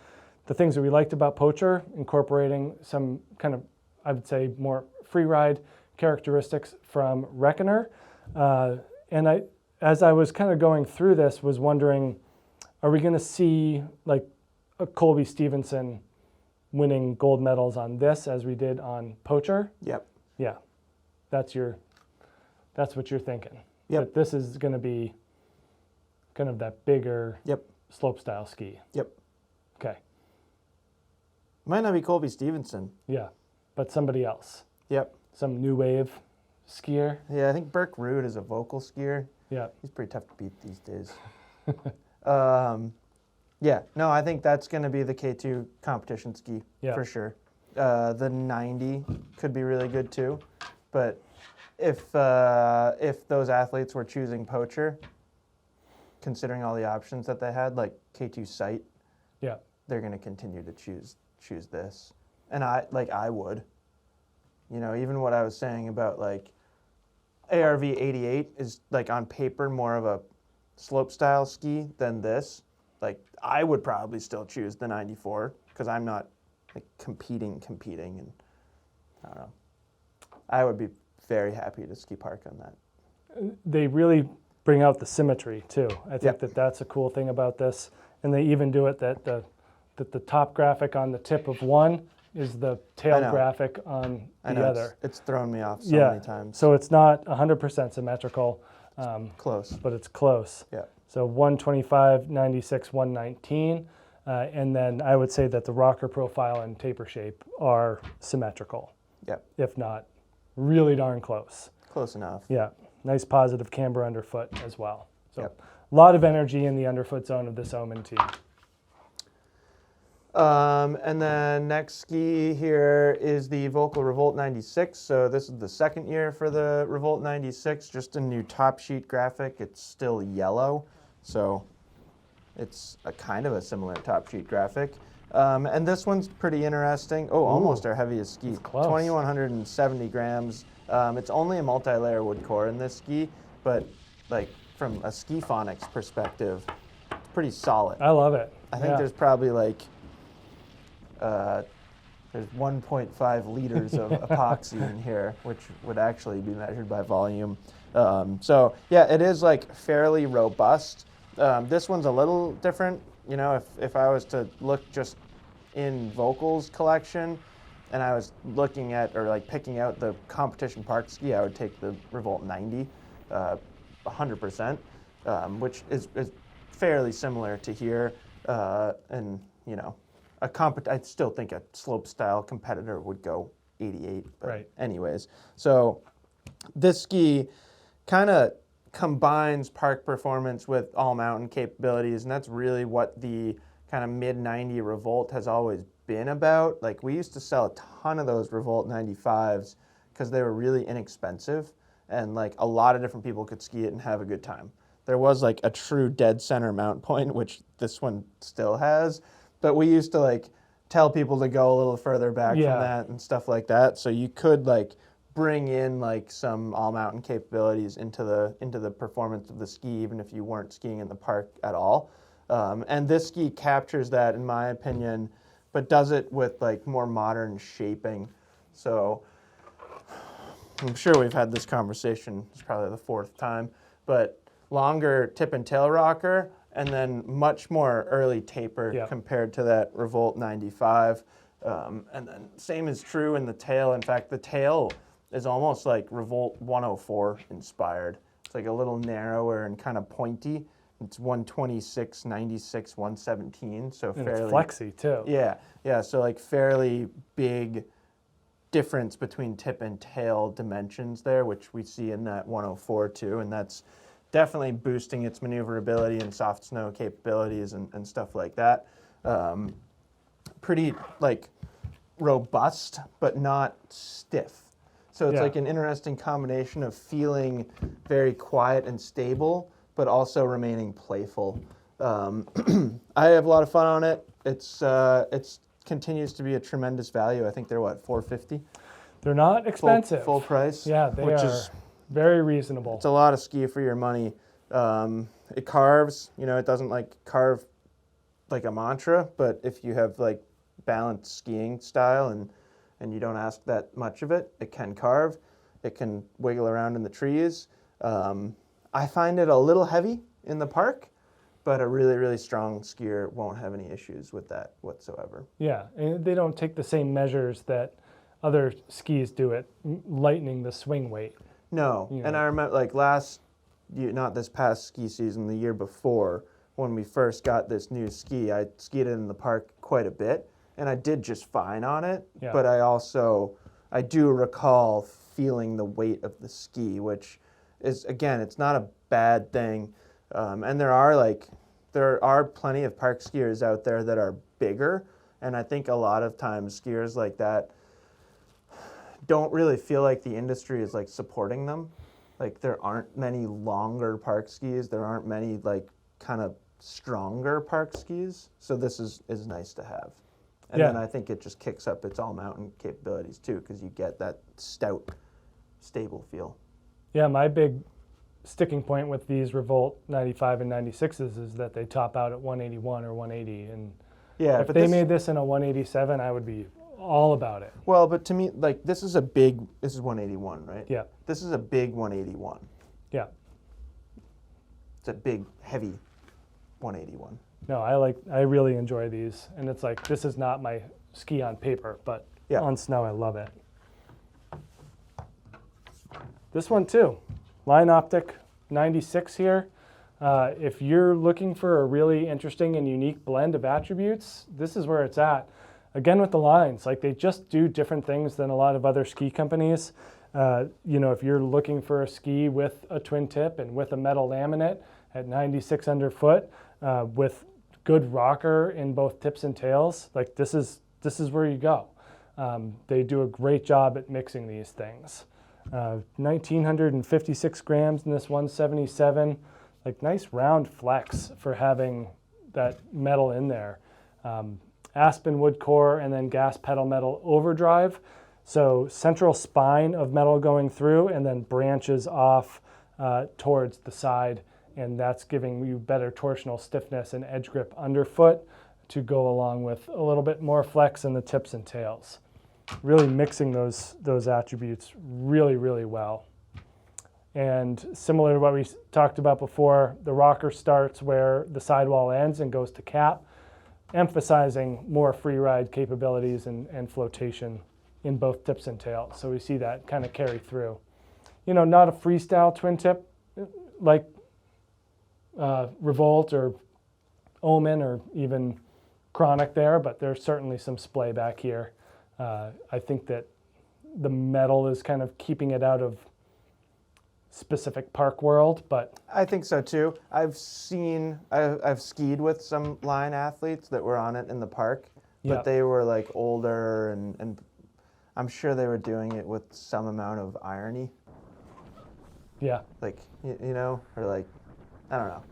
the things that we liked about Poacher, incorporating some kind of, I would say, more free ride characteristics from Reckoner. And as I was kind of going through this, was wondering, are we going to see like a Colby Stevenson winning gold medals on this as we did on Poacher? Yep. Yeah, that's what you're thinking. Yep. That this is going to be kind of that bigger Yep. slope style ski. Yep. Okay. Might not be Colby Stevenson. Yeah, but somebody else. Yep. Some new wave skier. Yeah, I think Burke Root is a vocal skier. Yeah. He's pretty tough to beat these days. Yeah, no, I think that's going to be the K2 competition ski for sure. The 90 could be really good too, but if those athletes were choosing Poacher, considering all the options that they had, like K2 Sight, Yeah. they're going to continue to choose this. And I would. You know, even what I was saying about like ARV 88 is like on paper more of a slope style ski than this. Like I would probably still choose the 94 because I'm not like competing, and I don't know. I would be very happy to ski park on that. They really bring out the symmetry too. I think that that's a cool thing about this, and they even do it that the top graphic on the tip of one is the tail graphic on the other. It's thrown me off so many times. So it's not 100% symmetrical. Close. But it's close. Yeah. So 125, 96, 119. And then I would say that the rocker profile and taper shape are symmetrical. Yep. If not really darn close. Close enough. Yeah. Nice positive camber underfoot as well. So a lot of energy in the underfoot zone of this Omen team. And then next ski here is the Volkl Revolt 96. So this is the second year for the Revolt 96, just a new top sheet graphic. It's still yellow, so it's a kind of a similar top sheet graphic. And this one's pretty interesting. Oh, almost our heaviest ski, 2,170 grams. It's only a multi-layer wood core in this ski, but like from a ski phonics perspective, it's pretty solid. I love it. I think there's probably like there's 1.5 liters of epoxy in here, which would actually be measured by volume. So yeah, it is like fairly robust. This one's a little different. You know, if I was to look just in Volkl's collection, and I was looking at or like picking out the competition park ski, I would take the Revolt 90, 100%, which is fairly similar to here, and you know. I still think a slope style competitor would go 88. But anyways, so this ski kind of combines park performance with all mountain capabilities, and that's really what the kind of mid-90 Revolt has always been about. Like we used to sell a ton of those Revolt 95s because they were really inexpensive, and like a lot of different people could ski it and have a good time. There was like a true dead center mount point, which this one still has. But we used to like tell people to go a little further back from that and stuff like that. So you could like bring in like some all mountain capabilities into the performance of the ski, even if you weren't skiing in the park at all. And this ski captures that, in my opinion, but does it with like more modern shaping. So I'm sure we've had this conversation. It's probably the fourth time, but longer tip and tail rocker, and then much more early taper compared to that Revolt 95. And then same is true in the tail. In fact, the tail is almost like Revolt 104 inspired. It's like a little narrower and kind of pointy. It's 126, 96, 117. So and fairly, it's flexy too. Yeah. So like fairly big difference between tip and tail dimensions there, which we see in that 104 too. And that's definitely boosting its maneuverability and soft snow capabilities and stuff like that. Pretty like robust, but not stiff. So it's like an interesting combination of feeling very quiet and stable, but also remaining playful. I have a lot of fun on it. It's continues to be a tremendous value. I think they're what, $450? They're not expensive. Full price. Yeah, they are. Very reasonable. It's a lot of ski for your money. It carves, you know, it doesn't like carve like a Mantra, but if you have like balanced skiing style and you don't ask that much of it, it can carve. It can wiggle around in the trees. I find it a little heavy in the park, but a really, really strong skier won't have any issues with that whatsoever. Yeah, and they don't take the same measures that other skis do it, lightening the swing weight. No, and I remember like not this past ski season, the year before, when we first got this new ski, I skied it in the park quite a bit, and I did just fine on it, but I do recall feeling the weight of the ski, which is, again, it's not a bad thing, and there are plenty of park skiers out there that are bigger, and I think a lot of times skiers like that don't really feel like the industry is like supporting them. Like there aren't many longer park skis. There aren't many like kind of stronger park skis, so this is nice to have. And Yeah. then I think it just kicks up its all-mountain capabilities too, because you get that stout, stable feel. Yeah, my big sticking point with these Revolt 95 and 96s is that they top out at 181 or 180. And Yeah, if but they made this in a 187, I would be all about it. well, but to me, like this is 181, right? Yeah, This is a big 181. yeah. It's a big, heavy 181. No, I really enjoy these. And it's like, this is not my ski on paper, but Yeah. on snow, I love it. This one too, Line Optic 96 here. If you're looking for a really interesting and unique blend of attributes, this is where it's at. Again, with the lines, like they just do different things than a lot of other ski companies. You know, if you're looking for a ski with a twin tip and with a metal laminate at 96 underfoot, with good rocker in both tips and tails, like this is where you go. They do a great job at mixing these things. 1,956 grams in this 177, like nice round flex for having that metal in there. Aspen wood core and then gas pedal metal overdrive. So central spine of metal going through and then branches off towards the side, and that's giving you better torsional stiffness and edge grip underfoot to go along with a little bit more flex in the tips and tails. Really mixing those attributes really, really well. And similar to what we talked about before, the rocker starts where the sidewall ends and goes to cap, emphasizing more free ride capabilities and flotation in both tips and tails. So we see that kind of carry through. You know, not a freestyle twin tip like Revolt or Omen or even Chronic there, but there's certainly some splay back here. I think that the metal is kind of keeping it out of specific park world, but I think so too. I've skied with some line athletes that were on it in the park, but Yeah. they were like older and I'm sure they were doing it with some amount of irony. yeah, Like, you know, or like, I don't know,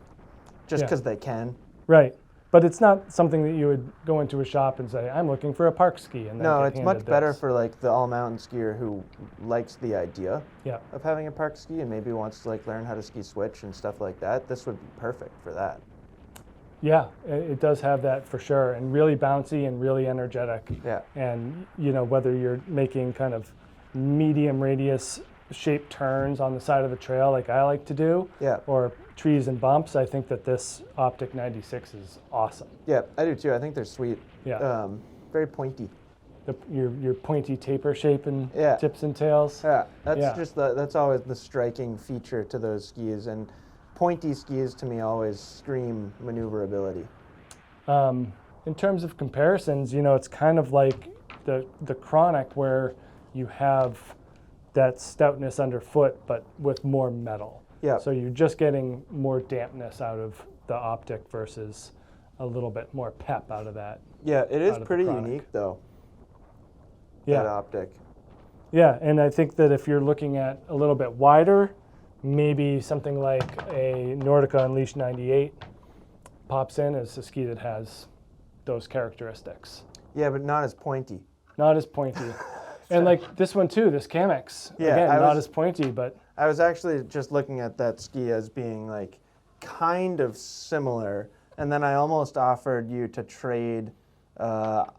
just Yeah. because they can. right. But it's not something that you would go into a shop and say, I'm looking for a park ski. And then No, get it's handed much better this. for like the all-mountain skier who likes the idea Yeah, of having a park ski and maybe wants to like learn how to ski switch and stuff like that. This would be perfect for that. yeah, it does have that for sure, and really bouncy and really energetic. Yeah. And you know, whether you're making kind of medium radius shaped turns on the side of the trail like I like to do, Yeah. or trees and bumps, I think that this Optic 96 is awesome. Yeah, I do too. I think they're sweet. Yeah. Very pointy. Your pointy taper shape and Yeah. tips and tails. Yeah, that's Yeah. just that's always the striking feature to those skis, and pointy skis to me always scream maneuverability. In terms of comparisons, you know, it's kind of like the Chronic where you have that stoutness underfoot, but with more metal. Yeah. So you're just getting more dampness out of the Optic versus a little bit more pep out of that. Yeah, it is Out of the pretty Chronic. unique though. Yeah. That Optic. Yeah, and I think that if you're looking at a little bit wider, maybe something like a Nordica Unleashed 98 pops in as a ski that has those characteristics. Yeah, but not as pointy. Not as pointy. And like this one too, this Camox. Yeah, Again, I not was- as pointy, but I was actually just looking at that ski as being like kind of similar, and then I almost offered you to trade.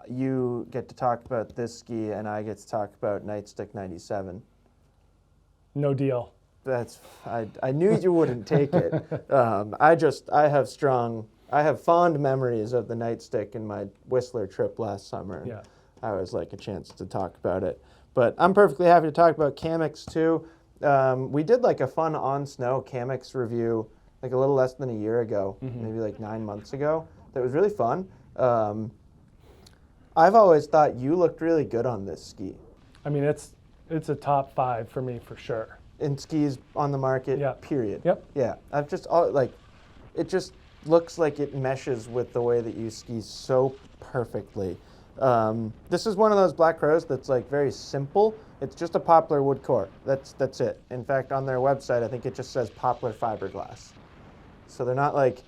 You get to talk about this ski, and I get to talk about Nightstick 97. no deal. I knew you wouldn't take it. I have fond memories of the Nightstick in my Whistler trip last summer. And Yeah. I always like a chance to talk about it. But I'm perfectly happy to talk about Camox too. We did like a fun on snow Camox review like a little less than a year ago, maybe like 9 months ago. That was really fun. I've always thought you looked really good on this ski. I mean, it's a top 5 for me for sure. In skis on the market, Yeah. period. Yep. Yeah, it just looks like it meshes with the way that you ski so perfectly. This is one of those Black Crows that's like very simple. It's just a poplar wood core. That's it. In fact, on their website, I think it just says poplar fiberglass. So they're not like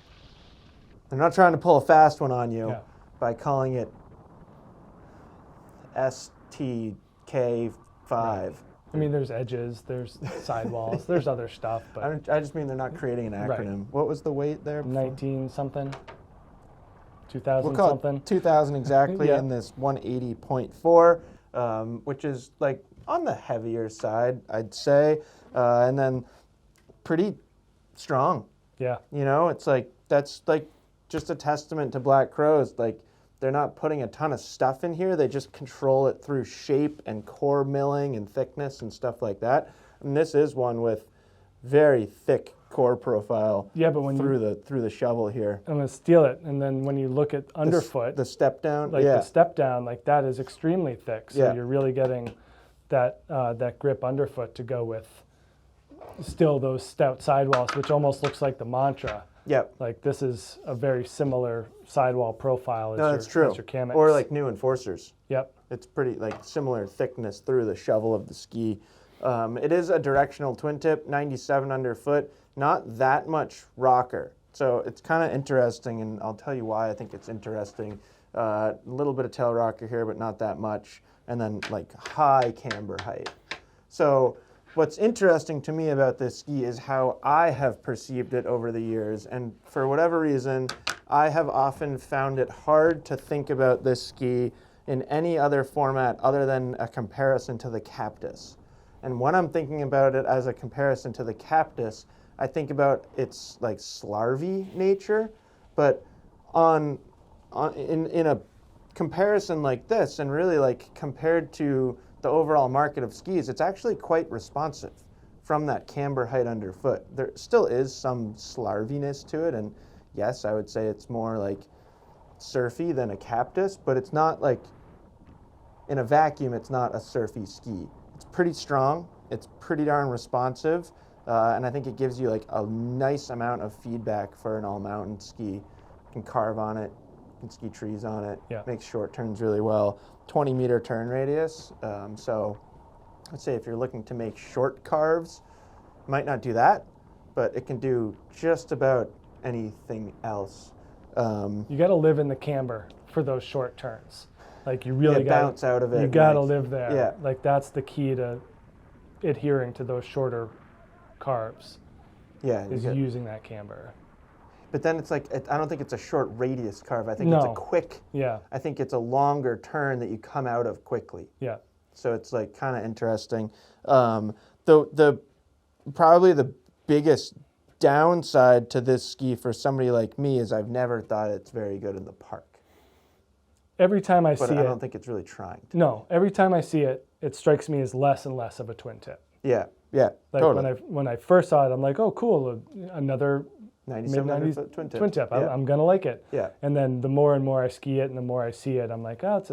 I'm not trying to pull a fast one on you Yeah. by calling it STK5. Right. I mean, there's edges, there's sidewalls, there's other stuff, but I just mean they're not creating an acronym. What was the weight there? 19 something, 2000 We'll call something. it 2000 exactly Yeah. in this 180.4, which is like on the heavier side, I'd say, and then pretty strong. Yeah. You know, it's like that's like just a testament to Black Crowes. Like they're not putting a ton of stuff in here. They just control it through shape and core milling and thickness and stuff like that. And this is one with very thick core profile. Yeah, but when through the shovel here, I'm gonna steal it, and then when you look at underfoot, the step down, like the step down, like that is extremely thick. So Yeah. you're really getting that that grip underfoot to go with still those stout sidewalls, which almost looks like the Mantra. Yep. Like this is a very similar sidewall profile as, No, that's true. as your Camox. Or like new Enforcers. Yep. It's pretty like similar thickness through the shovel of the ski. It is a directional twin tip, 97 underfoot, not that much rocker. So it's kind of interesting, and I'll tell you why I think it's interesting. A little bit of tail rocker here, but not that much. And then like high camber height. So what's interesting to me about this ski is how I have perceived it over the years. And for whatever reason, I have often found it hard to think about this ski in any other format other than a comparison to the Cactus. And when I'm thinking about it as a comparison to the Cactus, I think about its like slarvy nature, but in a comparison like this, and really like compared to the overall market of skis, it's actually quite responsive from that camber height underfoot. There still is some slarviness to it, and yes, I would say it's more like surfy than a Cactus, but it's not like, in a vacuum, it's not a surfy ski. It's pretty strong, it's pretty darn responsive, and I think it gives you like a nice amount of feedback for an all-mountain ski. You can carve on it, you can ski trees on it, makes short turns really well. 20-meter turn radius, so let's say if you're looking to make short carves, you might not do that, but it can do just about anything else. You got to live in the camber for those short turns. Like you really got to bounce out of it. You got to live there. Yeah. Like that's the key to adhering to those shorter carves. Yeah. Is using that camber. But then it's like, I don't think it's a short radius carve. I think it's a quick, I think it's a longer turn that you come out of quickly. Yeah. So it's like kind of interesting. The probably the biggest downside to this ski for somebody like me is I've never thought it's very good in the park. Every time I see it. But I don't think it's really trying to. No, every time I see it, it strikes me as less and less of a twin tip. Yeah, like totally. When I first saw it, I'm like, oh, cool, another 97 mid-90s twin tip. Yeah. I'm gonna like it. Yeah. And then the more and more I ski it, and the more I see it, I'm like, oh,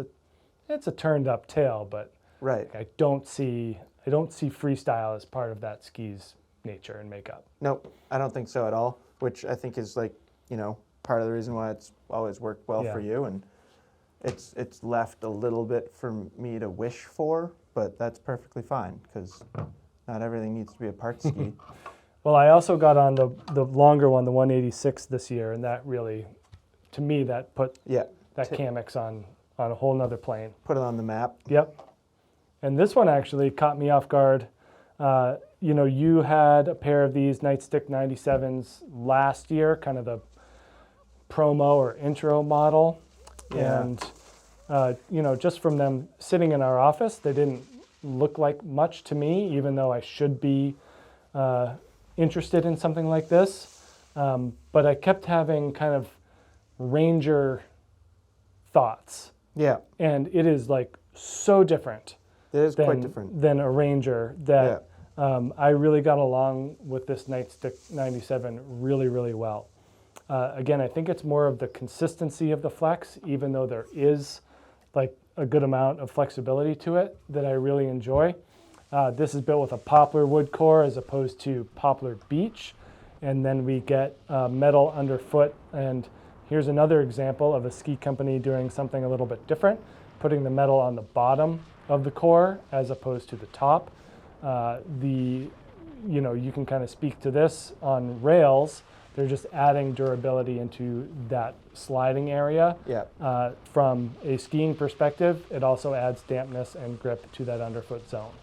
it's a turned up tail, but I don't see freestyle as part of that ski's nature and makeup. Nope, I don't think so at all. Which I think is like, you know, part of the reason why it's always worked well for you, and it's left a little bit for me to wish for, but that's perfectly fine because not everything needs to be a part ski. Well, I also got on the longer one, the 186 this year, and that really, to me, that put that Camox on a whole nother plane. Put it on the map. Yep. And this one actually caught me off guard. You know, you had a pair of these Nightstick 97s last year, kind of the promo or intro model. Yeah. And, you know, just from them sitting in our office, they didn't look like much to me, even though I should be interested in something like this. But I kept having kind of Ranger thoughts. Yeah. And it is like so different. It is quite different than a Ranger that I really got along with this Nightstick 97 really, really well. Again, I think it's more of the consistency of the flex, even though there is like a good amount of flexibility to it that I really enjoy. This is built with a poplar wood core as opposed to poplar beech. And then we get metal underfoot. And here's another example of a ski company doing something a little bit different, putting the metal on the bottom of the core as opposed to the top. You know, you can kind of speak to this on rails. They're just adding durability into that sliding area. Yeah. From a skiing perspective, it also adds dampness and grip to that underfoot zone.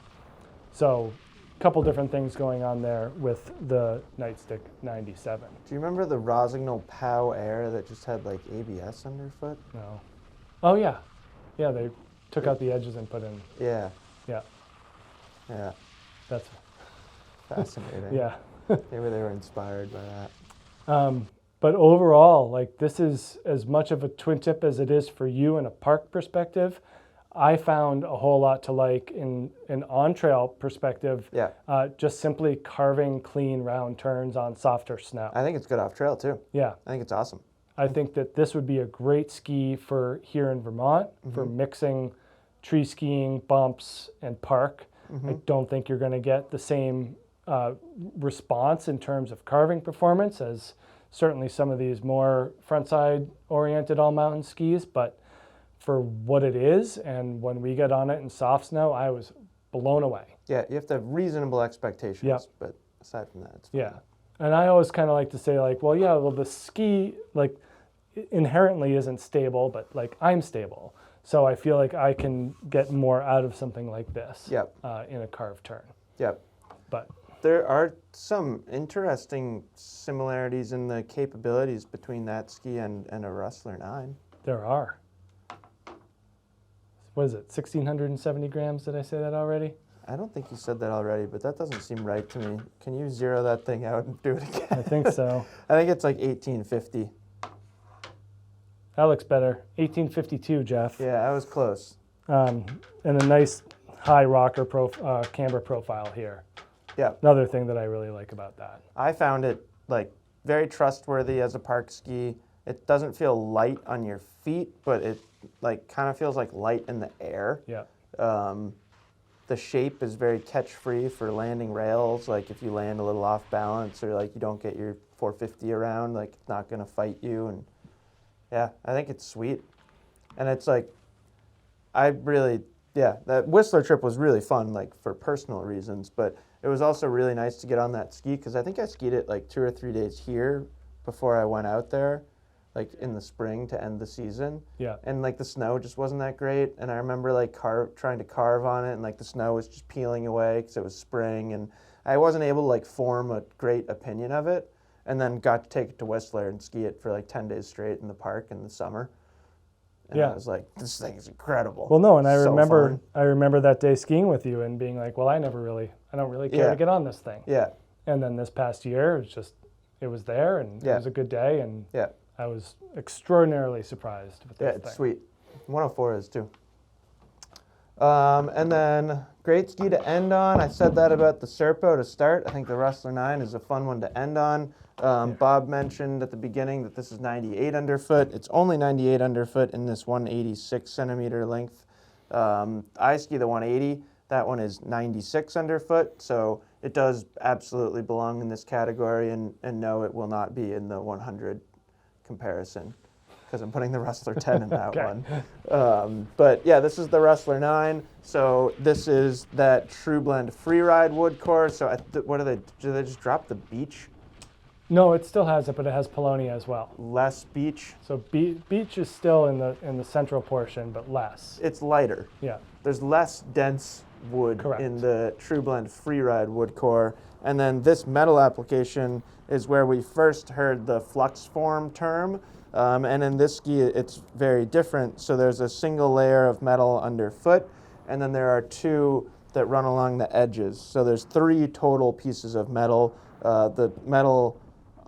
So a couple different things going on there with the Nightstick 97. Do you remember the Rossignol POW Air that just had like ABS underfoot? No. Oh yeah. Yeah, they took out the edges and put in. Yeah. Yeah. Yeah. That's Fascinating. yeah. Maybe they were inspired by that. But overall, like this is as much of a twin tip as it is for you in a park perspective. I found a whole lot to like in an on-trail perspective. Yeah. Just simply carving clean round turns on softer snow. I think it's good off trail too. Yeah. I think it's awesome. I think that this would be a great ski for here in Vermont for mixing tree skiing, bumps, and park. I don't think you're going to get the same response in terms of carving performance as certainly some of these more frontside oriented all mountain skis, but for what it is, and when we get on it in soft snow, I was blown away. Yeah, you have to have reasonable expectations, Yep. but aside from that, it's fine. Yeah. And I always kind of like to say like, well, yeah, well, the ski like inherently isn't stable, but like I'm stable. So I feel like I can get more out of something like this Yep. In a carved turn. Yep. But There are some interesting similarities in the capabilities between that ski and a Rustler 9. there are. What is it, 1,670 grams? Did I say that already? I don't think you said that already, but that doesn't seem right to me. Can you zero that thing out and do it again? I think so. I think it's like 1850. That looks better. 1852, Jeff. Yeah, I was close. And a nice high rocker camber profile here. Yeah. Another thing that I really like about that. I found it like very trustworthy as a park ski. It doesn't feel light on your feet, but it like kind of feels like light in the air. Yeah. The shape is very catch-free for landing rails. Like if you land a little off balance or like you don't get your 450 around, like it's not gonna fight you. And yeah, I think it's sweet. And it's like, that Whistler trip was really fun, like for personal reasons, but it was also really nice to get on that ski because I think I skied it like 2 or 3 days here before I went out there, like in the spring to end the season. Yeah. And like the snow just wasn't that great. And I remember like trying to carve on it and like the snow was just peeling away because it was spring and I wasn't able to like form a great opinion of it. And then got to take it to Whistler and ski it for like 10 days straight in the park in the summer. And Yeah. I was like, this thing is incredible. Well, no, and I So remember fun. that day skiing with you and being like, well, I don't really care Yeah. to get on this thing. Yeah, And then this past year, it was there and Yeah. it was a good day and yeah, I was extraordinarily surprised with yeah, this it's thing. sweet. 104 is too. And then great ski to end on. I said that about the Serpo to start. I think the Rustler 9 is a fun one to end on. Bob mentioned at the beginning that this is 98 underfoot. It's only 98 underfoot in this 186 centimeter length. I ski the 180. That one is 96 underfoot, so it does absolutely belong in this category, and no, it will not be in the 100 comparison because I'm putting the Rustler 10 in that Okay. one. But yeah, this is the Rustler 9. So this is that True Blend Freeride wood core. So what do they just drop the beach? No, it still has it, but it has Polonia as well. Less beach. So beach is still in the central portion, but less. It's lighter. Yeah. There's less dense wood Correct. in the True Blend Freeride wood core. And then this metal application is where we first heard the flux form term. And in this ski, it's very different. So there's a single layer of metal underfoot, and then there are 2 that run along the edges. So there's 3 total pieces of metal. The metal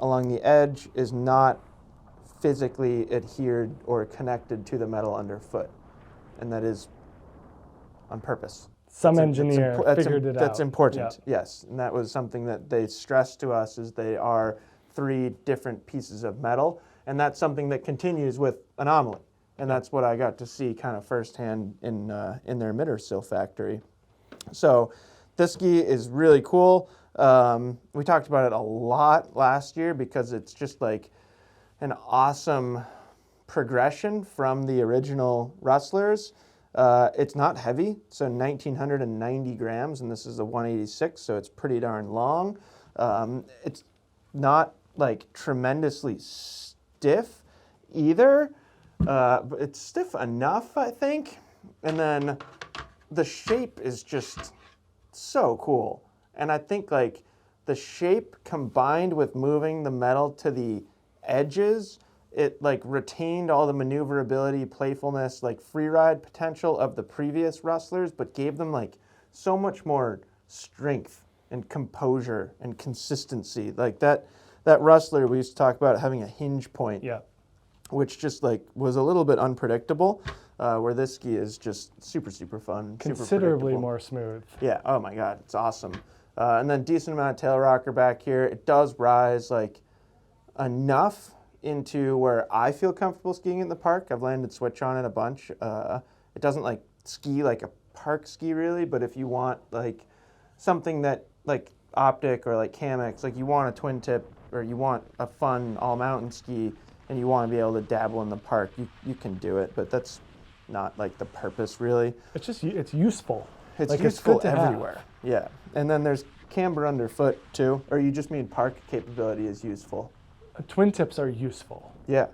along the edge is not physically adhered or connected to the metal underfoot, and that is on purpose. Some engineer figured it out. That's important, Yeah. yes. And that was something that they stressed to us is they are 3 different pieces of metal. And that's something that continues with Anomaly. And that's what I got to see kind of firsthand in their Mittersill factory. So this ski is really cool. We talked about it a lot last year because it's just like an awesome progression from the original Rustlers. It's not heavy, so 1,990 grams, and this is a 186, so it's pretty darn long. It's not like tremendously stiff either. But it's stiff enough, I think. And then the shape is just so cool. And I think like the shape combined with moving the metal to the edges, it like retained all the maneuverability, playfulness, like free ride potential of the previous Rustlers, but gave them like so much more strength and composure and consistency. Like that Rustler, we used to talk about having a hinge point, Yeah. which just like was a little bit unpredictable, where this ski is just super, super fun. Considerably super more smooth. Yeah, oh my God, it's awesome. And then decent amount of tail rocker back here. It does rise like enough into where I feel comfortable skiing in the park. I've landed switch on it a bunch. It doesn't like ski like a park ski really, but if you want like something that like Optic or like Camox, like you want a twin tip or you want a fun all mountain ski and you want to be able to dabble in the park, you can do it, but that's not like the purpose really. It's just, it's useful. It's like, useful it's good to everywhere. have. Yeah, and then there's camber underfoot too, or you just mean park capability is useful. Twin tips are useful. Yeah,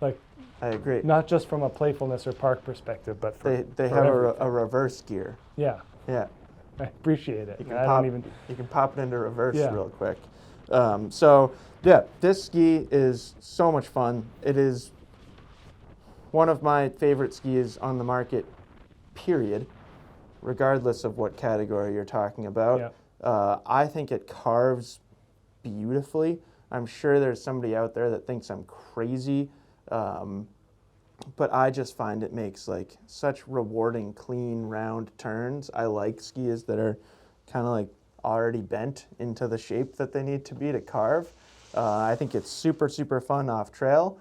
Like, I agree. not just from a playfulness or park perspective, but for They for have everything. a reverse gear. Yeah, Yeah, I appreciate it. you can I pop don't even. you can pop it into reverse Yeah. real quick. So yeah, this ski is so much fun. It is one of my favorite skis on the market, period, regardless of what category you're talking about. Yeah. I think it carves beautifully. I'm sure there's somebody out there that thinks I'm crazy, but I just find it makes like such rewarding, clean, round turns. I like skis that are kind of like already bent into the shape that they need to be to carve. I think it's super, super fun off trail.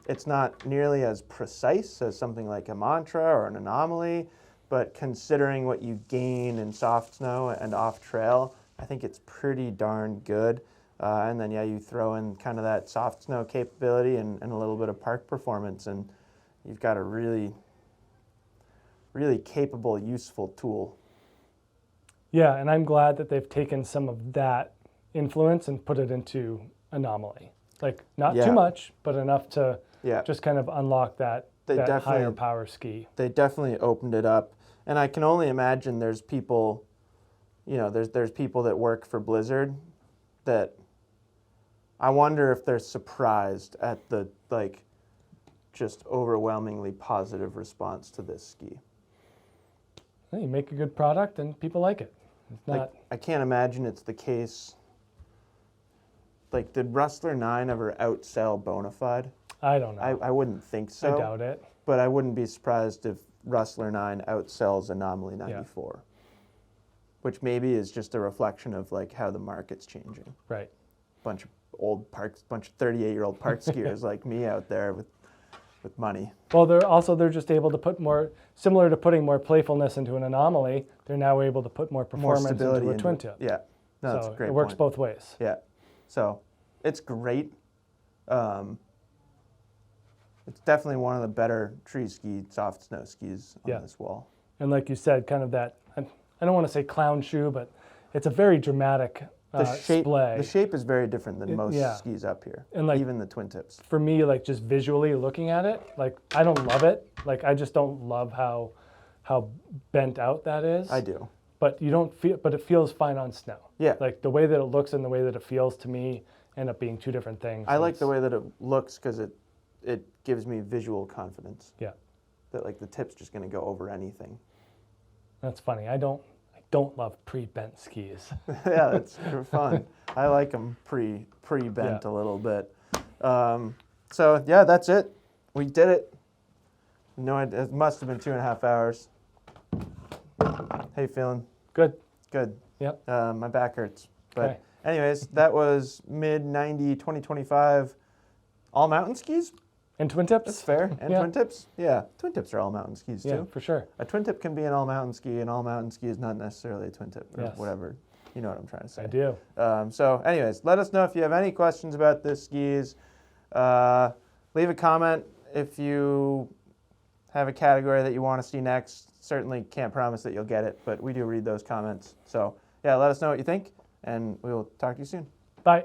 It's not nearly as precise as something like a Mantra or an Anomaly, but considering what you gain in soft snow and off trail, I think it's pretty darn good. And then, yeah, you throw in kind of that soft snow capability and a little bit of park performance, and you've got a really, really capable, useful tool. Yeah, and I'm glad that they've taken some of that influence and put it into Anomaly. Like, not Yeah. too much, but enough to Yeah. just kind of unlock that They higher definitely- power ski. They definitely opened it up. And I can only imagine there's people, you know, there's people that work for Blizzard that I wonder if they're surprised at the, like, just overwhelmingly positive response to this ski. You make a good product and people like it. It's not. Like, I can't imagine it's the case. Like, did Rustler 9 ever outsell Bonafide? I don't know. I wouldn't think so. I doubt it. But I wouldn't be surprised if Rustler 9 outsells Anomaly 94. Which maybe is just a reflection of like how the market's changing. Right. Bunch of old parks, bunch of 38-year-old park skiers like me out there with money. Well, they're just able to put more, similar to putting more playfulness into an Anomaly, they're now able to put more performance stability into a into twin it. tip. Yeah, no, that's So a great it works point. both ways. Yeah, so it's great. It's definitely one of the better tree ski, soft snow skis on this wall. And like you said, kind of that, I don't want to say clown shoe, but it's a very dramatic splay. The shape is very different than most yeah. skis up here, And like- even the twin tips. For me, like just visually looking at it, like I don't love it. Like I just don't love how bent out that is. I do. But you don't feel, but it feels fine on snow. Yeah. Like the way that it looks and the way that it feels to me end up being two different things. I like the way that it looks because it gives me visual confidence. Yeah. That like the tip's just going to go over anything. That's funny. I don't love pre-bent skis. Yeah, it's fun. I like them pre-bent a little bit. So yeah, that's it. We did it. No, it must have been 2.5 hours. How you feeling? Good. Good. Yep. My back hurts. But Okay. anyways, that was Mid-90 2025 all mountain skis. And twin tips? That's fair. And Yeah. twin tips. Yeah, twin tips are all mountain skis Yeah, too. for sure. A twin tip can be an all mountain ski. An all mountain ski is not necessarily a twin tip or Yes. whatever. You know what I'm trying to say. I do. So anyways, let us know if you have any questions about this skis. Leave a comment if you have a category that you want to see next. Certainly can't promise that you'll get it, but we do read those comments. So yeah, let us know what you think, and we will talk to you soon. Bye.